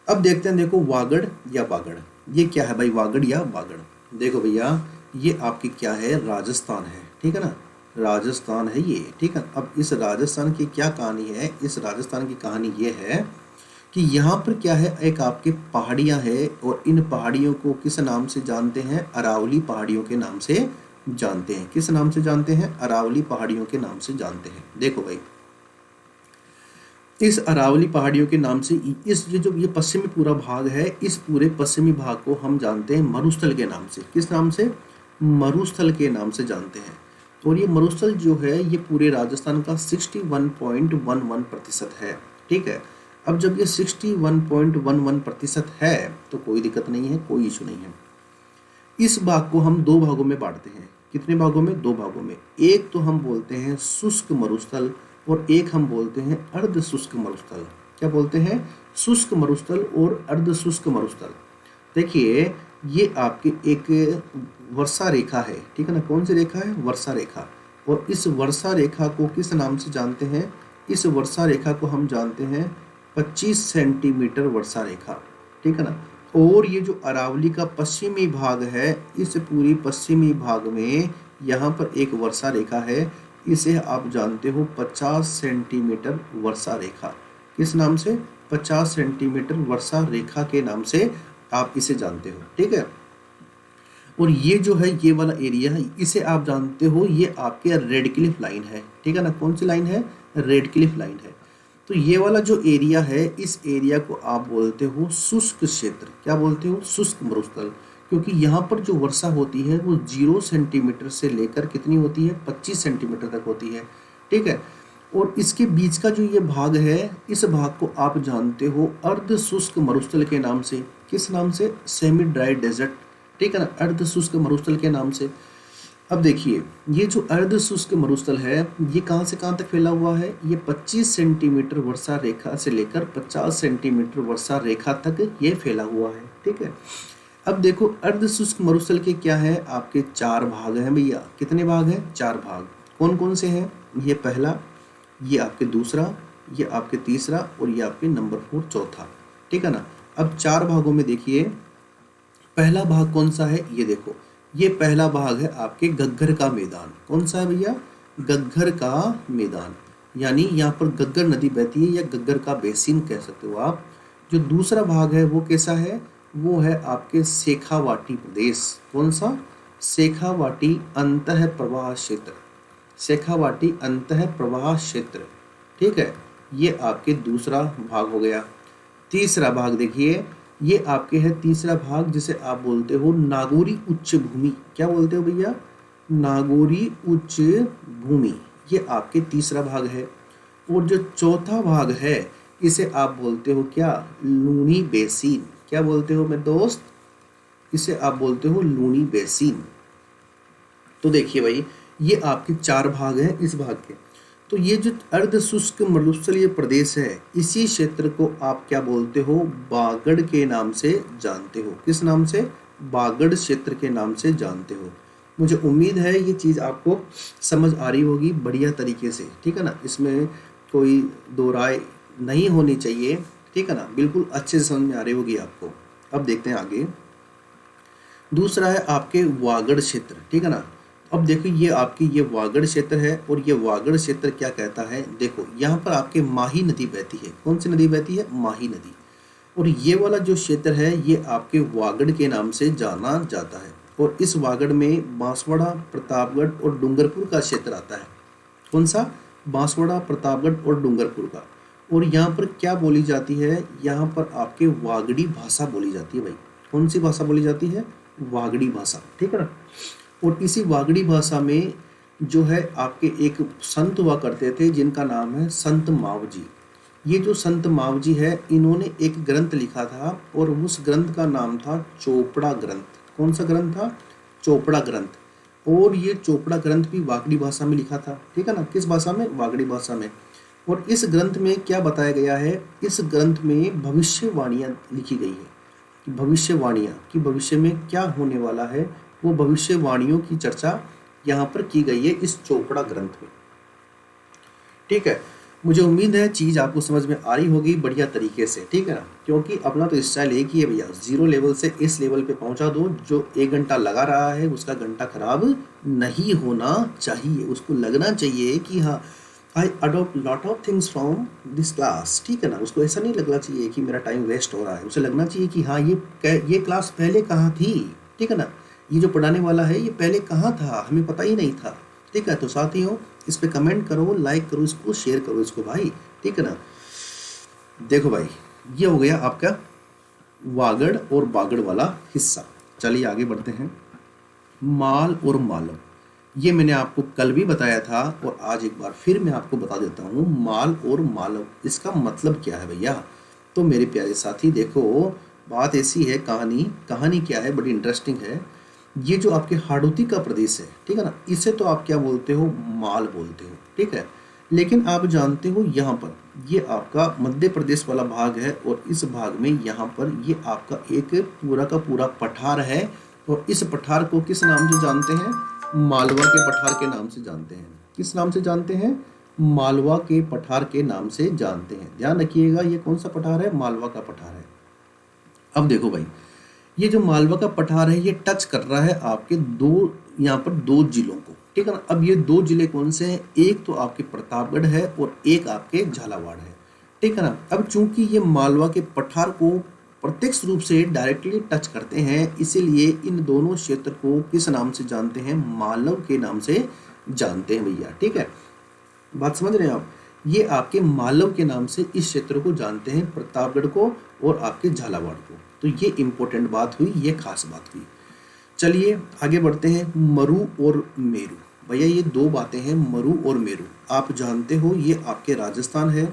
अब देखते हैं, देखो वागड़ या बागड़, ये क्या है भाई, वागड़ या बागड़। देखो भैया ये आपकी क्या है, राजस्थान है, ठीक है ना, राजस्थान है ये, ठीक है। अब इस राजस्थान की क्या कहानी है, इस राजस्थान की कहानी ये है कि यहाँ पर क्या है, एक आपके पहाड़ियाँ है और इन पहाड़ियों को किस नाम से जानते हैं, अरावली पहाड़ियों के नाम से जानते हैं। किस नाम से जानते हैं, अरावली पहाड़ियों के नाम से जानते हैं। देखो भाई इस अरावली पहाड़ियों के नाम से इस जो ये पश्चिमी पूरा भाग है, इस पूरे पश्चिमी भाग को हम जानते हैं मरुस्थल के नाम से। किस नाम से, मरुस्थल के नाम से जानते हैं। और ये मरुस्थल जो है ये पूरे राजस्थान का 61.11% है, ठीक है। अब जब ये 61.11% है तो कोई दिक्कत नहीं है, कोई इशू नहीं है। इस भाग को हम दो भागों में बांटते हैं। कितने भागों में, दो भागों में। एक तो हम बोलते हैं शुष्क मरुस्थल और एक हम बोलते हैं अर्ध शुष्क मरुस्थल। क्या बोलते हैं, शुष्क मरुस्थल और अर्ध शुष्क मरुस्थल। देखिए ये आपकी एक वर्षा रेखा है, ठीक है ना। कौन सी रेखा है, वर्षा रेखा। और इस वर्षा रेखा को किस नाम से जानते हैं, इस वर्षा रेखा को हम जानते हैं 25 सेंटीमीटर वर्षा रेखा, ठीक है ना। और ये जो अरावली का पश्चिमी भाग है, इस पूरी पश्चिमी भाग में यहाँ पर एक वर्षा रेखा है, इसे आप जानते हो 50 सेंटीमीटर वर्षा रेखा। किस नाम से, 50 सेंटीमीटर वर्षा रेखा के नाम से आप इसे जानते हो, ठीक है। और ये जो है ये वाला एरिया है, इसे आप जानते हो ये आपके रेड क्लिफ लाइन है, ठीक है ना। कौन सी लाइन है, रेड क्लिफ लाइन है। तो ये वाला जो एरिया है, इस एरिया को आप बोलते हो शुष्क क्षेत्र। क्या बोलते हो, शुष्क मरुस्थल। क्योंकि यहाँ पर जो वर्षा होती है वो 0 सेंटीमीटर से लेकर कितनी होती है, 25 सेंटीमीटर तक होती है, ठीक है। और इसके बीच का जो ये भाग है, इस भाग को आप जानते हो अर्ध शुष्क मरुस्थल के नाम से। किस नाम से, सेमी ड्राई डेजर्ट, ठीक है ना, अर्ध शुष्क मरुस्थल के नाम से। अब देखिए ये जो अर्ध शुष्क मरुस्थल है ये कहाँ से कहाँ तक फैला हुआ है, ये 25 सेंटीमीटर वर्षा रेखा से लेकर 50 सेंटीमीटर वर्षा रेखा तक ये फैला हुआ है, ठीक है। अब देखो अर्ध शुष्क मरुस्थल के क्या है, आपके 4 भाग हैं भैया। कितने भाग हैं, 4 भाग। कौन कौन से हैं, ये पहला, ये आपके दूसरा, ये आपके तीसरा और ये आपके नंबर 4 चौथा, ठीक है ना। अब 4 भागों में देखिए पहला भाग कौन सा है, ये देखो ये पहला भाग है आपके गग्गर का मैदान। कौन सा है भैया, गग्गर का मैदान, यानी यहाँ पर गग्गर नदी बहती है या गग्गर का बेसिन कह सकते हो आप। जो दूसरा भाग है वो कैसा है, वो है आपके शेखावाटी प्रदेश। कौन सा, शेखावाटी अंतः प्रवाह क्षेत्र, शेखावाटी अंतः प्रवाह क्षेत्र, ठीक है। ये आपके दूसरा भाग हो गया। तीसरा भाग देखिए ये आपके है तीसरा भाग, जिसे आप बोलते हो नागौरी उच्च भूमि। क्या बोलते हो भैया, नागौरी उच्च भूमि, ये आपके तीसरा भाग है। और जो चौथा भाग है इसे आप बोलते हो क्या, लूनी बेसिन। क्या बोलते हो मेरे दोस्त, इसे आप बोलते हो लूनी बेसिन। तो देखिए भाई ये आपके 4 भाग हैं इस भाग के। तो ये जो अर्ध शुष्क मरुस्थलीय प्रदेश है, इसी क्षेत्र को आप क्या बोलते हो, बागड़ के नाम से जानते हो। किस नाम से, बागड़ क्षेत्र के नाम से जानते हो। मुझे उम्मीद है ये चीज़ आपको समझ आ रही होगी बढ़िया तरीके से, ठीक है ना। इसमें कोई दो राय नहीं होनी चाहिए, ठीक है ना, बिल्कुल अच्छे से समझ में आ रही होगी आपको। अब देखते हैं आगे। दूसरा है आपके वागड़ क्षेत्र, ठीक है ना। अब देखो ये आपकी ये वागड़ क्षेत्र है और ये वागड़ क्षेत्र क्या कहता है, देखो यहाँ पर आपके माही नदी बहती है। कौन सी नदी बहती है, माही नदी। और ये वाला जो क्षेत्र है ये आपके वागड़ के नाम से जाना जाता है। और इस वागड़ में बांसवाड़ा, प्रतापगढ़ और डूंगरपुर का क्षेत्र आता है। कौन सा, बांसवाड़ा, प्रतापगढ़ और डूंगरपुर का। और यहाँ पर क्या बोली जाती है, यहाँ पर आपके वागड़ी भाषा बोली जाती है भाई। कौन सी भाषा बोली जाती है, वागड़ी भाषा, ठीक है ना। और इसी वागड़ी भाषा में जो है आपके एक संत हुआ करते थे जिनका नाम है संत मावजी। ये जो संत मावजी है, इन्होंने एक ग्रंथ लिखा था और उस ग्रंथ का नाम था चोपड़ा ग्रंथ। कौन सा ग्रंथ था? चोपड़ा ग्रंथ। और ये चोपड़ा ग्रंथ भी वागड़ी भाषा में लिखा था, ठीक है ना। किस भाषा में? वागड़ी भाषा में। और इस ग्रंथ में क्या बताया गया है? इस ग्रंथ में भविष्यवाणियाँ लिखी गई है कि भविष्यवाणियाँ कि भविष्य में क्या होने वाला है, वो भविष्यवाणियों की चर्चा यहाँ पर की गई है इस चोपड़ा ग्रंथ में, ठीक है। मुझे उम्मीद है चीज़ आपको समझ में आ रही होगी बढ़िया तरीके से, ठीक है ना। क्योंकि अपना तो स्टाइल एक ही है भैया, 0 लेवल से इस लेवल पे पहुंचा दो। जो 1 घंटा लगा रहा है उसका घंटा खराब नहीं होना चाहिए, उसको लगना चाहिए कि हाँ, I adopt lot of things from this class, ठीक है ना। उसको ऐसा नहीं लगना चाहिए कि मेरा टाइम वेस्ट हो रहा है, उसे लगना चाहिए कि हाँ, ये क्लास पहले कहाँ थी, ठीक है ना। ये जो पढ़ाने वाला है ये पहले कहाँ था, हमें पता ही नहीं था, ठीक है। तो साथियों, इस पे कमेंट करो, लाइक करो, इसको शेयर करो इसको भाई, ठीक है ना। देखो भाई, ये हो गया आपका वागड़ और बागड़ वाला हिस्सा। चलिए आगे बढ़ते हैं। माल और मालव, ये मैंने आपको कल भी बताया था और आज एक बार फिर मैं आपको बता देता हूँ। माल और मालव, इसका मतलब क्या है भैया? तो मेरे प्यारे साथी देखो, बात ऐसी है, कहानी क्या है, बड़ी इंटरेस्टिंग है। ये जो आपके हाड़ौती का प्रदेश है, ठीक है ना, इसे तो आप क्या बोलते हो? माल बोलते हो, ठीक है। लेकिन आप जानते हो यहाँ पर ये आपका मध्य प्रदेश वाला भाग है और इस भाग में यहाँ पर ये आपका एक पूरा का पूरा पठार है। और इस पठार को किस नाम से जानते हैं? मालवा के पठार के नाम से जानते हैं। किस नाम से जानते हैं? मालवा के पठार के नाम से जानते हैं। ध्यान रखिएगा, ये कौन सा पठार है? मालवा का पठार है। अब देखो भाई, ये जो मालवा का पठार है ये टच कर रहा है आपके यहाँ पर दो जिलों को, ठीक है ना। अब ये 2 जिले कौन से हैं? एक तो आपके प्रतापगढ़ है और एक आपके झालावाड़ है, ठीक है ना। अब चूंकि ये मालवा के पठार को प्रत्यक्ष रूप से डायरेक्टली टच करते हैं, इसीलिए इन दोनों क्षेत्र को किस नाम से जानते हैं? मालव के नाम से जानते हैं भैया, ठीक है। बात समझ रहे हैं आप? ये आपके मालव के नाम से इस क्षेत्र को जानते हैं, प्रतापगढ़ को और आपके झालावाड़ को। तो ये इंपॉर्टेंट बात हुई, ये खास बात हुई। चलिए आगे बढ़ते हैं। मरु और मेरु, भैया ये 2 बातें हैं, मरु और मेरु। आप जानते हो ये आपके राजस्थान है,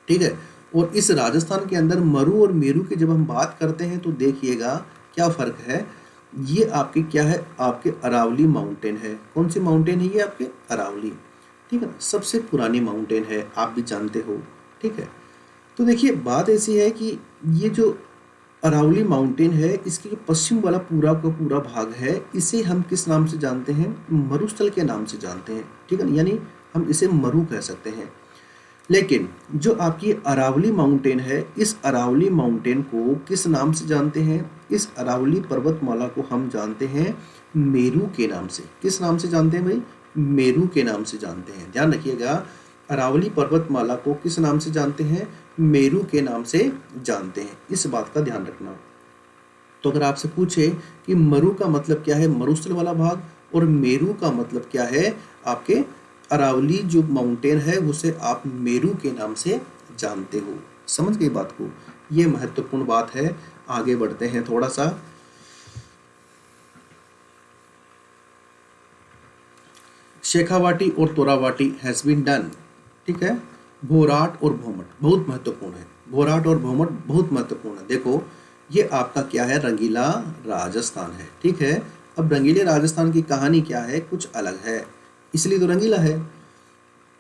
ठीक है। और इस राजस्थान के अंदर मरु और मेरु की जब हम बात करते हैं तो देखिएगा क्या फर्क है। ये आपके क्या है? आपके अरावली माउंटेन है। कौन सी माउंटेन है? ये आपके अरावली, ठीक है ना। सबसे पुरानी माउंटेन है, आप भी जानते हो, ठीक है। तो देखिए बात ऐसी है कि ये जो अरावली माउंटेन है, इसके जो पश्चिम वाला पूरा का पूरा भाग है, इसे हम किस नाम से जानते हैं? मरुस्थल के नाम से जानते हैं, ठीक है ना। यानी हम इसे मरु कह सकते हैं। लेकिन जो आपकी अरावली माउंटेन है, इस अरावली माउंटेन को किस नाम से जानते हैं? इस अरावली पर्वतमाला को हम जानते हैं मेरू के नाम से। किस नाम से जानते हैं भाई? मेरू के नाम से जानते हैं। ध्यान रखिएगा, अरावली पर्वतमाला को किस नाम से जानते हैं? मेरू के नाम से जानते हैं, इस बात का ध्यान रखना। तो अगर आपसे पूछे कि मरु का मतलब क्या है? मरुस्थल वाला भाग। और मेरू का मतलब क्या है? आपके अरावली जो माउंटेन है उसे आप मेरू के नाम से जानते हो। समझ गए बात को? ये महत्वपूर्ण बात है। आगे बढ़ते हैं थोड़ा सा। शेखावाटी और तोरावाटी हैज बीन डन, ठीक है। भोराट और भोमट बहुत महत्वपूर्ण है। भोराट और भोमट बहुत महत्वपूर्ण है। देखो ये आपका क्या है? रंगीला राजस्थान है, ठीक है। अब रंगीले राजस्थान की कहानी क्या है? कुछ अलग है, इसलिए तो रंगीला है।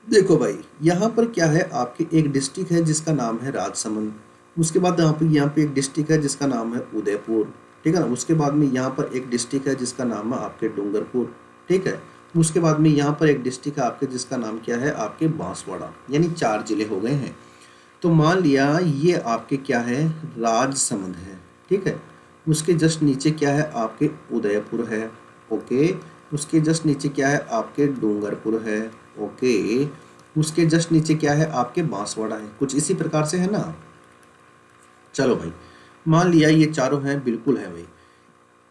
देखो भाई, यहाँ पर क्या है? आपके एक डिस्ट्रिक्ट है जिसका नाम है राजसमंद। उसके बाद यहाँ पे एक डिस्ट्रिक्ट है जिसका नाम है उदयपुर, ठीक है ना। उसके बाद में यहाँ पर एक डिस्ट्रिक्ट है जिसका नाम है आपके डूंगरपुर, ठीक है। उसके बाद में यहाँ पर एक डिस्ट्रिक्ट है आपके जिसका नाम क्या है? आपके बांसवाड़ा। यानी 4 जिले हो गए हैं। तो मान लिया ये आपके क्या है? राजसमंद है, ठीक है। उसके जस्ट नीचे क्या है? आपके उदयपुर है, ओके। उसके जस्ट नीचे क्या है? आपके डूंगरपुर है, ओके। उसके जस्ट नीचे क्या है? आपके बांसवाड़ा है। कुछ इसी प्रकार से है ना। चलो भाई, मान लिया ये चारों हैं, बिल्कुल है भाई।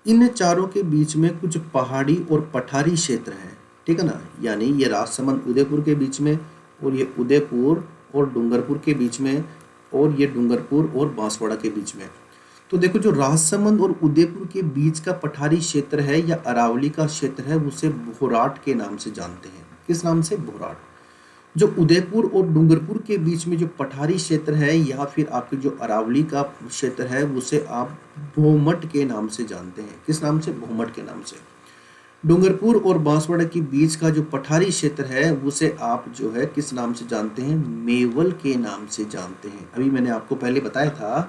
इन चारों के बीच में कुछ पहाड़ी और पठारी क्षेत्र है, ठीक है ना। यानी ये राजसमंद उदयपुर के बीच में, और ये उदयपुर और डूंगरपुर के बीच में, और ये डूंगरपुर और बांसवाड़ा के बीच में। तो देखो, जो राजसमंद और उदयपुर के बीच का पठारी क्षेत्र है या अरावली का क्षेत्र है, उसे भोराट के नाम से जानते हैं। किस नाम से? भोराट। जो उदयपुर और डूंगरपुर के बीच में जो पठारी क्षेत्र है या फिर आपके जो अरावली का क्षेत्र है उसे आप भोमट के नाम से जानते हैं। किस नाम से? भोमट के नाम से। डूंगरपुर और बांसवाड़ा के बीच का जो पठारी क्षेत्र है उसे आप जो है किस नाम से जानते हैं? मेवल के नाम से जानते हैं। अभी मैंने आपको पहले बताया था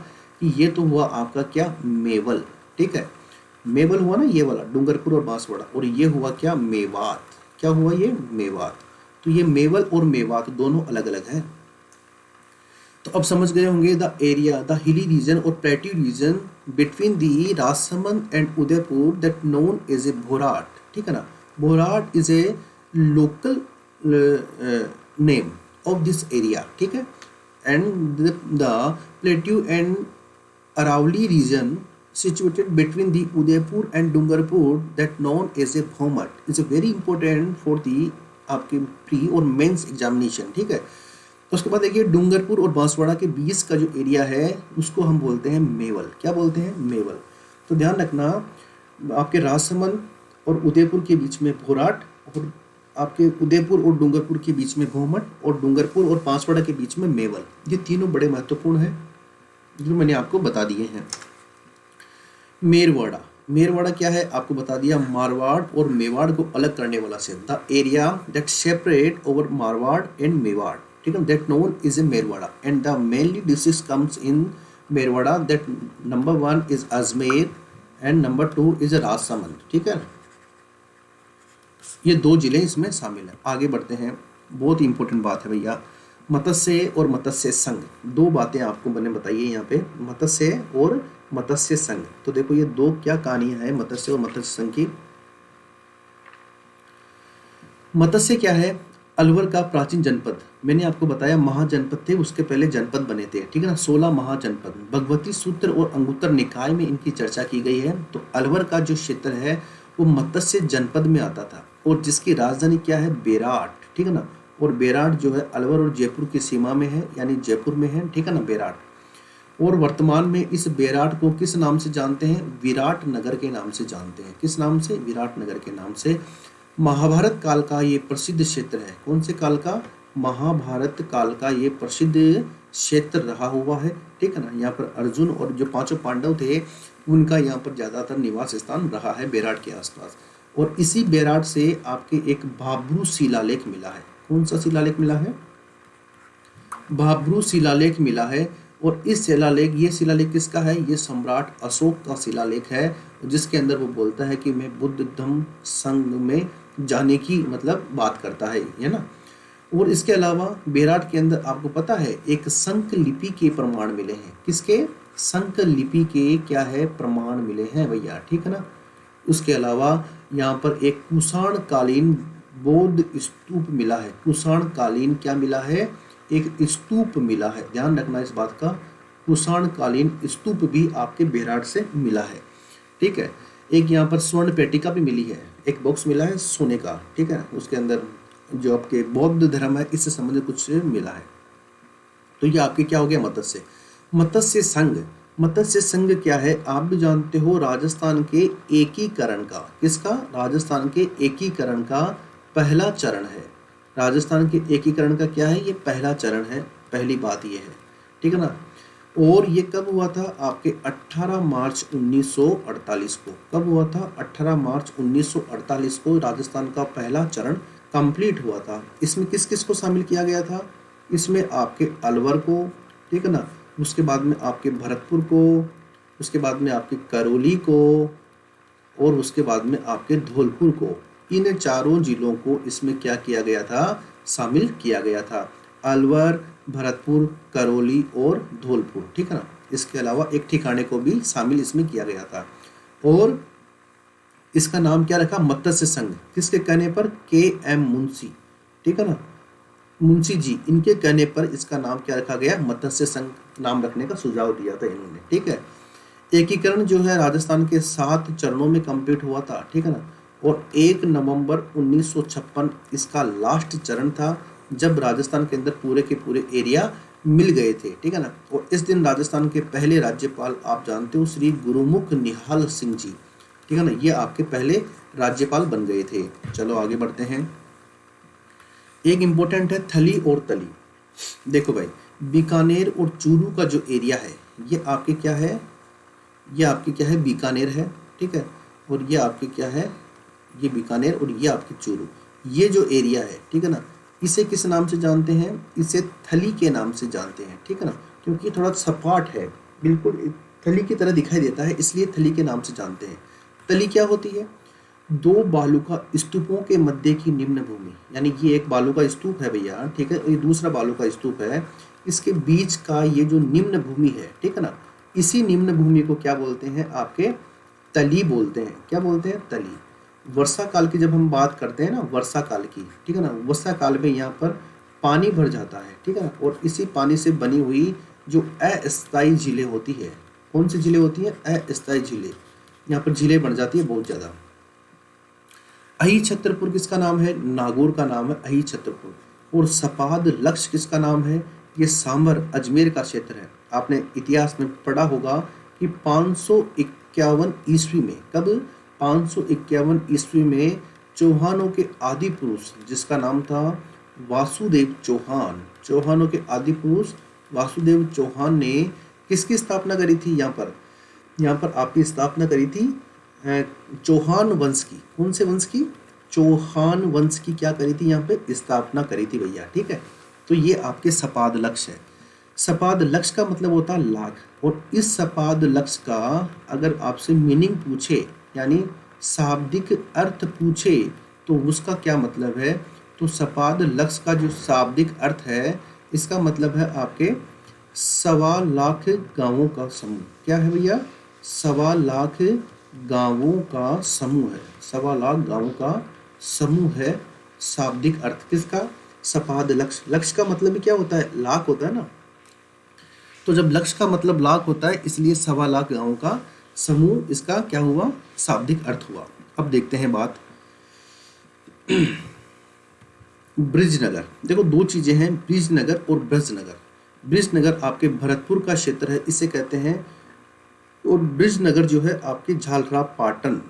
कि ये तो हुआ आपका क्या? मेवल। ठीक है, मेवल हुआ ना ये वाला, डूंगरपुर और बांसवाड़ा, और ये हुआ क्या? मेवात। क्या हुआ ये? मेवात। तो ये मेवल और मेवात दोनों अलग अलग है। तो अब समझ गए होंगे the area, the hilly region और plateau region between the Rajsamand and Udaipur that known as a Bhorat. ठीक है ना, Bhorat is a local name of this area. ठीक है, and the plateau and Aravalli region situated between the Udaipur and Dungarpur that known as a Bhaumat is a very important for the आपके pre और mains examination. ठीक है, तो उसके बाद देखिए डूंगरपुर और बांसवाड़ा के बीच का जो एरिया है उसको हम बोलते हैं मेवल। क्या बोलते हैं? मेवल। तो ध्यान रखना, आपके राजसमंद और उदयपुर के बीच में भोराट, और आपके उदयपुर और डूंगरपुर के बीच में भोमट, और डूंगरपुर और बांसवाड़ा के बीच में मेवल। ये तीनों बड़े महत्वपूर्ण हैं जो मैंने आपको बता दिए हैं। मेरवाड़ा, मेरवाड़ा क्या है आपको बता दिया, मारवाड़ और मेवाड़ को अलग करने वाला से, the area that separate over Marwar and Mewar. ठीक है, that known is a Merwara and the mainly districts comes in Merwara that number 1 is Ajmer and number 2 is Rajsamand. ठीक है, ये 2 जिले इसमें शामिल हैं। आगे बढ़ते हैं, बहुत ही इंपॉर्टेंट बात है भैया, मत्स्य और मत्स्य संघ। 2 बातें आपको मैंने बताई है यहाँ पे, मत्स्य और मत्स्य संघ। तो देखो ये 2 क्या कहानियां हैं मत्स्य और मत्स्य संघ की। मत्स्य क्या है? अलवर का प्राचीन जनपद। मैंने आपको बताया महाजनपद थे, उसके पहले जनपद बने थे। ठीक है ना, 16 महाजनपद। भगवती सूत्र और अंगुत्तर निकाय में इनकी चर्चा की गई है। तो अलवर का जो क्षेत्र है वो मत्स्य जनपद में आता था, और जिसकी राजधानी क्या है? बेराट। ठीक है ना, और बेराट जो है अलवर और जयपुर की सीमा में है, यानी जयपुर में है। ठीक है ना, बेराट। और वर्तमान में इस बेराट को किस नाम से जानते हैं? विराट नगर के नाम से जानते हैं। किस नाम से? विराट नगर के नाम से। महाभारत काल का ये प्रसिद्ध क्षेत्र है। कौन से काल का? महाभारत काल का ये प्रसिद्ध क्षेत्र रहा हुआ है। ठीक है ना, यहाँ पर अर्जुन और जो 5 पांडव थे उनका यहाँ पर ज्यादातर निवास स्थान रहा है बेराट के आसपास। और इसी बेराट से आपके एक भाब्रू शिलालेख मिला है। कौन सा शिलालेख मिला है? भाब्रू शिलालेख मिला है। और इस शिलालेख, ये शिलालेख किसका है? ये सम्राट अशोक का शिलालेख है, जिसके अंदर वो बोलता है कि मैं बुद्ध धम्म संघ में जाने की मतलब बात करता है ना। और इसके अलावा बेराट के अंदर आपको पता है एक संक लिपि के प्रमाण मिले हैं। किसके? संक लिपि के क्या है? प्रमाण मिले हैं भैया। ठीक है ना। उसके अलावा यहाँ पर एक कुषाण कालीन बौद्ध स्तूप मिला है। कुषाण कालीन क्या मिला है? एक स्तूप मिला है। ध्यान रखना इस बात का, कुषाण कालीन स्तूप भी आपके बेराट से मिला है। ठीक है, एक यहाँ पर स्वर्ण पेटिका भी मिली है, एक बॉक्स मिला है सोने का। ठीक है, उसके अंदर जो आपके बौद्ध धर्म है इससे संबंधित कुछ मिला है। तो ये आपके क्या हो गया? मत्स्य। मत्स्य संघ। मत्स्य संघ क्या है? आप भी जानते हो, राजस्थान के एकीकरण का, किसका? राजस्थान के एकीकरण का पहला चरण है। राजस्थान के एकीकरण का क्या है? ये पहला चरण है। पहली बात ये है। ठीक है ना। और ये कब हुआ था? आपके 18 मार्च 1948 को। कब हुआ था? 18 मार्च 1948 को राजस्थान का पहला चरण कंप्लीट हुआ था। इसमें किस किस को शामिल किया गया था? इसमें आपके अलवर को, ठीक है ना, उसके बाद में आपके भरतपुर को, उसके बाद में आपके करौली को, और उसके बाद में आपके धौलपुर को। इन 4 जिलों को इसमें क्या किया गया था? शामिल किया गया था। अलवर, भरतपुर, करौली और धौलपुर। ठीक है ना। इसके अलावा एक ठिकाने को भी शामिल इसमें किया गया था। और इसका नाम क्या रखा? मत्स्य संघ। किसके कहने पर? के.एम. मुंशी। ठीक है ना, मुंशी जी, इनके कहने पर इसका नाम क्या रखा गया? मत्स्य संघ नाम रखने का सुझाव दिया था इन्होंने। ठीक है। एकीकरण जो है राजस्थान के 7 चरणों में कंप्लीट हुआ था। ठीक है ना। और 1 नवंबर 1956 इसका लास्ट चरण था, जब राजस्थान के अंदर पूरे के पूरे एरिया मिल गए थे। ठीक है ना। और इस दिन राजस्थान के पहले राज्यपाल आप जानते हो, श्री गुरुमुख निहाल सिंह जी। ठीक है ना, ये आपके पहले राज्यपाल बन गए थे। चलो आगे बढ़ते हैं। एक इम्पोर्टेंट है थली और तली। देखो भाई, बीकानेर और चूरू का जो एरिया है ये आपके क्या है, ये आपके क्या है, बीकानेर है, ठीक है, और ये आपके क्या है, ये बीकानेर और ये आपके चूरू, ये जो एरिया है, ठीक है ना, इसे किस नाम से जानते हैं, इसे थली के नाम से जानते हैं, ठीक है ना, क्योंकि थोड़ा सपाट है, बिल्कुल थली की तरह दिखाई देता है, इसलिए थली के नाम से जानते हैं। तली क्या होती है, दो बालू का स्तूपों के मध्य की निम्न भूमि, यानी ये एक बालू का स्तूप है भैया, ठीक है, और ये दूसरा बालू का स्तूप है, इसके बीच का ये जो निम्न भूमि है, ठीक है ना, इसी निम्न भूमि को क्या बोलते हैं, आपके तली बोलते हैं। क्या बोलते हैं, तली। वर्षा काल की जब हम बात करते हैं ना, वर्षा काल की, ठीक है ना, वर्षा काल में यहाँ पर पानी भर जाता है, ठीक है ना, और इसी पानी से बनी हुई जो अस्थायी झीलें होती है, कौन सी झीलें होती हैं, अस्थायी झीलें, यहाँ पर झीलें बन जाती है बहुत ज़्यादा। अही छतरपुर किसका नाम है, नागौर का नाम है अही छतरपुर। और सपाद लक्ष्य किसका नाम है, ये सांभर अजमेर का क्षेत्र है। आपने इतिहास में पढ़ा होगा कि 551 ईस्वी में, कब, 551 ईस्वी में चौहानों के आदि पुरुष जिसका नाम था वासुदेव चौहान, चौहानों के आदि पुरुष वासुदेव चौहान ने किसकी स्थापना करी थी, यहाँ पर आपकी स्थापना करी थी चौहान वंश की। कौन से वंश की, चौहान वंश की क्या करी थी, यहाँ पे स्थापना करी थी भैया, ठीक है। तो ये आपके सपाद लक्ष्य है। सपाद लक्ष्य का मतलब होता है लाख, और इस सपाद लक्ष्य का अगर आपसे मीनिंग पूछे, यानी शाब्दिक अर्थ पूछे, तो उसका क्या मतलब है, तो सपाद लक्ष्य का जो शाब्दिक अर्थ है, इसका मतलब है आपके 1.25 लाख गांवों का समूह। क्या है भैया, 1.25 लाख गांवों का समूह है, 1.25 लाख गांवों का समूह है शाब्दिक अर्थ किसका, सपाद लक्ष्य। लक्ष्य का मतलब भी क्या होता है, लाख होता है ना, तो जब लक्ष्य का मतलब लाख होता है, इसलिए 1.25 लाख गांवों का समूह, इसका क्या हुआ, शाब्दिक अर्थ हुआ। अब देखते हैं बात ब्रिजनगर। देखो दो चीजें हैं, ब्रिजनगर और ब्रजनगर। ब्रिजनगर आपके भरतपुर का क्षेत्र है, इसे कहते हैं, और ब्रिजनगर जो है आपके झालरा पाटन,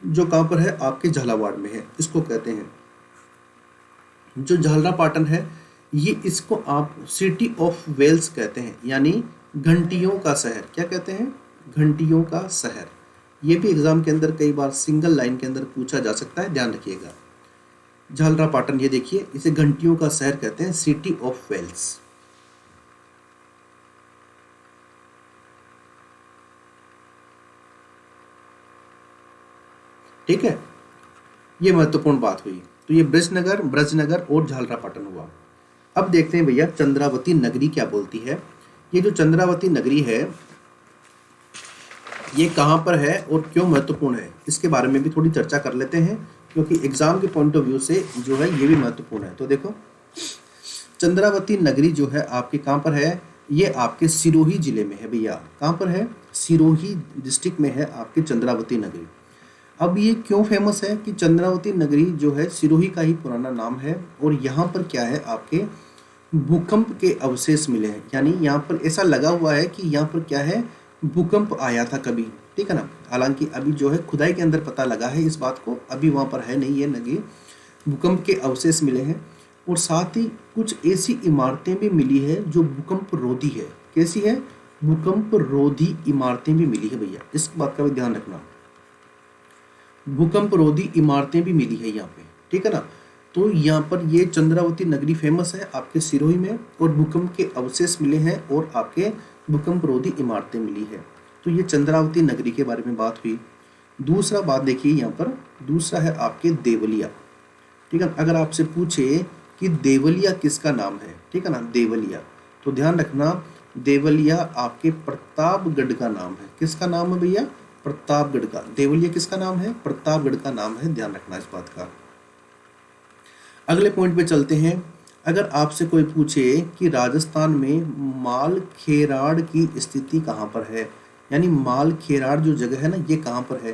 जो कहाँ पर है, आपके झालावाड़ में है, इसको कहते हैं। जो झालरा पाटन है, ये इसको आप सिटी ऑफ वेल्स कहते हैं, यानी घंटियों का शहर। क्या कहते हैं, घंटियों का शहर। ये भी एग्जाम के अंदर कई बार सिंगल लाइन के अंदर पूछा जा सकता है, ध्यान रखिएगा। झालरा पाटन, ये देखिए, इसे घंटियों का शहर कहते हैं, सिटी ऑफ वेल्स। ठीक है, ये महत्वपूर्ण बात हुई। तो ये ब्रिजनगर, ब्रजनगर और झालरा पाटन हुआ। अब देखते हैं भैया चंद्रावती नगरी क्या बोलती है। ये जो चंद्रावती नगरी है, ये कहाँ पर है और क्यों महत्वपूर्ण है, इसके बारे में भी थोड़ी चर्चा कर लेते हैं, क्योंकि एग्जाम के पॉइंट ऑफ व्यू से जो है ये भी महत्वपूर्ण है। तो देखो चंद्रावती नगरी जो है आपके कहाँ पर है, ये आपके सिरोही जिले में है भैया। कहाँ पर है, सिरोही डिस्ट्रिक्ट में है आपके चंद्रावती नगरी। अब ये क्यों फेमस है कि चंद्रावती नगरी जो है सिरोही का ही पुराना नाम है, और यहाँ पर क्या है, आपके भूकंप के अवशेष मिले हैं, यानी यहाँ पर ऐसा लगा हुआ है कि यहाँ पर क्या है, भूकंप आया था कभी, ठीक है ना। हालांकि अभी जो है खुदाई के अंदर पता लगा है इस बात को, अभी वहाँ पर है नहीं ये नगरी। भूकंप के अवशेष मिले हैं, और साथ ही कुछ ऐसी इमारतें भी मिली है जो भूकंप रोधी है। कैसी है, भूकंप रोधी इमारतें भी मिली है भैया, इस बात का भी ध्यान रखना। भूकंप रोधी इमारतें भी मिली है यहाँ पे, ठीक है ना। तो यहाँ पर ये चंद्रावती नगरी फेमस है आपके सिरोही में, और भूकंप के अवशेष मिले हैं और आपके भूकंप रोधी इमारतें मिली है। तो ये चंद्रावती नगरी के बारे में बात हुई। दूसरा बात देखिए यहाँ पर, दूसरा है आपके देवलिया, ठीक है। अगर आपसे पूछे कि देवलिया किसका नाम है, ठीक है ना, देवलिया, तो ध्यान रखना देवलिया आपके प्रतापगढ़ का नाम है। किसका नाम है भैया, प्रतापगढ़ का। देवलिया किसका नाम है, प्रतापगढ़ का नाम है, ध्यान रखना इस बात का। अगले पॉइंट पे चलते हैं। अगर आपसे कोई पूछे कि राजस्थान में मालखेराड़ की स्थिति कहाँ पर है, यानी मालखेराड़ जो जगह है ना, ये कहाँ पर है,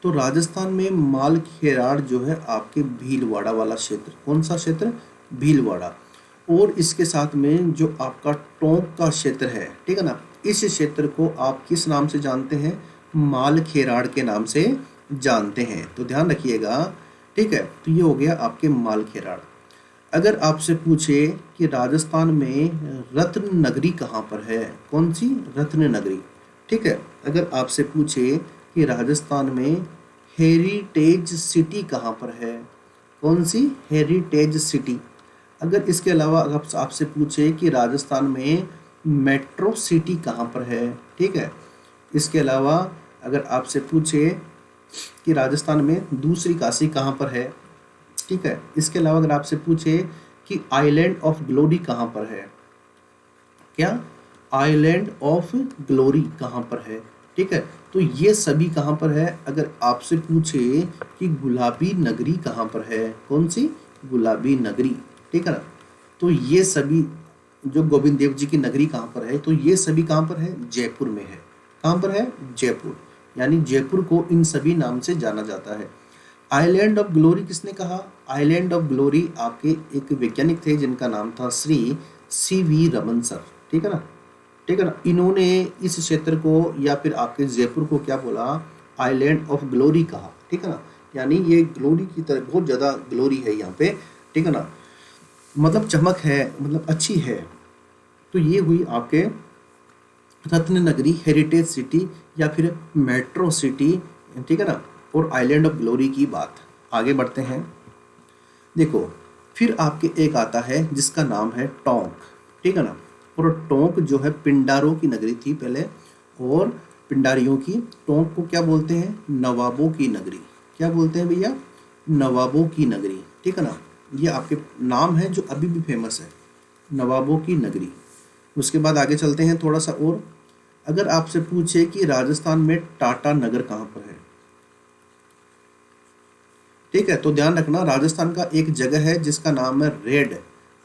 तो राजस्थान में मालखेराड़ जो है आपके भीलवाड़ा वाला क्षेत्र। कौन सा क्षेत्र, भीलवाड़ा। और इसके साथ में जो आपका टोंक का क्षेत्र है, ठीक है ना, इस क्षेत्र को आप किस नाम से जानते हैं, मालखेराड़ के नाम से जानते हैं। तो ध्यान रखिएगा, ठीक है। तो ये हो गया आपके मालखेराड़। अगर आपसे पूछे कि राजस्थान में रत्न नगरी कहाँ पर है, कौन सी? रत्न नगरी। ठीक है। अगर आपसे पूछे कि राजस्थान में हेरिटेज सिटी कहाँ पर है, कौन सी? Heritage city. अगर इसके अलावा अगर आपसे पूछे कि राजस्थान में मेट्रो सिटी कहाँ पर है, ठीक है। इसके अलावा अगर आपसे पूछे कि राजस्थान में दूसरी काशी कहाँ पर है, ठीक है। इसके अलावा अगर आपसे पूछे कि आइलैंड ऑफ ग्लोरी कहाँ पर है, क्या? आइलैंड ऑफ ग्लोरी कहाँ पर है, ठीक है। तो ये सभी कहाँ पर है? अगर आपसे पूछे कि गुलाबी नगरी कहाँ पर है, कौन सी? गुलाबी नगरी, ठीक है ना। तो ये सभी, जो गोविंद देव जी की नगरी कहाँ पर है, तो ये सभी कहाँ पर है? जयपुर में है। कहाँ पर है? जयपुर। यानी जयपुर को इन सभी नाम से जाना जाता है। आइलैंड ऑफ ग्लोरी किसने कहा? आइलैंड ऑफ ग्लोरी आपके एक वैज्ञानिक थे जिनका नाम था श्री CV रमन सर, ठीक है ना। ठीक है ना। इन्होंने इस क्षेत्र को या फिर आपके जयपुर को क्या बोला? आइलैंड ऑफ ग्लोरी कहा, ठीक है ना। यानी ये ग्लोरी की तरह बहुत ज़्यादा ग्लोरी है यहाँ पे, ठीक है ना, मतलब चमक है, मतलब अच्छी है। तो ये हुई आपके रत्न नगरी, हेरिटेज सिटी या फिर मेट्रो सिटी, ठीक है ना, और आइलैंड ऑफ ग्लोरी की बात। आगे बढ़ते हैं। देखो, फिर आपके एक आता है जिसका नाम है टोंक, ठीक है ना। और टोंक जो है पिंडारों की नगरी थी पहले, और पिंडारियों की। टोंक को क्या बोलते हैं? नवाबों की नगरी। क्या बोलते हैं भैया? नवाबों की नगरी, ठीक है ना। ये आपके नाम है जो अभी भी फेमस है, नवाबों की नगरी। उसके बाद आगे चलते हैं थोड़ा सा और। अगर आपसे पूछे कि राजस्थान में टाटा नगर कहाँ पर है, ठीक है, तो ध्यान रखना राजस्थान का एक जगह है जिसका नाम है रेड।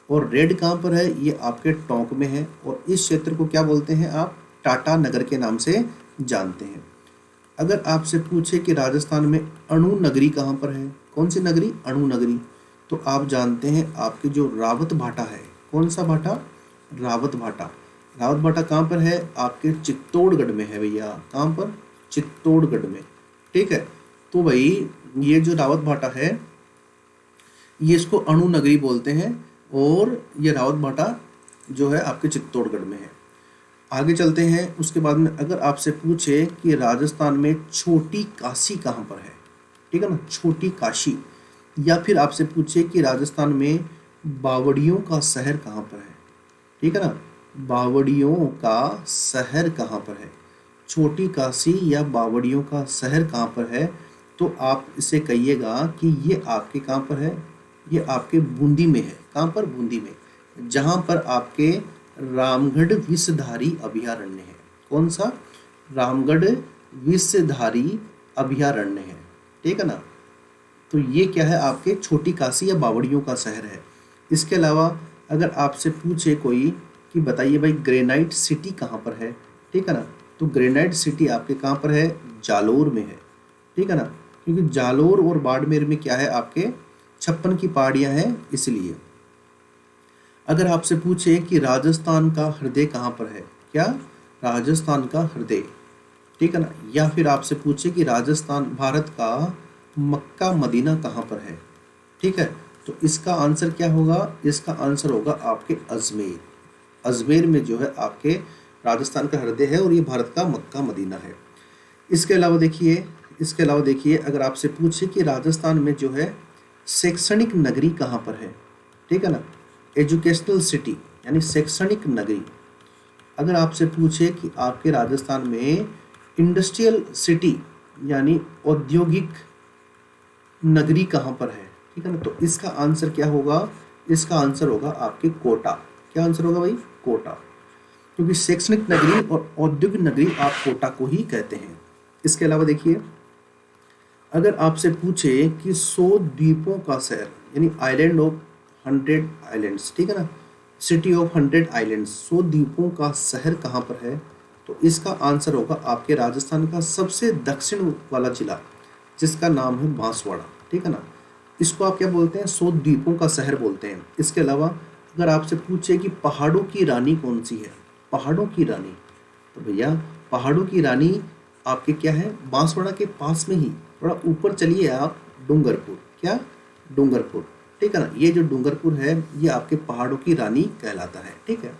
और रेड कहाँ पर है? ये आपके टोंक में है। और इस क्षेत्र को क्या बोलते हैं आप? टाटा नगर के नाम से जानते हैं। अगर आपसे पूछे कि राजस्थान में अणु नगरी कहाँ पर है, कौन सी नगरी? अणु नगरी। तो आप जानते हैं आपके जो रावत भाटा है, कौन सा भाटा? रावत भाटा। रावत भाटा कहाँ पर है? आपके चित्तौड़गढ़ में है भैया। कहाँ पर? चित्तौड़गढ़ में, ठीक है। तो भाई ये जो रावत भाटा है, ये इसको अणु नगरी बोलते हैं, और ये रावत भाटा जो है आपके चित्तौड़गढ़ में है। आगे चलते हैं। उसके बाद में अगर आपसे पूछे कि राजस्थान में छोटी काशी कहाँ पर है, ठीक है ना, छोटी काशी। या फिर आपसे पूछे कि राजस्थान में बावड़ियों का शहर कहाँ पर है, ठीक है ना, बावड़ियों का शहर कहाँ पर है, छोटी काशी या बावड़ियों का शहर कहाँ पर है। तो आप इसे कहिएगा कि ये आपके कहाँ पर है? ये आपके बूंदी में है। कहाँ पर? बूंदी में, जहाँ पर आपके रामगढ़ विषधारी अभयारण्य है। कौन सा? रामगढ़ विषधारी अभयारण्य है, ठीक है ना। तो ये क्या है? आपके छोटी काशी या बावड़ियों का शहर है। इसके अलावा अगर आपसे पूछे कोई कि बताइए भाई ग्रेनाइट सिटी कहाँ पर है, ठीक है ना, तो ग्रेनाइट सिटी आपके कहाँ पर है? जालोर में है, ठीक है ना, क्योंकि जालोर और बाड़मेर में क्या है? आपके 56 की पहाड़ियाँ हैं, इसलिए। अगर आपसे पूछे कि राजस्थान का हृदय कहाँ पर है, क्या? राजस्थान का हृदय, ठीक है ना। या फिर आपसे पूछे कि राजस्थान, भारत का मक्का मदीना कहाँ पर है, ठीक है, तो इसका आंसर क्या होगा? इसका आंसर होगा आपके अजमेर। अजमेर में जो है आपके राजस्थान का हृदय है, और ये भारत का मक्का मदीना है। इसके अलावा देखिए अगर आपसे पूछे कि राजस्थान में जो है शैक्षणिक नगरी कहाँ पर है, ठीक है ना, एजुकेशनल सिटी यानी शैक्षणिक नगरी। अगर आपसे पूछे कि आपके राजस्थान में इंडस्ट्रियल सिटी यानी औद्योगिक नगरी कहाँ पर है, ठीक है ना, तो इसका आंसर क्या होगा? इसका आंसर होगा आपके कोटा। क्या आंसर होगा भाई? कोटा। क्योंकि शैक्षणिक नगरी और औद्योगिक नगरी आप कोटा को ही कहते हैं। इसके अलावा देखिए अगर आपसे पूछे कि 100 द्वीपों का शहर यानी आइलैंड ऑफ 100 आइलैंड्स, ठीक है ना, सिटी ऑफ 100 आइलैंड्स, 100 द्वीपों का शहर कहाँ पर है, तो इसका आंसर होगा आपके राजस्थान का सबसे दक्षिण वाला जिला जिसका नाम है बांसवाड़ा, ठीक है ना। इसको आप क्या बोलते हैं? 100 द्वीपों का शहर बोलते हैं। इसके अलावा अगर आपसे पूछे कि पहाड़ों की रानी कौन सी है, पहाड़ों की रानी, तो भैया पहाड़ों की रानी आपके क्या है? बांसवाड़ा के पास में ही थोड़ा ऊपर चलिए आप, डूंगरपुर। क्या? डूंगरपुर। ठीक है ना। ये जो डूंगरपुर है ये आपके पहाड़ों की रानी कहलाता है। ठीक है,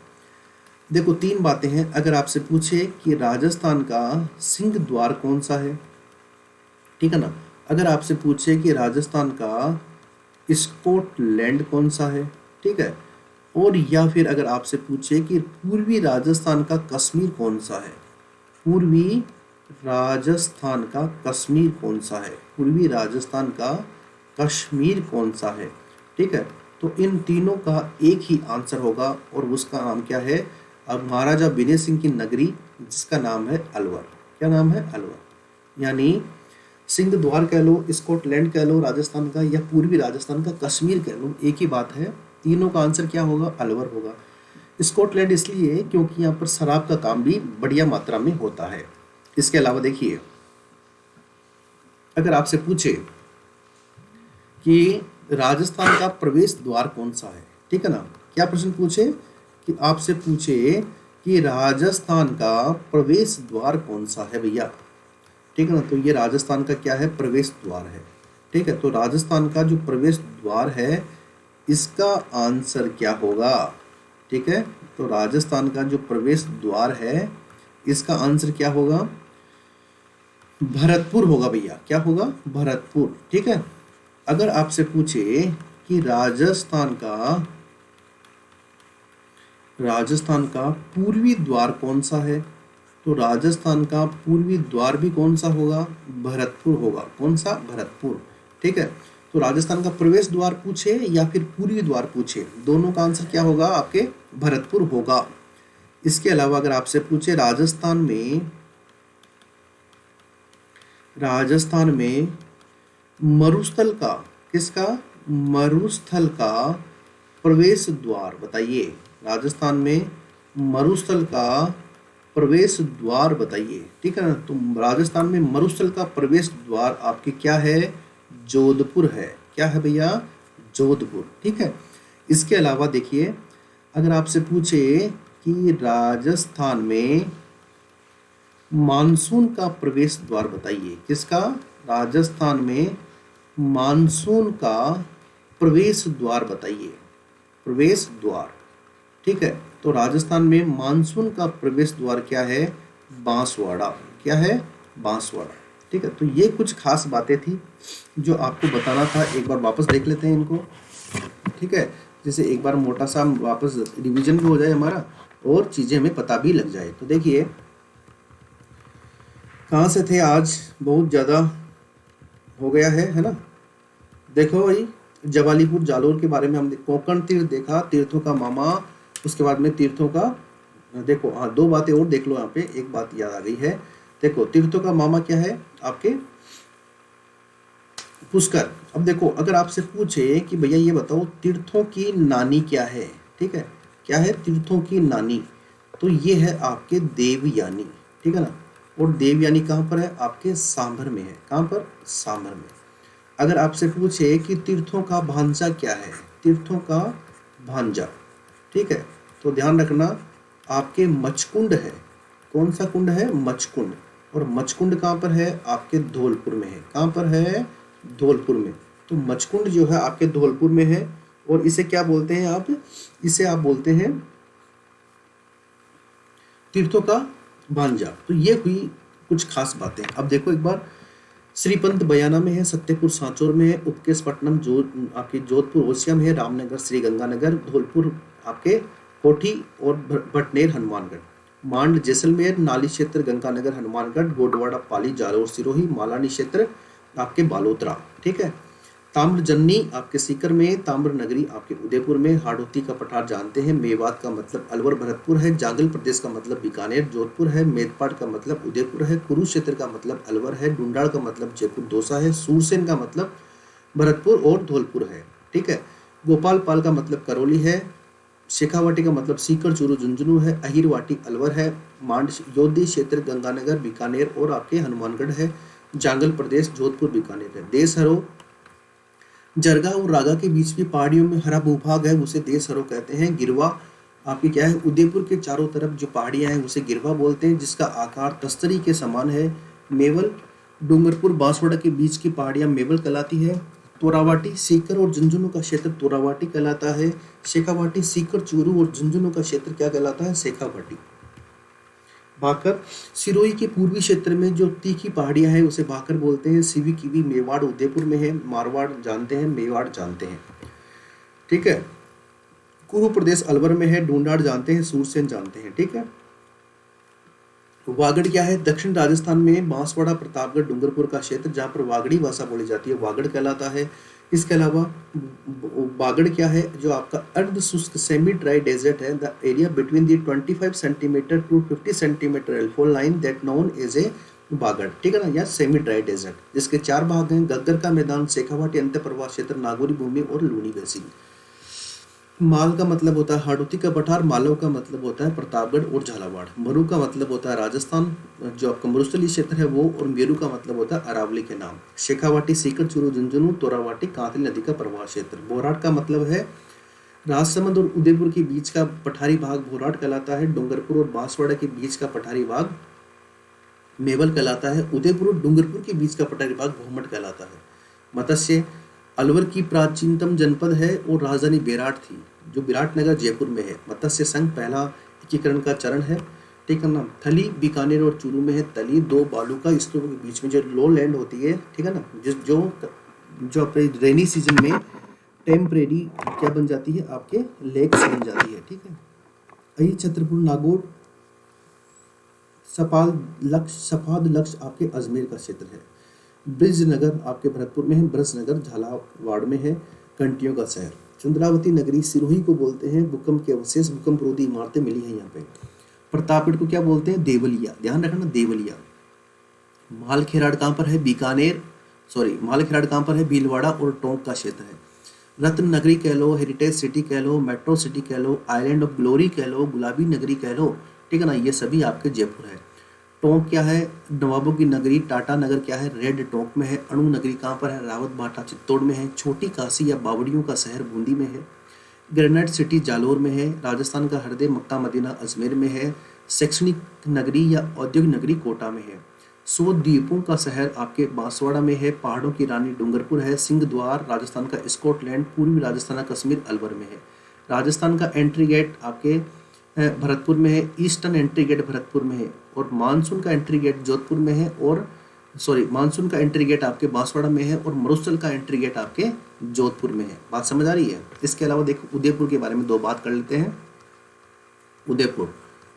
देखो 3 बातें हैं। अगर आपसे पूछे कि राजस्थान का सिंह द्वार कौन सा है, ठीक है ना। अगर आपसे पूछे कि राजस्थान का स्कॉटलैंड कौन सा है, ठीक है। और या फिर अगर आपसे पूछे कि पूर्वी राजस्थान का कश्मीर कौन सा है, पूर्वी राजस्थान का कश्मीर कौन सा है, पूर्वी राजस्थान का कश्मीर कौन सा है, ठीक है। तो इन तीनों का एक ही आंसर होगा और उसका नाम क्या है, अब महाराजा विनय सिंह की नगरी जिसका नाम है अलवर। क्या नाम है, अलवर। यानी सिंह द्वार कह लो, स्कॉटलैंड कह लो राजस्थान का, या पूर्वी राजस्थान का कश्मीर कह लो, एक ही बात है। तीनों का आंसर क्या होगा, अलवर होगा। स्कॉटलैंड इसलिए क्योंकि यहाँ पर शराब का काम भी बढ़िया मात्रा में होता है। इसके अलावा देखिए, अगर आपसे पूछे कि राजस्थान का प्रवेश द्वार कौन सा है, ठीक है ना। क्या प्रश्न पूछे कि आपसे पूछे कि राजस्थान का प्रवेश द्वार कौन सा है भैया, ठीक है ना। तो ये राजस्थान का क्या है, प्रवेश द्वार है। ठीक है, तो राजस्थान का जो प्रवेश द्वार है इसका आंसर क्या होगा, ठीक है। तो राजस्थान का जो प्रवेश द्वार है इसका आंसर क्या होगा, भरतपुर होगा भैया। क्या होगा, भरतपुर। ठीक है, अगर आपसे पूछे कि राजस्थान का पूर्वी द्वार कौन सा है, तो राजस्थान का पूर्वी द्वार भी कौन सा होगा, भरतपुर होगा। कौन सा, भरतपुर। ठीक है, तो राजस्थान का प्रवेश द्वार पूछे या फिर पूर्वी द्वार पूछे, दोनों का आंसर क्या होगा आपके, भरतपुर होगा। इसके अलावा अगर आपसे पूछे राजस्थान में मरुस्थल का, किसका, मरुस्थल का प्रवेश द्वार बताइए। राजस्थान में मरुस्थल का प्रवेश द्वार बताइए। ठीक है ना, तो राजस्थान में मरुस्थल का प्रवेश द्वार आपके क्या है, जोधपुर है। क्या है भैया, जोधपुर। ठीक है, इसके अलावा देखिए, अगर आपसे पूछे कि राजस्थान में मानसून का प्रवेश द्वार बताइए, किसका, राजस्थान में मानसून का प्रवेश द्वार बताइए, प्रवेश द्वार। ठीक है, तो राजस्थान में मानसून का प्रवेश द्वार क्या है, बांसवाड़ा। क्या है, बांसवाड़ा। ठीक है, तो ये कुछ खास बातें थी जो आपको बताना था। एक बार वापस देख लेते हैं इनको। ठीक है, जैसे एक बार मोटा सा वापस रिवीजन भी हो जाए हमारा और चीज़ें हमें पता भी लग जाए। तो देखिए कहाँ से थे आज, बहुत ज़्यादा हो गया है ना। देखो भाई, जवालीपुर जालोर के बारे में हमने कोंकण तीर्थ देखा, तीर्थों का मामा। उसके बाद में तीर्थों का, देखो हाँ 2 बातें और देख लो यहाँ पे, एक बात याद आ गई है। देखो तीर्थों का मामा क्या है आपके, पुष्कर। अब देखो अगर आपसे पूछे कि भैया ये बताओ तीर्थों की नानी क्या है, ठीक है, क्या है तीर्थों की नानी, तो ये है आपके देवयानी। ठीक है ना, और देवयानी कहाँ पर है, आपके सांभर में है। कहाँ पर, सांभर में। अगर आपसे पूछे कि तीर्थों का भांजा क्या है, तीर्थों का भांजा, ठीक है, तो ध्यान रखना आपके मचकुंड है। कौन सा कुंड है, मचकुंड। और मचकुंड कहाँ पर है, आपके धौलपुर में है। कहाँ पर है, धौलपुर में। तो मचकुंड जो है आपके धौलपुर में है। और इसे क्या बोलते हैं आप, इसे आप बोलते हैं तीर्थों का भांजा। तो ये हुई कुछ खास बातें। अब देखो एक बार, श्रीपंत बयाना में है, सत्यपुर सांचौर में है, उपकेश पट्टनम जो आपके जोधपुर ओसिया में है, रामनगर श्री गंगानगर, धौलपुर आपके कोठी और भटनेर हनुमानगढ़, मांड जैसलमेर, नाली क्षेत्र गंगानगर हनुमानगढ़, गोडवाड़ा पाली जालौर सिरोही, मालानी क्षेत्र आपके बालोतरा। ठीक है, ताम्रजन्नी आपके सीकर में, ताम्र नगरी आपके उदयपुर में, हाड़ौती का पठार जानते हैं, मेवात का मतलब अलवर भरतपुर है, जांगल प्रदेश का मतलब बीकानेर जोधपुर है, मेदपाट का मतलब उदयपुर है, कुरुक्षेत्र का मतलब अलवर है, डुंडाड़ का मतलब जयपुर दौसा है, सूरसेन का मतलब भरतपुर और धौलपुर है। ठीक है, गोपाल पाल का मतलब करौली है, शेखावाटी का मतलब सीकर चूरू झुंझुनू है, अहिरवाटी अलवर है, मांड योधी क्षेत्र गंगानगर बीकानेर और आपके हनुमानगढ़ है, जांगल प्रदेश जोधपुर बीकानेर है। देशहरो जरगा और रागा के बीच की पहाड़ियों में हरा भूभाग है, उसे देशहरो कहते हैं। गिरवा आपकी क्या है, उदयपुर के चारों तरफ जो पहाड़ियां हैं उसे गिरवा बोलते हैं, जिसका आकार तस्तरी के समान है। मेवल डूंगरपुर बांसवाड़ा के बीच की पहाड़ियां मेवल कहलाती है। तोरावाटी, सीकर और झुंझुनू का क्षेत्र तोरावाटी कहलाता है। शेखावाटी, सीकर, चूरू और झुंझुनू का क्षेत्र क्या कहलाता है? शेखावाटी। भाकर, सिरोही के पूर्वी क्षेत्र में जो तीखी पहाड़ियां हैं उसे भाकर बोलते हैं। सिवी कीवी मेवाड़ उदयपुर में है। मारवाड़ जानते हैं, मेवाड़ जानते हैं, ठीक है। कुरु प्रदेश अलवर में है। ढूंढाड़ जानते हैं, सूरसेन जानते हैं, ठीक है। वागड़ क्या है? दक्षिण राजस्थान में बांसवाड़ा, प्रतापगढ़, डूंगरपुर का क्षेत्र जहाँ पर वागड़ी भाषा बोली जाती है, वागड़ कहलाता है। इसके अलावा वागड़ क्या है? जो आपका अर्ध शुष्क सेमी ड्राई डेजर्ट है। The area between the 25 centimetre to 50 centimetre rainfall line that known as a Vagad, ठीक है ना, या सेमी ड्राई डेजर्ट, जिसके 4 भाग हैं: गग्गर का मैदान, शेखावाटी अंत्य प्रवाह क्षेत्र, नागौरी भूमि और लूनी बेसिन। माल का मतलब होता है हाड़ौती का पठार, मालव का मतलब होता है प्रतापगढ़ और झालावाड़, मरु का मतलब होता है राजस्थान जो आपका मरुस्थलीय क्षेत्र है वो, और मेरू का मतलब होता है अरावली के नाम। शेखावाटी, सीकर, चूरू, झुंझुनू, तोरावाटी कांतली नदी का प्रवाह क्षेत्र। बोराट का मतलब है राजसमंद और उदयपुर के बीच का पठारी भाग बोराट कहलाता है। डूंगरपुर और बांसवाड़ा के बीच का पठारी भाग मेवल कहलाता है। उदयपुर और डूंगरपुर के बीच का पठारी भाग भोमट कहलाता है। मत्स्य, अलवर की प्राचीनतम जनपद है और राजधानी बेराट थी, जो विराटनगर जयपुर में है। मत्स्य संघ पहला एकीकरण का चरण है, ठीक है ना। थली बीकानेर और चूरू में है। तली 2 बालू का स्तूपों के बीच में जो लो लैंड होती है, ठीक है ना, जो अपने रेनी सीजन में टेम्परेरी क्या बन जाती है, आपके लेक्स बन जाती है, ठीक है। अही, छतरपुर, नागौर, सफाद लक्ष आपके अजमेर का क्षेत्र है। ब्रिजनगर आपके भरतपुर में है। ब्रजनगर झालावाड़ में है, कंटियों का शहर। चंद्रावती नगरी सिरोही को बोलते हैं। भूकंप के अवशेष, भूकंप रोधी इमारतें मिली हैं यहाँ पे। प्रतापगढ़ को क्या बोलते हैं? देवलिया, ध्यान रखना, देवलिया। मालखेराड़ कहाँ पर है? बीकानेर, मालखेराड़ कहाँ पर है? भीलवाड़ा और टोंक का क्षेत्र है। रत्न नगरी कह लो, हेरिटेज सिटी कह लो, मेट्रो सिटी कह लो, आइलैंड ऑफ ग्लोरी कह लो, गुलाबी नगरी कह लो, ठीक है ना, ये सभी आपके जयपुर है। टोंक क्या है? नवाबों की नगरी। टाटा नगर क्या है? रेड टोंक में है। अणु नगरी कहाँ पर है? रावत भाटा चित्तौड़ में है। छोटी काशी या बावड़ियों का शहर बूंदी में है। ग्रेनाइट सिटी जालोर में है। राजस्थान का हृदय मक्का मदीना अजमेर में है। शैक्षणिक नगरी या औद्योगिक नगरी कोटा में है। 100 द्वीपों का शहर आपके बांसवाड़ा में है। पहाड़ों की रानी डूंगरपुर है। सिंह द्वार राजस्थान का स्कॉटलैंड, पूर्वी राजस्थान का कश्मीर अलवर में है। राजस्थान का एंट्री गेट आपके भरतपुर में है। ईस्टर्न एंट्री गेट भरतपुर में है। और मानसून का एंट्री गेट जोधपुर में है। और मानसून का एंट्री गेट आपके बांसवाड़ा में है। और मरुस्थल का एंट्री गेट आपके जोधपुर में है। बात समझ आ रही है? इसके अलावा देखो उदयपुर के बारे में 2 बात कर लेते हैं। उदयपुर,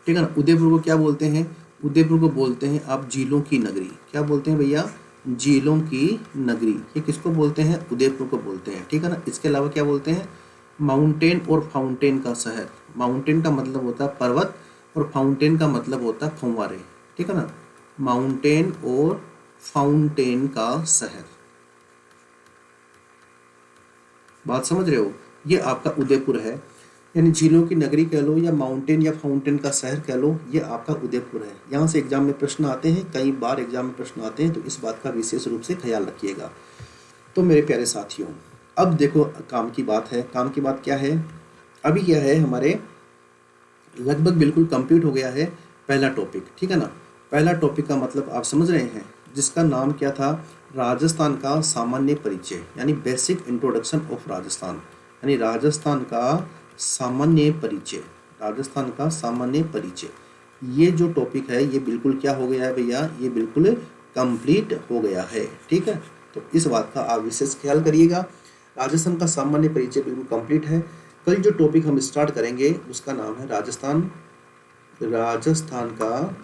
ठीक है ना, उदयपुर को क्या बोलते हैं? उदयपुर को बोलते हैं आप झीलों की नगरी। क्या बोलते हैं भैया? झीलों की नगरी। ये किसको बोलते हैं? उदयपुर को बोलते हैं, ठीक है ना। इसके अलावा क्या बोलते हैं? माउंटेन और फाउंटेन का शहर। माउंटेन का मतलब होता है पर्वत और फाउंटेन का मतलब होता है फव्वारे, ठीक है ना। माउंटेन और फाउंटेन का शहर, बात समझ रहे हो? ये आपका उदयपुर है, यानी झीलों की नगरी कह लो या माउंटेन या फाउंटेन का शहर कह लो, ये आपका उदयपुर है। यहाँ से एग्जाम में प्रश्न आते हैं, कई बार एग्जाम में प्रश्न आते हैं, तो इस बात का विशेष रूप से ख्याल रखिएगा। तो मेरे प्यारे साथियों, अब देखो काम की बात है। काम की बात क्या है? अभी क्या है, हमारे लगभग बिल्कुल कंप्लीट हो गया है पहला टॉपिक, ठीक है ना। पहला टॉपिक का मतलब आप समझ रहे हैं, जिसका नाम क्या था? राजस्थान का सामान्य परिचय, यानी बेसिक इंट्रोडक्शन ऑफ राजस्थान, यानी राजस्थान का सामान्य परिचय। राजस्थान का सामान्य परिचय, ये जो टॉपिक है ये बिल्कुल क्या हो गया है भैया? ये बिल्कुल कंप्लीट हो गया है, ठीक है। तो इस बात का आप विशेष ख्याल करिएगा। राजस्थान का सामान्य परिचय बिल्कुल कंप्लीट है। कल जो टॉपिक हम स्टार्ट करेंगे उसका नाम है राजस्थान का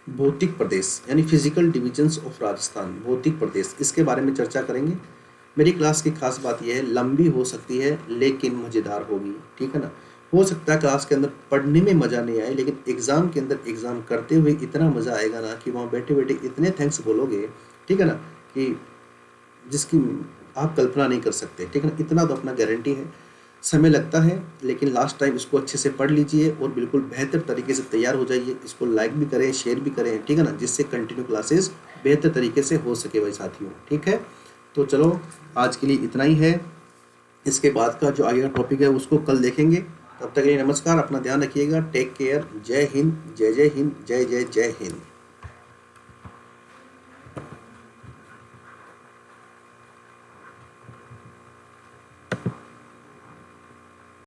भौतिक प्रदेश, यानी फिजिकल डिविजन्स ऑफ राजस्थान, भौतिक प्रदेश, इसके बारे में चर्चा करेंगे। मेरी क्लास की खास बात यह है, लंबी हो सकती है लेकिन मज़ेदार होगी, ठीक है ना। हो सकता है क्लास के अंदर पढ़ने में मज़ा नहीं आए, लेकिन एग्ज़ाम के अंदर एग्ज़ाम करते हुए इतना मज़ा आएगा ना कि वहाँ बैठे बैठे इतने थैंक्स बोलोगे, ठीक है ना, कि जिसकी आप कल्पना नहीं कर सकते, ठीक है ना। इतना तो अपना गारंटी है। समय लगता है, लेकिन लास्ट टाइम इसको अच्छे से पढ़ लीजिए और बिल्कुल बेहतर तरीके से तैयार हो जाइए। इसको लाइक भी करें, शेयर भी करें, ठीक है ना, जिससे कंटिन्यू क्लासेस बेहतर तरीके से हो सके भाई साथियों, ठीक है। तो चलो आज के लिए इतना ही है। इसके बाद का जो आगे का टॉपिक है उसको कल देखेंगे। तब तक के लिए नमस्कार, अपना ध्यान रखिएगा, टेक केयर, जय हिंद, जय जय हिंद, जय जय जय हिंद।